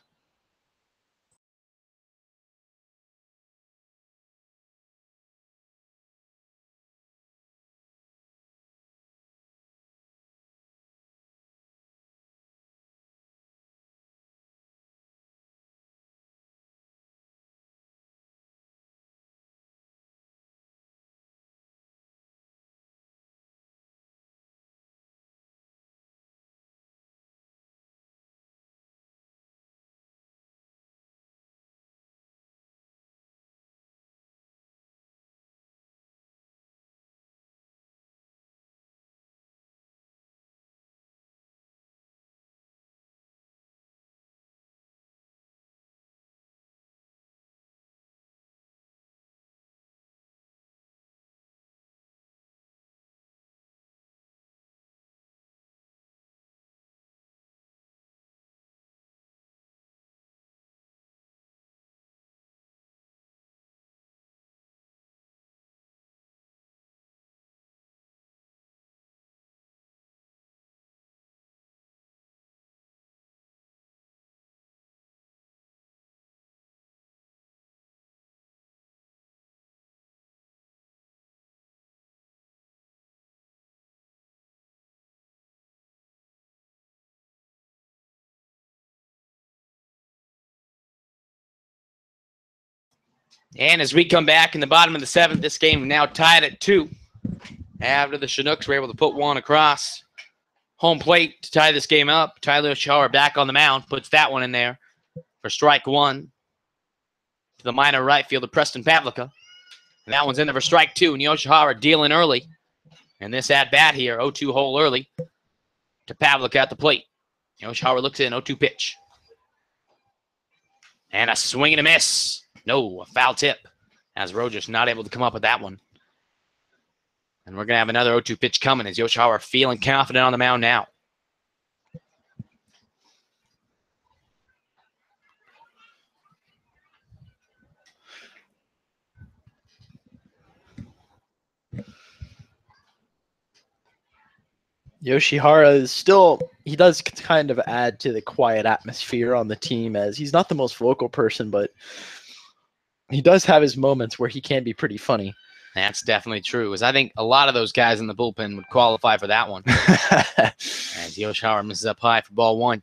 And as we come back in the bottom of the 7th, this game now tied at 2. After the Chinooks were able to put 1 across home plate to tie this game up. Tyler Schauer back on the mound, puts that one in there for strike one to the minor right fielder, Preston Pavlica. And that one's in there for strike two. And Yoshihara dealing early. And this at-bat here, 0-2 hole early to Pavlica at the plate. Yoshihara looks in, 0-2 pitch. And a swing and a miss. No, a foul tip. As Rojas not able to come up with that one. And we're going to have another 0-2 pitch coming as Yoshihara feeling confident on the mound now. Yoshihara is still, he does kind of add to the quiet atmosphere on the team, as he's not the most vocal person, but he does have his moments where he can be pretty funny. That's definitely true, as I think a lot of those guys in the bullpen would qualify for that one. As Yoshihara misses up high for ball one.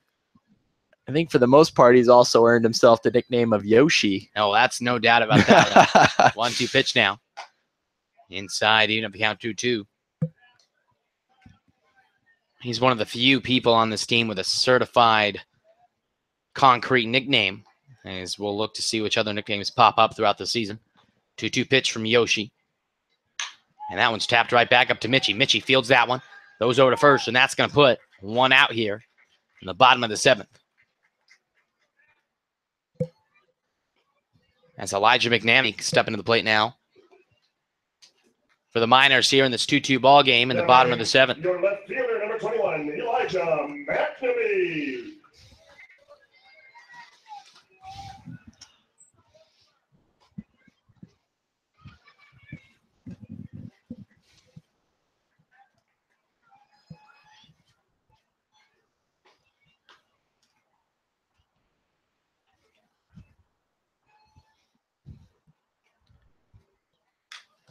I think for the most part, he's also earned himself the nickname of Yoshi. Oh, that's no doubt about that. 1-2 pitch now. Inside, even up the count 2-2. He's one of the few people on this team with a certified concrete nickname, as we'll look to see which other nicknames pop up throughout the season. 2-2 pitch from Yoshi. And that one's tapped right back up to Michie. Michie fields that one. Goes over to first, and that's going to put one out here in the bottom of the seventh. As Elijah McNamee stepping to the plate now for the Miners here in this 2-2 ball game in the bottom of the seventh. Your left fielder, number 21, Elijah McNamee.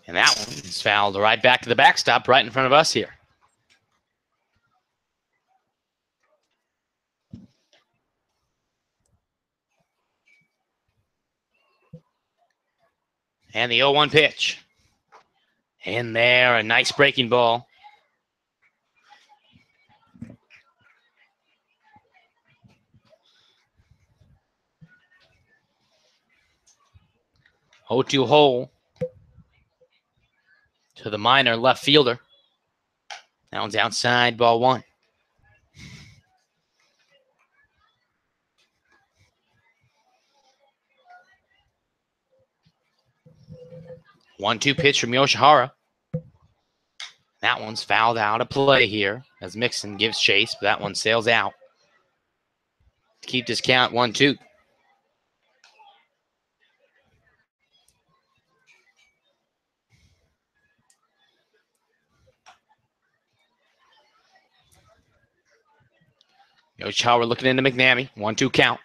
And that one is fouled right back to the backstop right in front of us here. And the 0-1 pitch. In there, a nice breaking ball. O2 hole to the minor left fielder. That one's outside, ball one. One-two pitch from Yoshihara. That one's fouled out of play here as Mixon gives chase, but that one sails out. To keep this count 1-2. Yoshihara looking into McNamee. 1-2 count.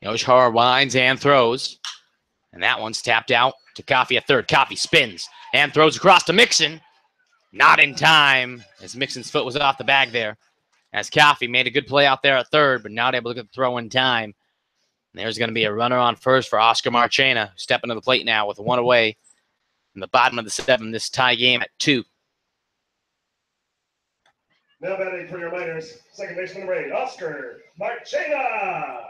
Yoshihara winds and throws. And that one's tapped out to Coffey at third. Coffey spins and throws across to Mixon. Not in time, as Mixon's foot was off the bag there. As Coffey made a good play out there at third, but not able to get the throw in time. And there's going to be a runner on first for Oscar Marchena, stepping to the plate now with one away in the bottom of the seventh. This tie game at 2. Now batting for your Miners, second baseman number 8, Oscar Marchena.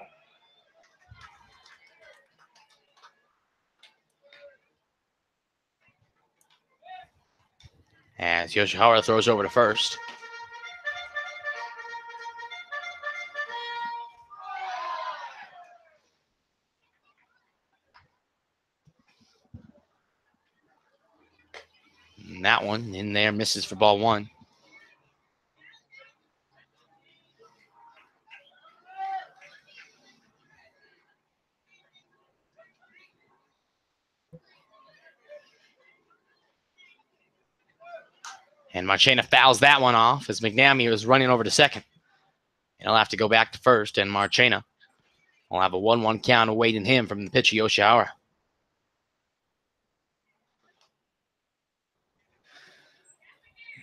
As Yoshihara throws over to first. And that one in there misses for ball one. And Marchena fouls that one off as McNamee was running over to second. And he'll have to go back to first, and Marchena will have a 1-1 count awaiting him from the pitch of Yoshihara.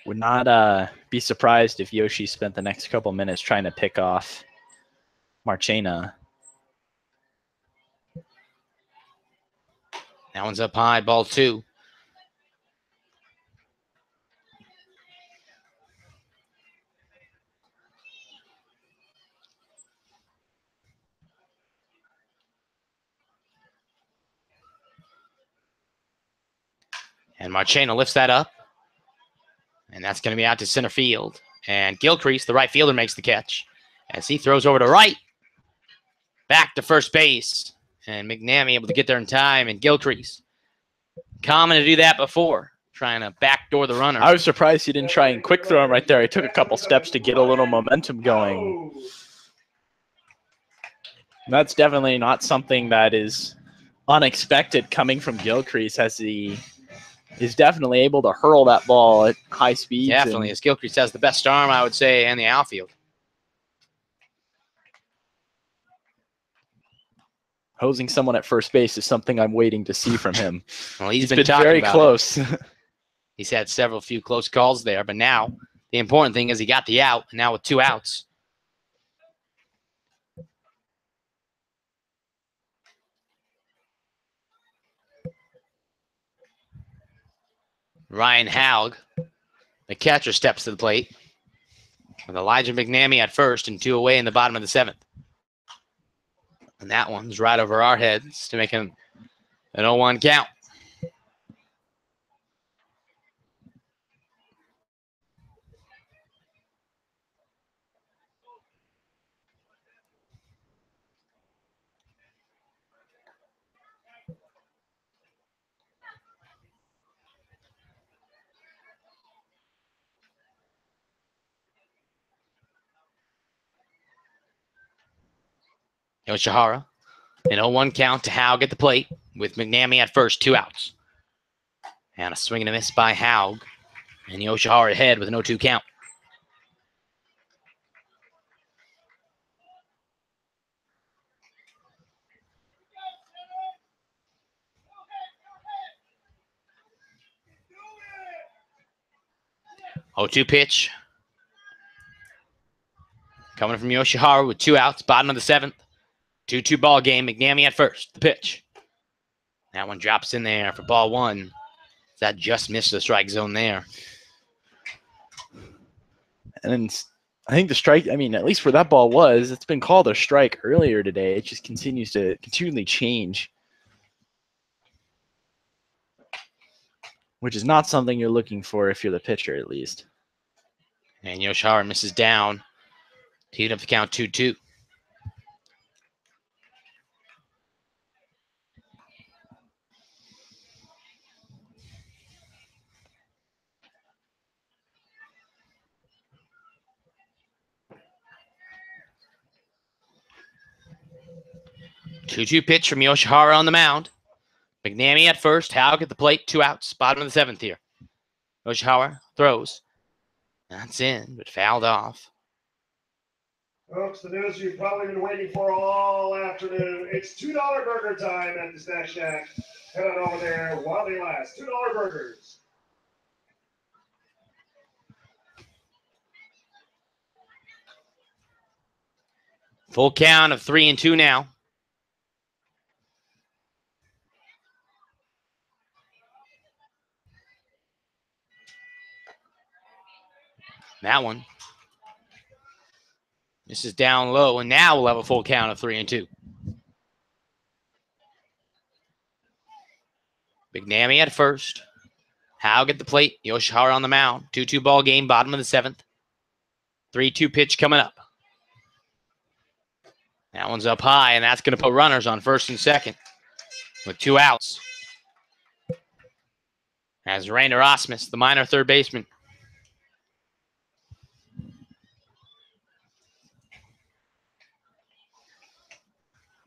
Would not be surprised if Yoshi spent the next couple minutes trying to pick off Marchena. That one's up high, ball 2. And Marchena lifts that up. And that's going to be out to center field. And Gilcrease, the right fielder, makes the catch as he throws over to right. Back to first base. And McNamee able to get there in time. And Gilcrease, common to do that before, trying to backdoor the runner. I was surprised he didn't try and quick throw him right there. He took a couple steps to get a little momentum going. That's definitely not something that is unexpected coming from Gilcrease, as he is definitely able to hurl that ball at high speeds. Definitely, as Gilcrease has the best arm, I would say, in the outfield. Hosing someone at first base is something I'm waiting to see from him. Well, he's been talking very about close. He's had few close calls there, but now the important thing is he got the out, and now with 2 outs. Ryan Haug, the catcher, steps to the plate with Elijah McNamee at first and 2 away in the bottom of the 7th. And that one's right over our heads to make him an 0-1 count. Yoshihara, an 0-1 count to Haug at the plate with McNamee at first, 2 outs. And a swing and a miss by Haug. And Yoshihara ahead with an 0-2 count. Oh, 2 pitch. Coming from Yoshihara with 2 outs, bottom of the 7th. 2-2 ball game. McNamee at first. The pitch. That one drops in there for ball 1. That just missed the strike zone there. And I think the strike, I mean, at least where that ball was, it's been called a strike earlier today. It just continues to continually change, which is not something you're looking for if you're the pitcher, at least. And Yoshihara misses down. Teed up the count 2-2. Two-two pitch from Yoshihara on the mound. McNamee at first. Haug at the plate. 2 outs. Bottom of the 7th here. Yoshihara throws. That's in, but fouled off. Folks, the news you've probably been waiting for all afternoon. It's $2 burger time at the Snack Shack. Head on over there while they last. $2 burgers. Full count of 3-2 now. That one. This is down low, and now we'll have a full count of 3-2. McNamee at first. Haug at the plate. Yoshihara on the mound. 2-2 ball game, bottom of the 7th. 3-2 pitch coming up. That one's up high, and that's going to put runners on first and second with 2 outs. As Rainer Osmus, the minor third baseman.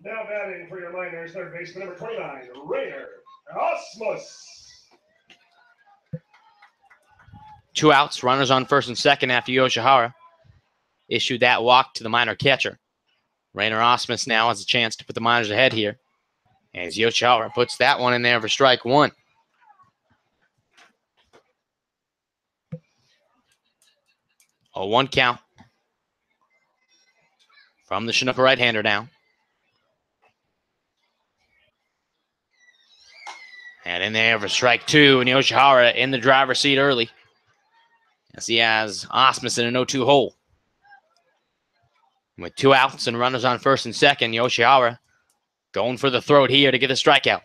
Now batting for your Miners, third baseman, number 29, Rainer Osmus. 2 outs, runners on first and second after Yoshihara issued that walk to the minor catcher. Rainer Osmus now has a chance to put the Miners ahead here. As Yoshihara puts that one in there for strike 1. A 1 count from the Chinook right-hander now. And in there for strike 2, and Yoshihara in the driver's seat early, as he has Osmus in an 0-2 hole. With 2 outs and runners on first and second, Yoshihara going for the throat here to get a strikeout.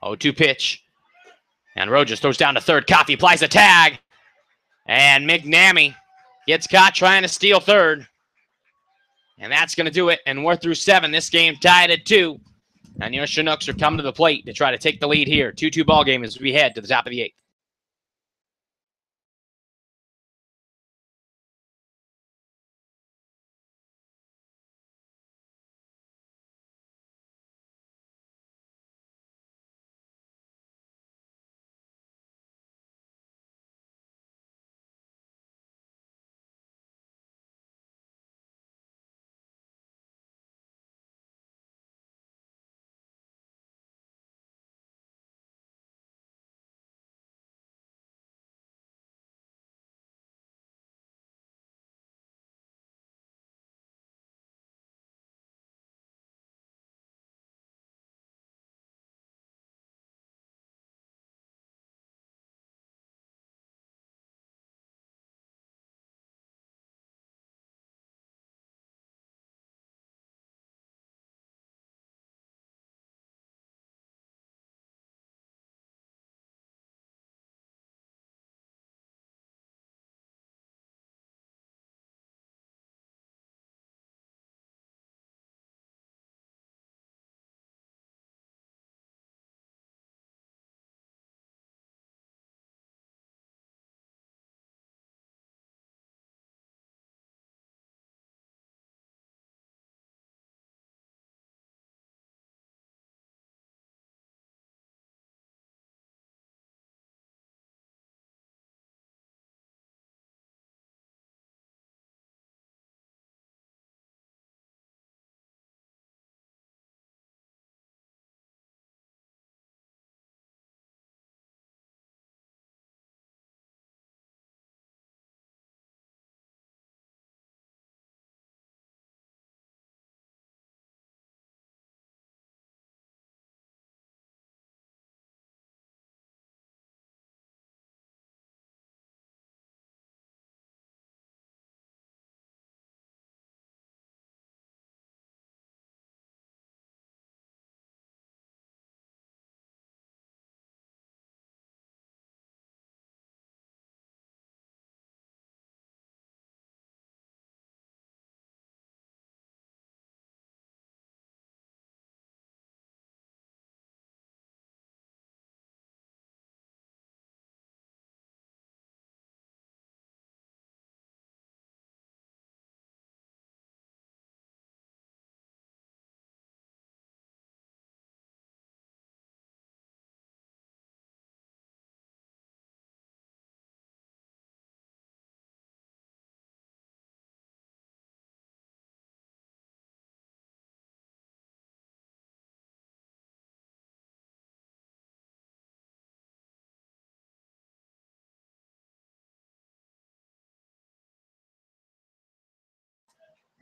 0-2 pitch. And Rojas throws down to third. Coffey applies a tag. And McNamee gets caught trying to steal third. And that's going to do it. And we're through 7. This game tied at 2. And your Chinooks are coming to the plate to try to take the lead here. 2-2 ball game as we head to the top of the 8th.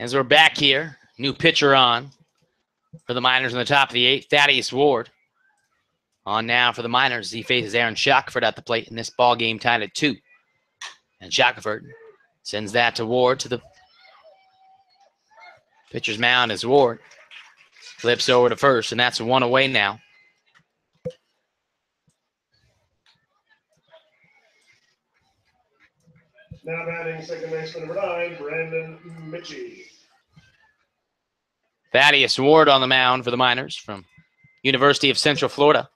As we're back here, new pitcher on for the Miners in the top of the 8th, Thaddeus Ward. On now for the Miners. He faces Aaron Shackelford at the plate in this ball game tied at 2. And Shackelford sends that to Ward to the pitcher's mound as Ward flips over to first, and that's 1 away now. Now batting second baseman number 9, Brandon Mitchie. Thaddeus Ward on the mound for the Miners from University of Central Florida.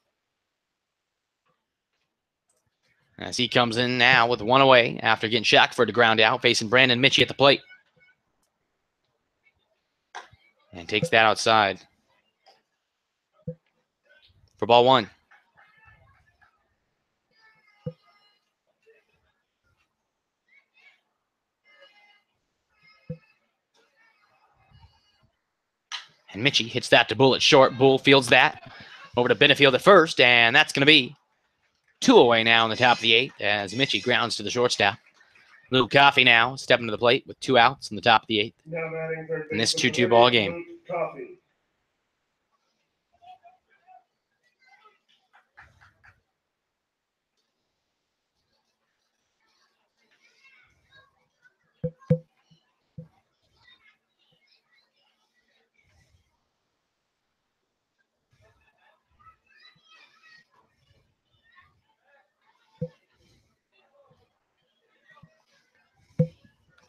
As he comes in now with 1 away after getting Shackelford to ground out, facing Brandon Mitchie at the plate. And takes that outside for ball 1. And Mitchie hits that to Bull at short. Bull fields that over to Benefield at first, and that's going to be 2 away now in the top of the 8th as Mitchie grounds to the shortstop. Luke Coffey now stepping to the plate with 2 outs in the top of the 8th. Now batting third In this baseman 2-2 ball game. Luke Coffey.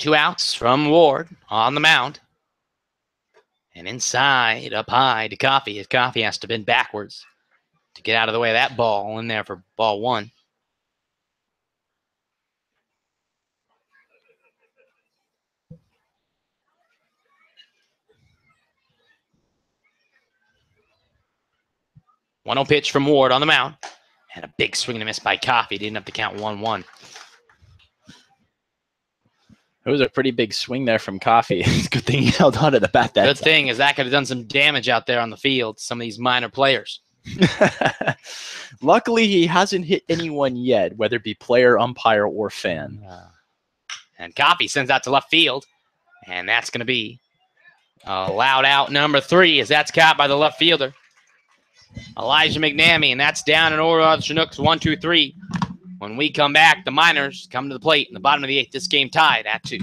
2 outs from Ward on the mound. And inside, up high to Coffee, as Coffee has to bend backwards to get out of the way of that ball in there for ball 1. One-0 pitch from Ward on the mound. And a big swing and a miss by Coffee. Didn't have to count 1-1. It was a pretty big swing there from Coffee. It's a good thing he held on to the bat that Good thing is that could have done some damage out there on the field, some of these minor players. Luckily, he hasn't hit anyone yet, whether it be player, umpire, or fan. And Coffee sends out to left field. And that's going to be a loud out number 3 as that's caught by the left fielder, Elijah McNamee. And that's down in order of Chinooks 1, 2, 3. When we come back, the Miners come to the plate in the bottom of the 8th. This game tied at 2.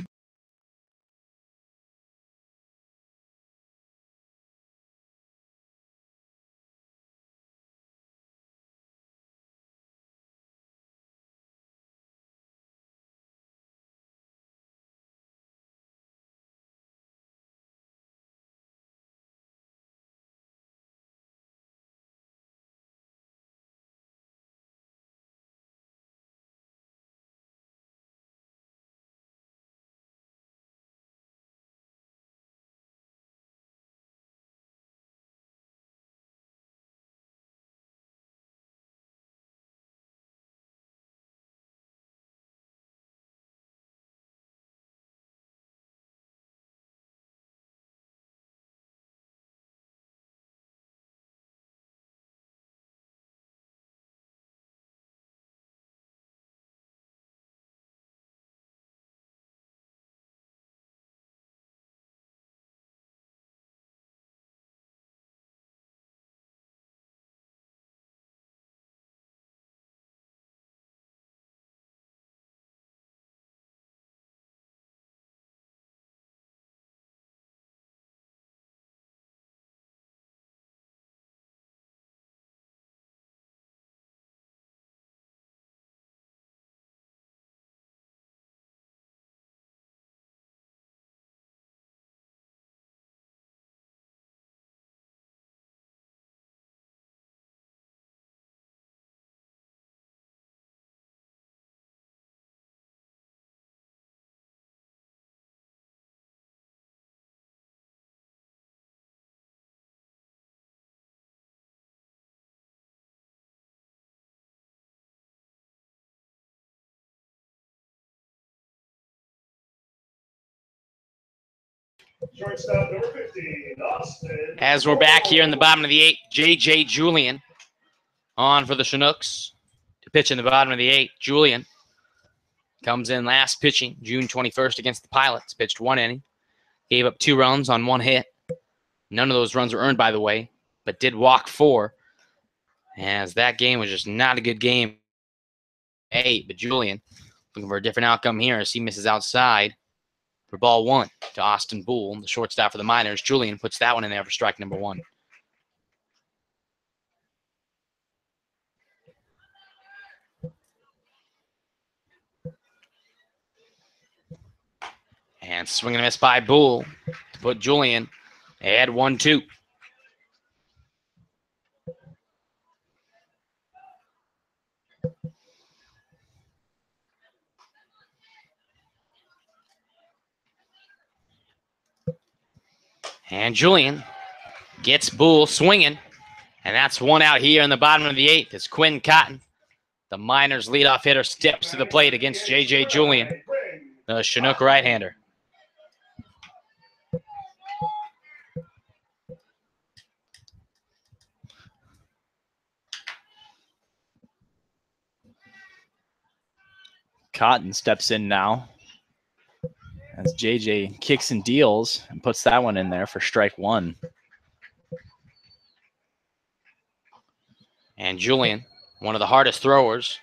Shortstop number 15, Austin. As we're back here in the bottom of the 8th, J.J. Julian on for the Chinooks to pitch in the bottom of the 8th. Julian comes in last pitching June 21st against the Pilots. Pitched 1 inning. Gave up 2 runs on 1 hit. None of those runs were earned, by the way, but did walk 4. As that game was just not a good game. But Julian looking for a different outcome here as he misses outside for ball 1 to Austin Boole, the shortstop for the Miners. Julian puts that one in there for strike number 1. And swing and a miss by Boole to put Julian at 1-2. And Julian gets Boole swinging. And that's 1 out here in the bottom of the 8th as Quinn Cotton, the Miners' leadoff hitter, steps to the plate against J.J. Julian, the Chinook right-hander. Cotton steps in now as JJ kicks and deals and puts that one in there for strike 1. And Julian, one of the hardest throwers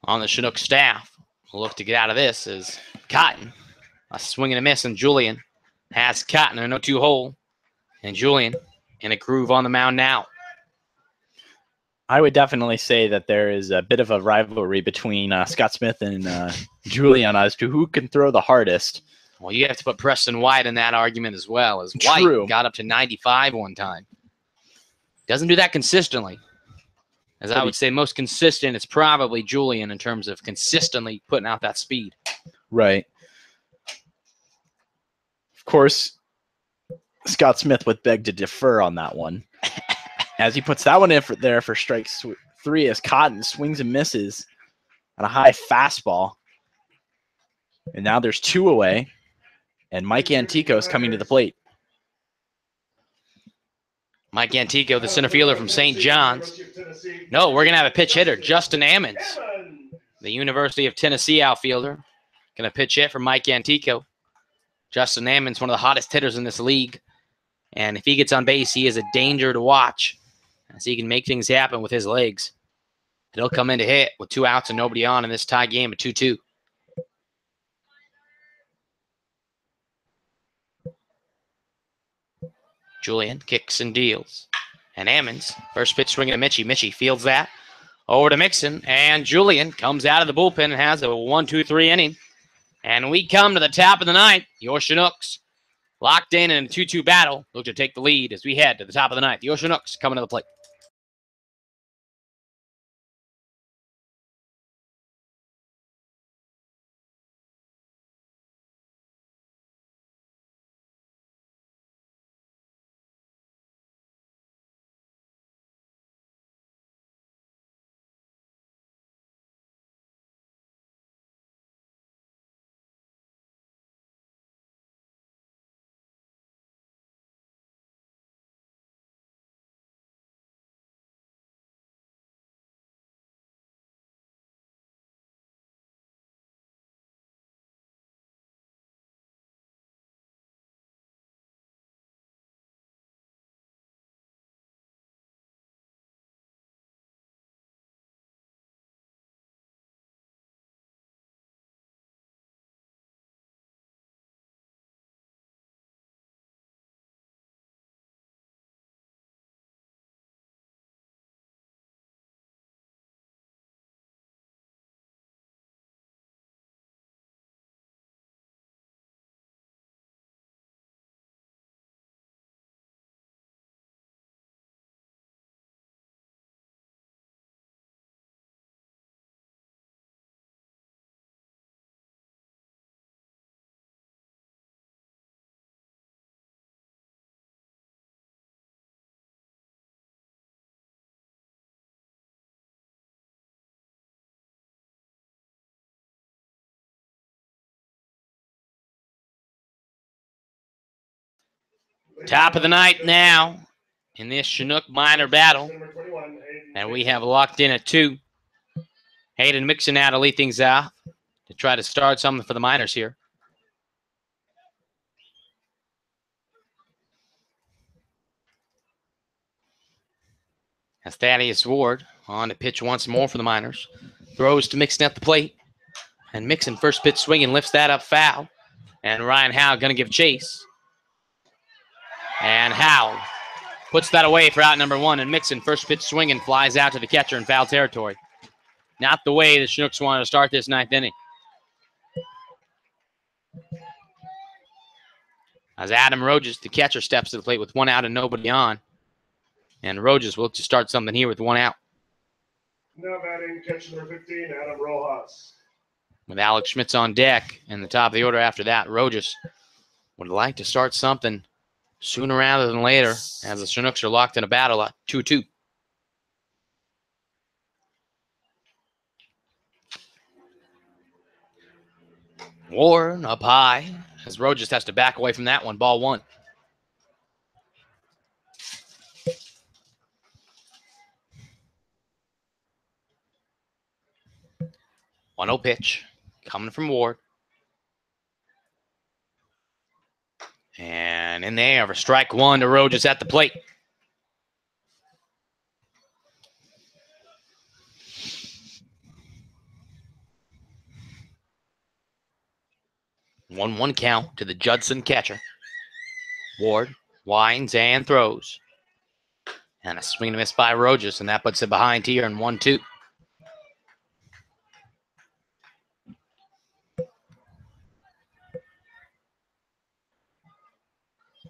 on the Chinook staff, will look to get out of this as Cotton, a swing and a miss, and Julian has Cotton in a 0-2 hole. And Julian in a groove on the mound now. I would definitely say that there is a bit of a rivalry between Scott Smith and Julian as to who can throw the hardest. Well, you have to put Preston White in that argument as well, as White True. got up to 95 one time. Doesn't do that consistently. As I would say, most consistent is probably Julian in terms of consistently putting out that speed. Right. Of course, Scott Smith would beg to defer on that one. As he puts that one in there for strike 3 as Cotton swings and misses on a high fastball. And now there's 2 away. And Mike Antico is coming to the plate. Mike Antico, the center fielder from St. John's. No, we're going to have a pitch hitter, Justin Ammons, the University of Tennessee outfielder. Going to pitch hit for Mike Antico. Justin Ammons, one of the hottest hitters in this league. And if he gets on base, he is a danger to watch, as he can make things happen with his legs. And he'll come in to hit with 2 outs and nobody on in this tie game at 2-2. Julian kicks and deals. And Ammons, first pitch swinging to Mitchie. Mitchie fields that. Over to Mixon. And Julian comes out of the bullpen and has a 1-2-3 inning. And we come to the top of the ninth. Your Chinooks locked in a 2-2 battle. Look to take the lead as we head to the top of the ninth. Your Chinooks coming to the plate. Top of the ninth now in this Chinook minor battle. And we have locked in at 2. Hayden Mixon now to lead things out to try to start something for the Miners here. As Thaddeus Ward on to pitch once more for the Miners. Throws to Mixon at the plate. And Mixon first pitch swinging lifts that up foul. And Ryan Howe going to give chase. And Howe puts that away for out number 1. And Mixon first pitch swinging flies out to the catcher in foul territory. Not the way the Chinooks wanted to start this 9th inning. As Adam Rojas, the catcher, steps to the plate with 1 out and nobody on. And Rojas will just start something here with 1 out. Now batting, catcher number 15, Adam Rojas. With Alex Schmitz on deck in the top of the order after that, Rojas would like to start something sooner rather than later, as the Chinooks are locked in a battle at 2-2. Warren up high, as Rojas has to back away from that one. Ball 1. 1-0 pitch coming from Ward. And in there for strike 1 to Rojas at the plate. One count to the Judson catcher. Ward winds and throws. And a swing and a miss by Rojas, and that puts it behind here in 1-2.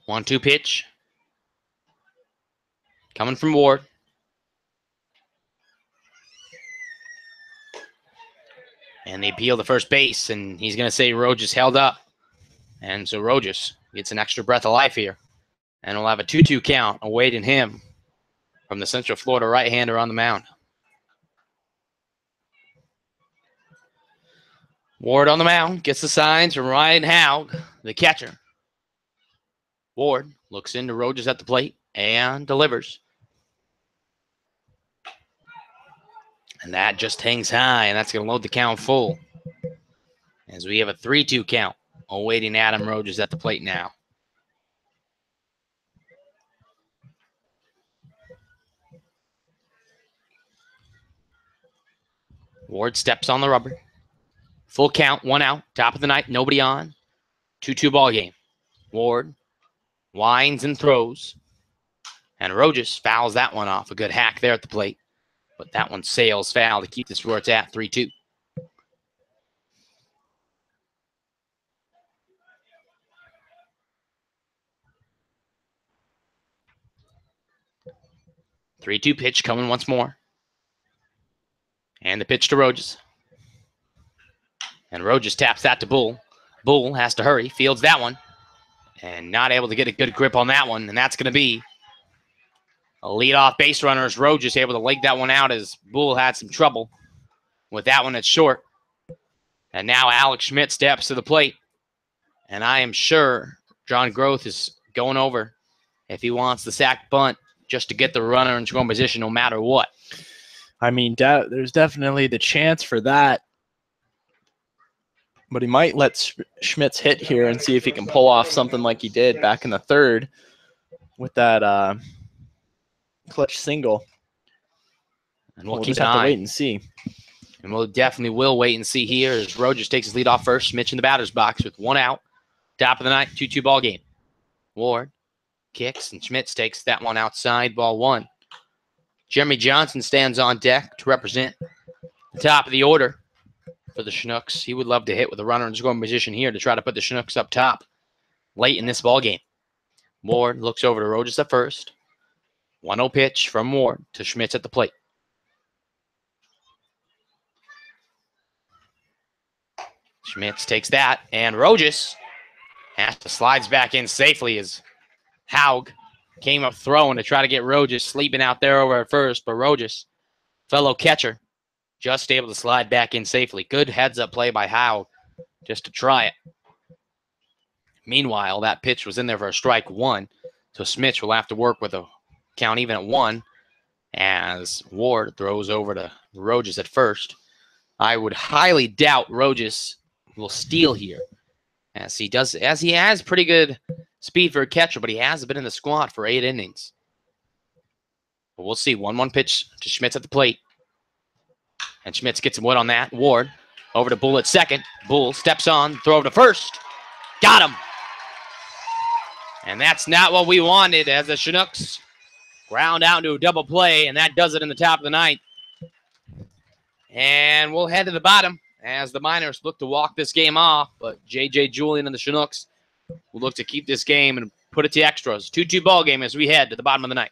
1-2 pitch. Coming from Ward. And they appeal to first base, and he's going to say Rojas held up. And so Rojas gets an extra breath of life here. And we'll have a 2-2 count awaiting him from the Central Florida right-hander on the mound. Ward on the mound gets the signs from Ryan Haug, the catcher. Ward looks into Rojas at the plate and delivers. And that just hangs high, and that's going to load the count full. As we have a 3-2 count awaiting Adam Rojas at the plate now. Ward steps on the rubber. Full count, 1 out, top of the ninth, nobody on. 2-2 ball game. Ward winds and throws. And Rojas fouls that one off. A good hack there at the plate. But that one sails foul to keep this where it's at, 3-2. Three-two pitch coming once more. And the pitch to Rojas. And Rojas taps that to Bull. Bull has to hurry, fields that one. And not able to get a good grip on that one. And that's going to be a leadoff base runner as Rojas able to leg that one out as Bull had some trouble with that one at short. And now Alex Schmidt steps to the plate. And I am sure John Groth is going over if he wants the sack bunt just to get the runner in scoring position no matter what. I mean, there's definitely the chance for that. But he might let Schmitz hit here and see if he can pull off something like he did back in the third with that clutch single. And we'll just keep an have to eye. wait and see. And we'll definitely will wait and see here as Rojas takes his lead off first. Schmitz in the batter's box with 1 out. Top of the ninth, 2-2 ball game. Ward kicks, and Schmitz takes that one outside, ball 1. Jeremy Johnson stands on deck to represent the top of the order for the Chinooks. He would love to hit with a runner in scoring position here to try to put the Chinooks up top late in this ball game. Ward looks over to Rojas at first. 1-0 pitch from Ward to Schmitz at the plate. Schmitz takes that, and Rojas has to slides back in safely as Haug came up throwing to try to get Rojas sleeping out there over at first, but Rojas, fellow catcher, just able to slide back in safely. Good heads-up play by Haug just to try it. Meanwhile, that pitch was in there for a strike 1, so Schmitz will have to work with a count even at 1 as Ward throws over to Rojas at first. I would highly doubt Rojas will steal here, as he has pretty good speed for a catcher, but he has been in the squad for 8 innings. But we'll see. 1-1 pitch to Schmitz at the plate. And Schmitz gets some wood on that. Ward over to Bull at second. Bull steps on, throw over to first. Got him. And that's not what we wanted as the Chinooks ground out into a double play, and that does it in the top of the ninth. And we'll head to the bottom as the Miners look to walk this game off, but J.J. Julian and the Chinooks will look to keep this game and put it to extras. 2-2 ball game as we head to the bottom of the ninth.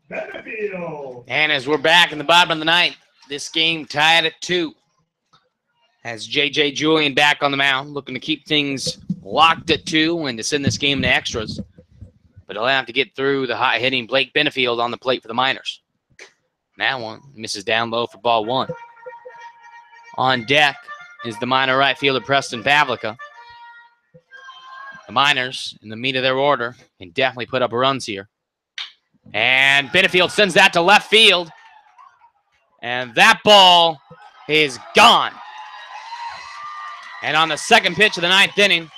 Benefield. And as we're back in the bottom of the ninth, this game tied at 2. As J.J. Julian back on the mound, looking to keep things locked at 2 and to send this game to extras. But he'll have to get through the hot-hitting Blake Benefield on the plate for the Miners. That one misses down low for ball 1. On deck is the Miner right fielder Preston Pavlica. The Miners, in the meat of their order, can definitely put up runs here. And Benefield sends that to left field. And that ball is gone. And on the second pitch of the 9th inning,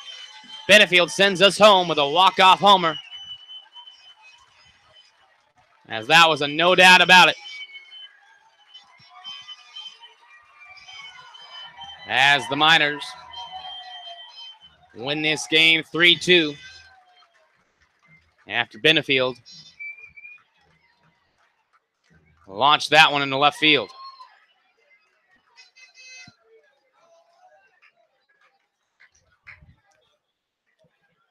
Benefield sends us home with a walk-off homer. As that was a no doubt about it. As the Miners win this game 3-2 after Benefield launched that one into left field.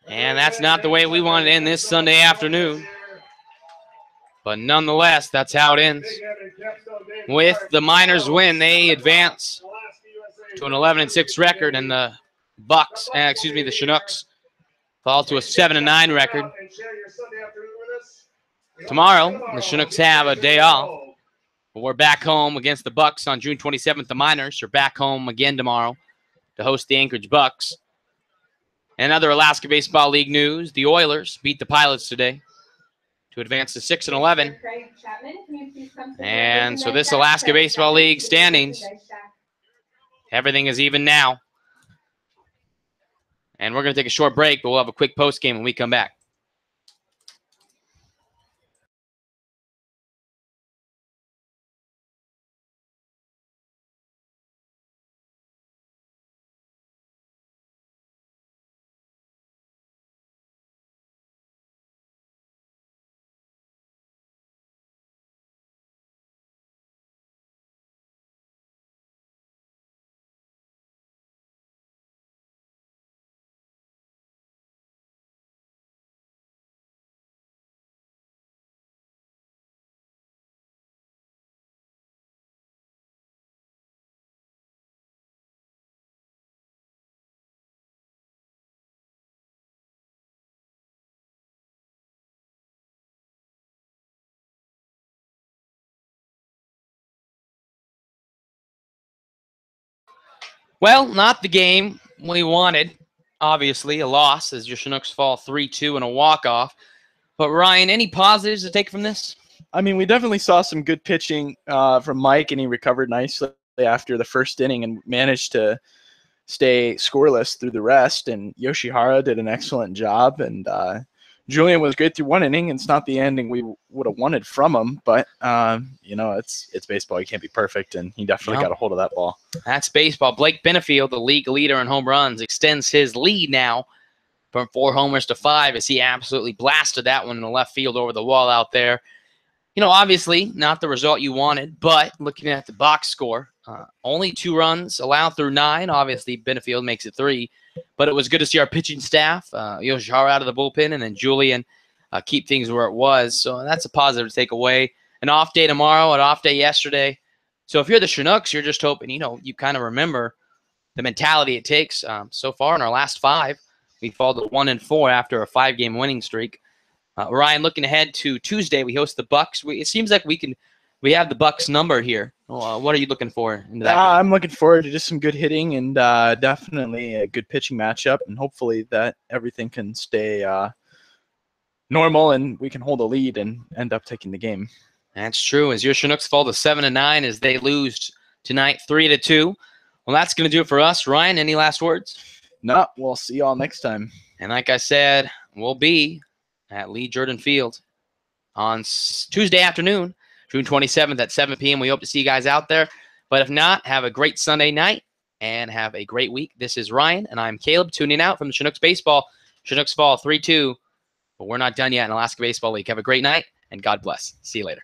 And that's not the way we wanted to end this Sunday afternoon. But nonetheless, that's how it ends. With the Miners win, they advance to an 11-6 record, and the the Chinooks fall to a 7-9 record. Tomorrow, the Chinooks have a day off. But we're back home against the Bucks on June 27th. The Miners are back home again tomorrow to host the Anchorage Bucks. And other Alaska Baseball League news, the Oilers beat the Pilots today to advance to 6-11. And so this Alaska Baseball League standings, everything is even now. And we're going to take a short break, but we'll have a quick post game when we come back. Well, not the game we wanted. Obviously, a loss as your Chinooks fall 3-2 and a walk-off. But, Ryan, any positives to take from this? I mean, we definitely saw some good pitching from Mike, and he recovered nicely after the first inning and managed to stay scoreless through the rest. And Yoshihara did an excellent job, and Julian was great through one inning. It's not the ending we would have wanted from him, but it's baseball. You can't be perfect, and he definitely got a hold of that ball. That's baseball. Blake Benefield, the league leader in home runs, extends his lead now from 4 homers to 5 as he absolutely blasted that one in the left field over the wall out there. Obviously not the result you wanted, but looking at the box score, only 2 runs allowed through 9. Obviously, Benefield makes it 3. But it was good to see our pitching staff, Yoshihara out of the bullpen, and then Julian keep things where it was. So that's a positive to take away. An off day tomorrow, an off day yesterday. So if you're the Chinooks, you're just hoping, you kind of remember the mentality it takes. So far in our last 5, we fall to 1-4 after a 5-game winning streak. Ryan, looking ahead to Tuesday, we host the Bucks. It seems like we have the Bucks number here. What are you looking for into that? I'm looking forward to just some good hitting and definitely a good pitching matchup, and hopefully that everything can stay normal and we can hold a lead and end up taking the game. That's true. As your Chinooks fall to 7-9 as they lose tonight 3-2. Well, that's going to do it for us. Ryan, any last words? No, we'll see you all next time. And like I said, we'll be at Lee Jordan Field on Tuesday afternoon, June 27th at 7 p.m. We hope to see you guys out there. But if not, have a great Sunday night and have a great week. This is Ryan, and I'm Caleb tuning out from the Chinooks Baseball. Chinooks fall 3-2, but we're not done yet in Alaska Baseball League. Have a great night, and God bless. See you later.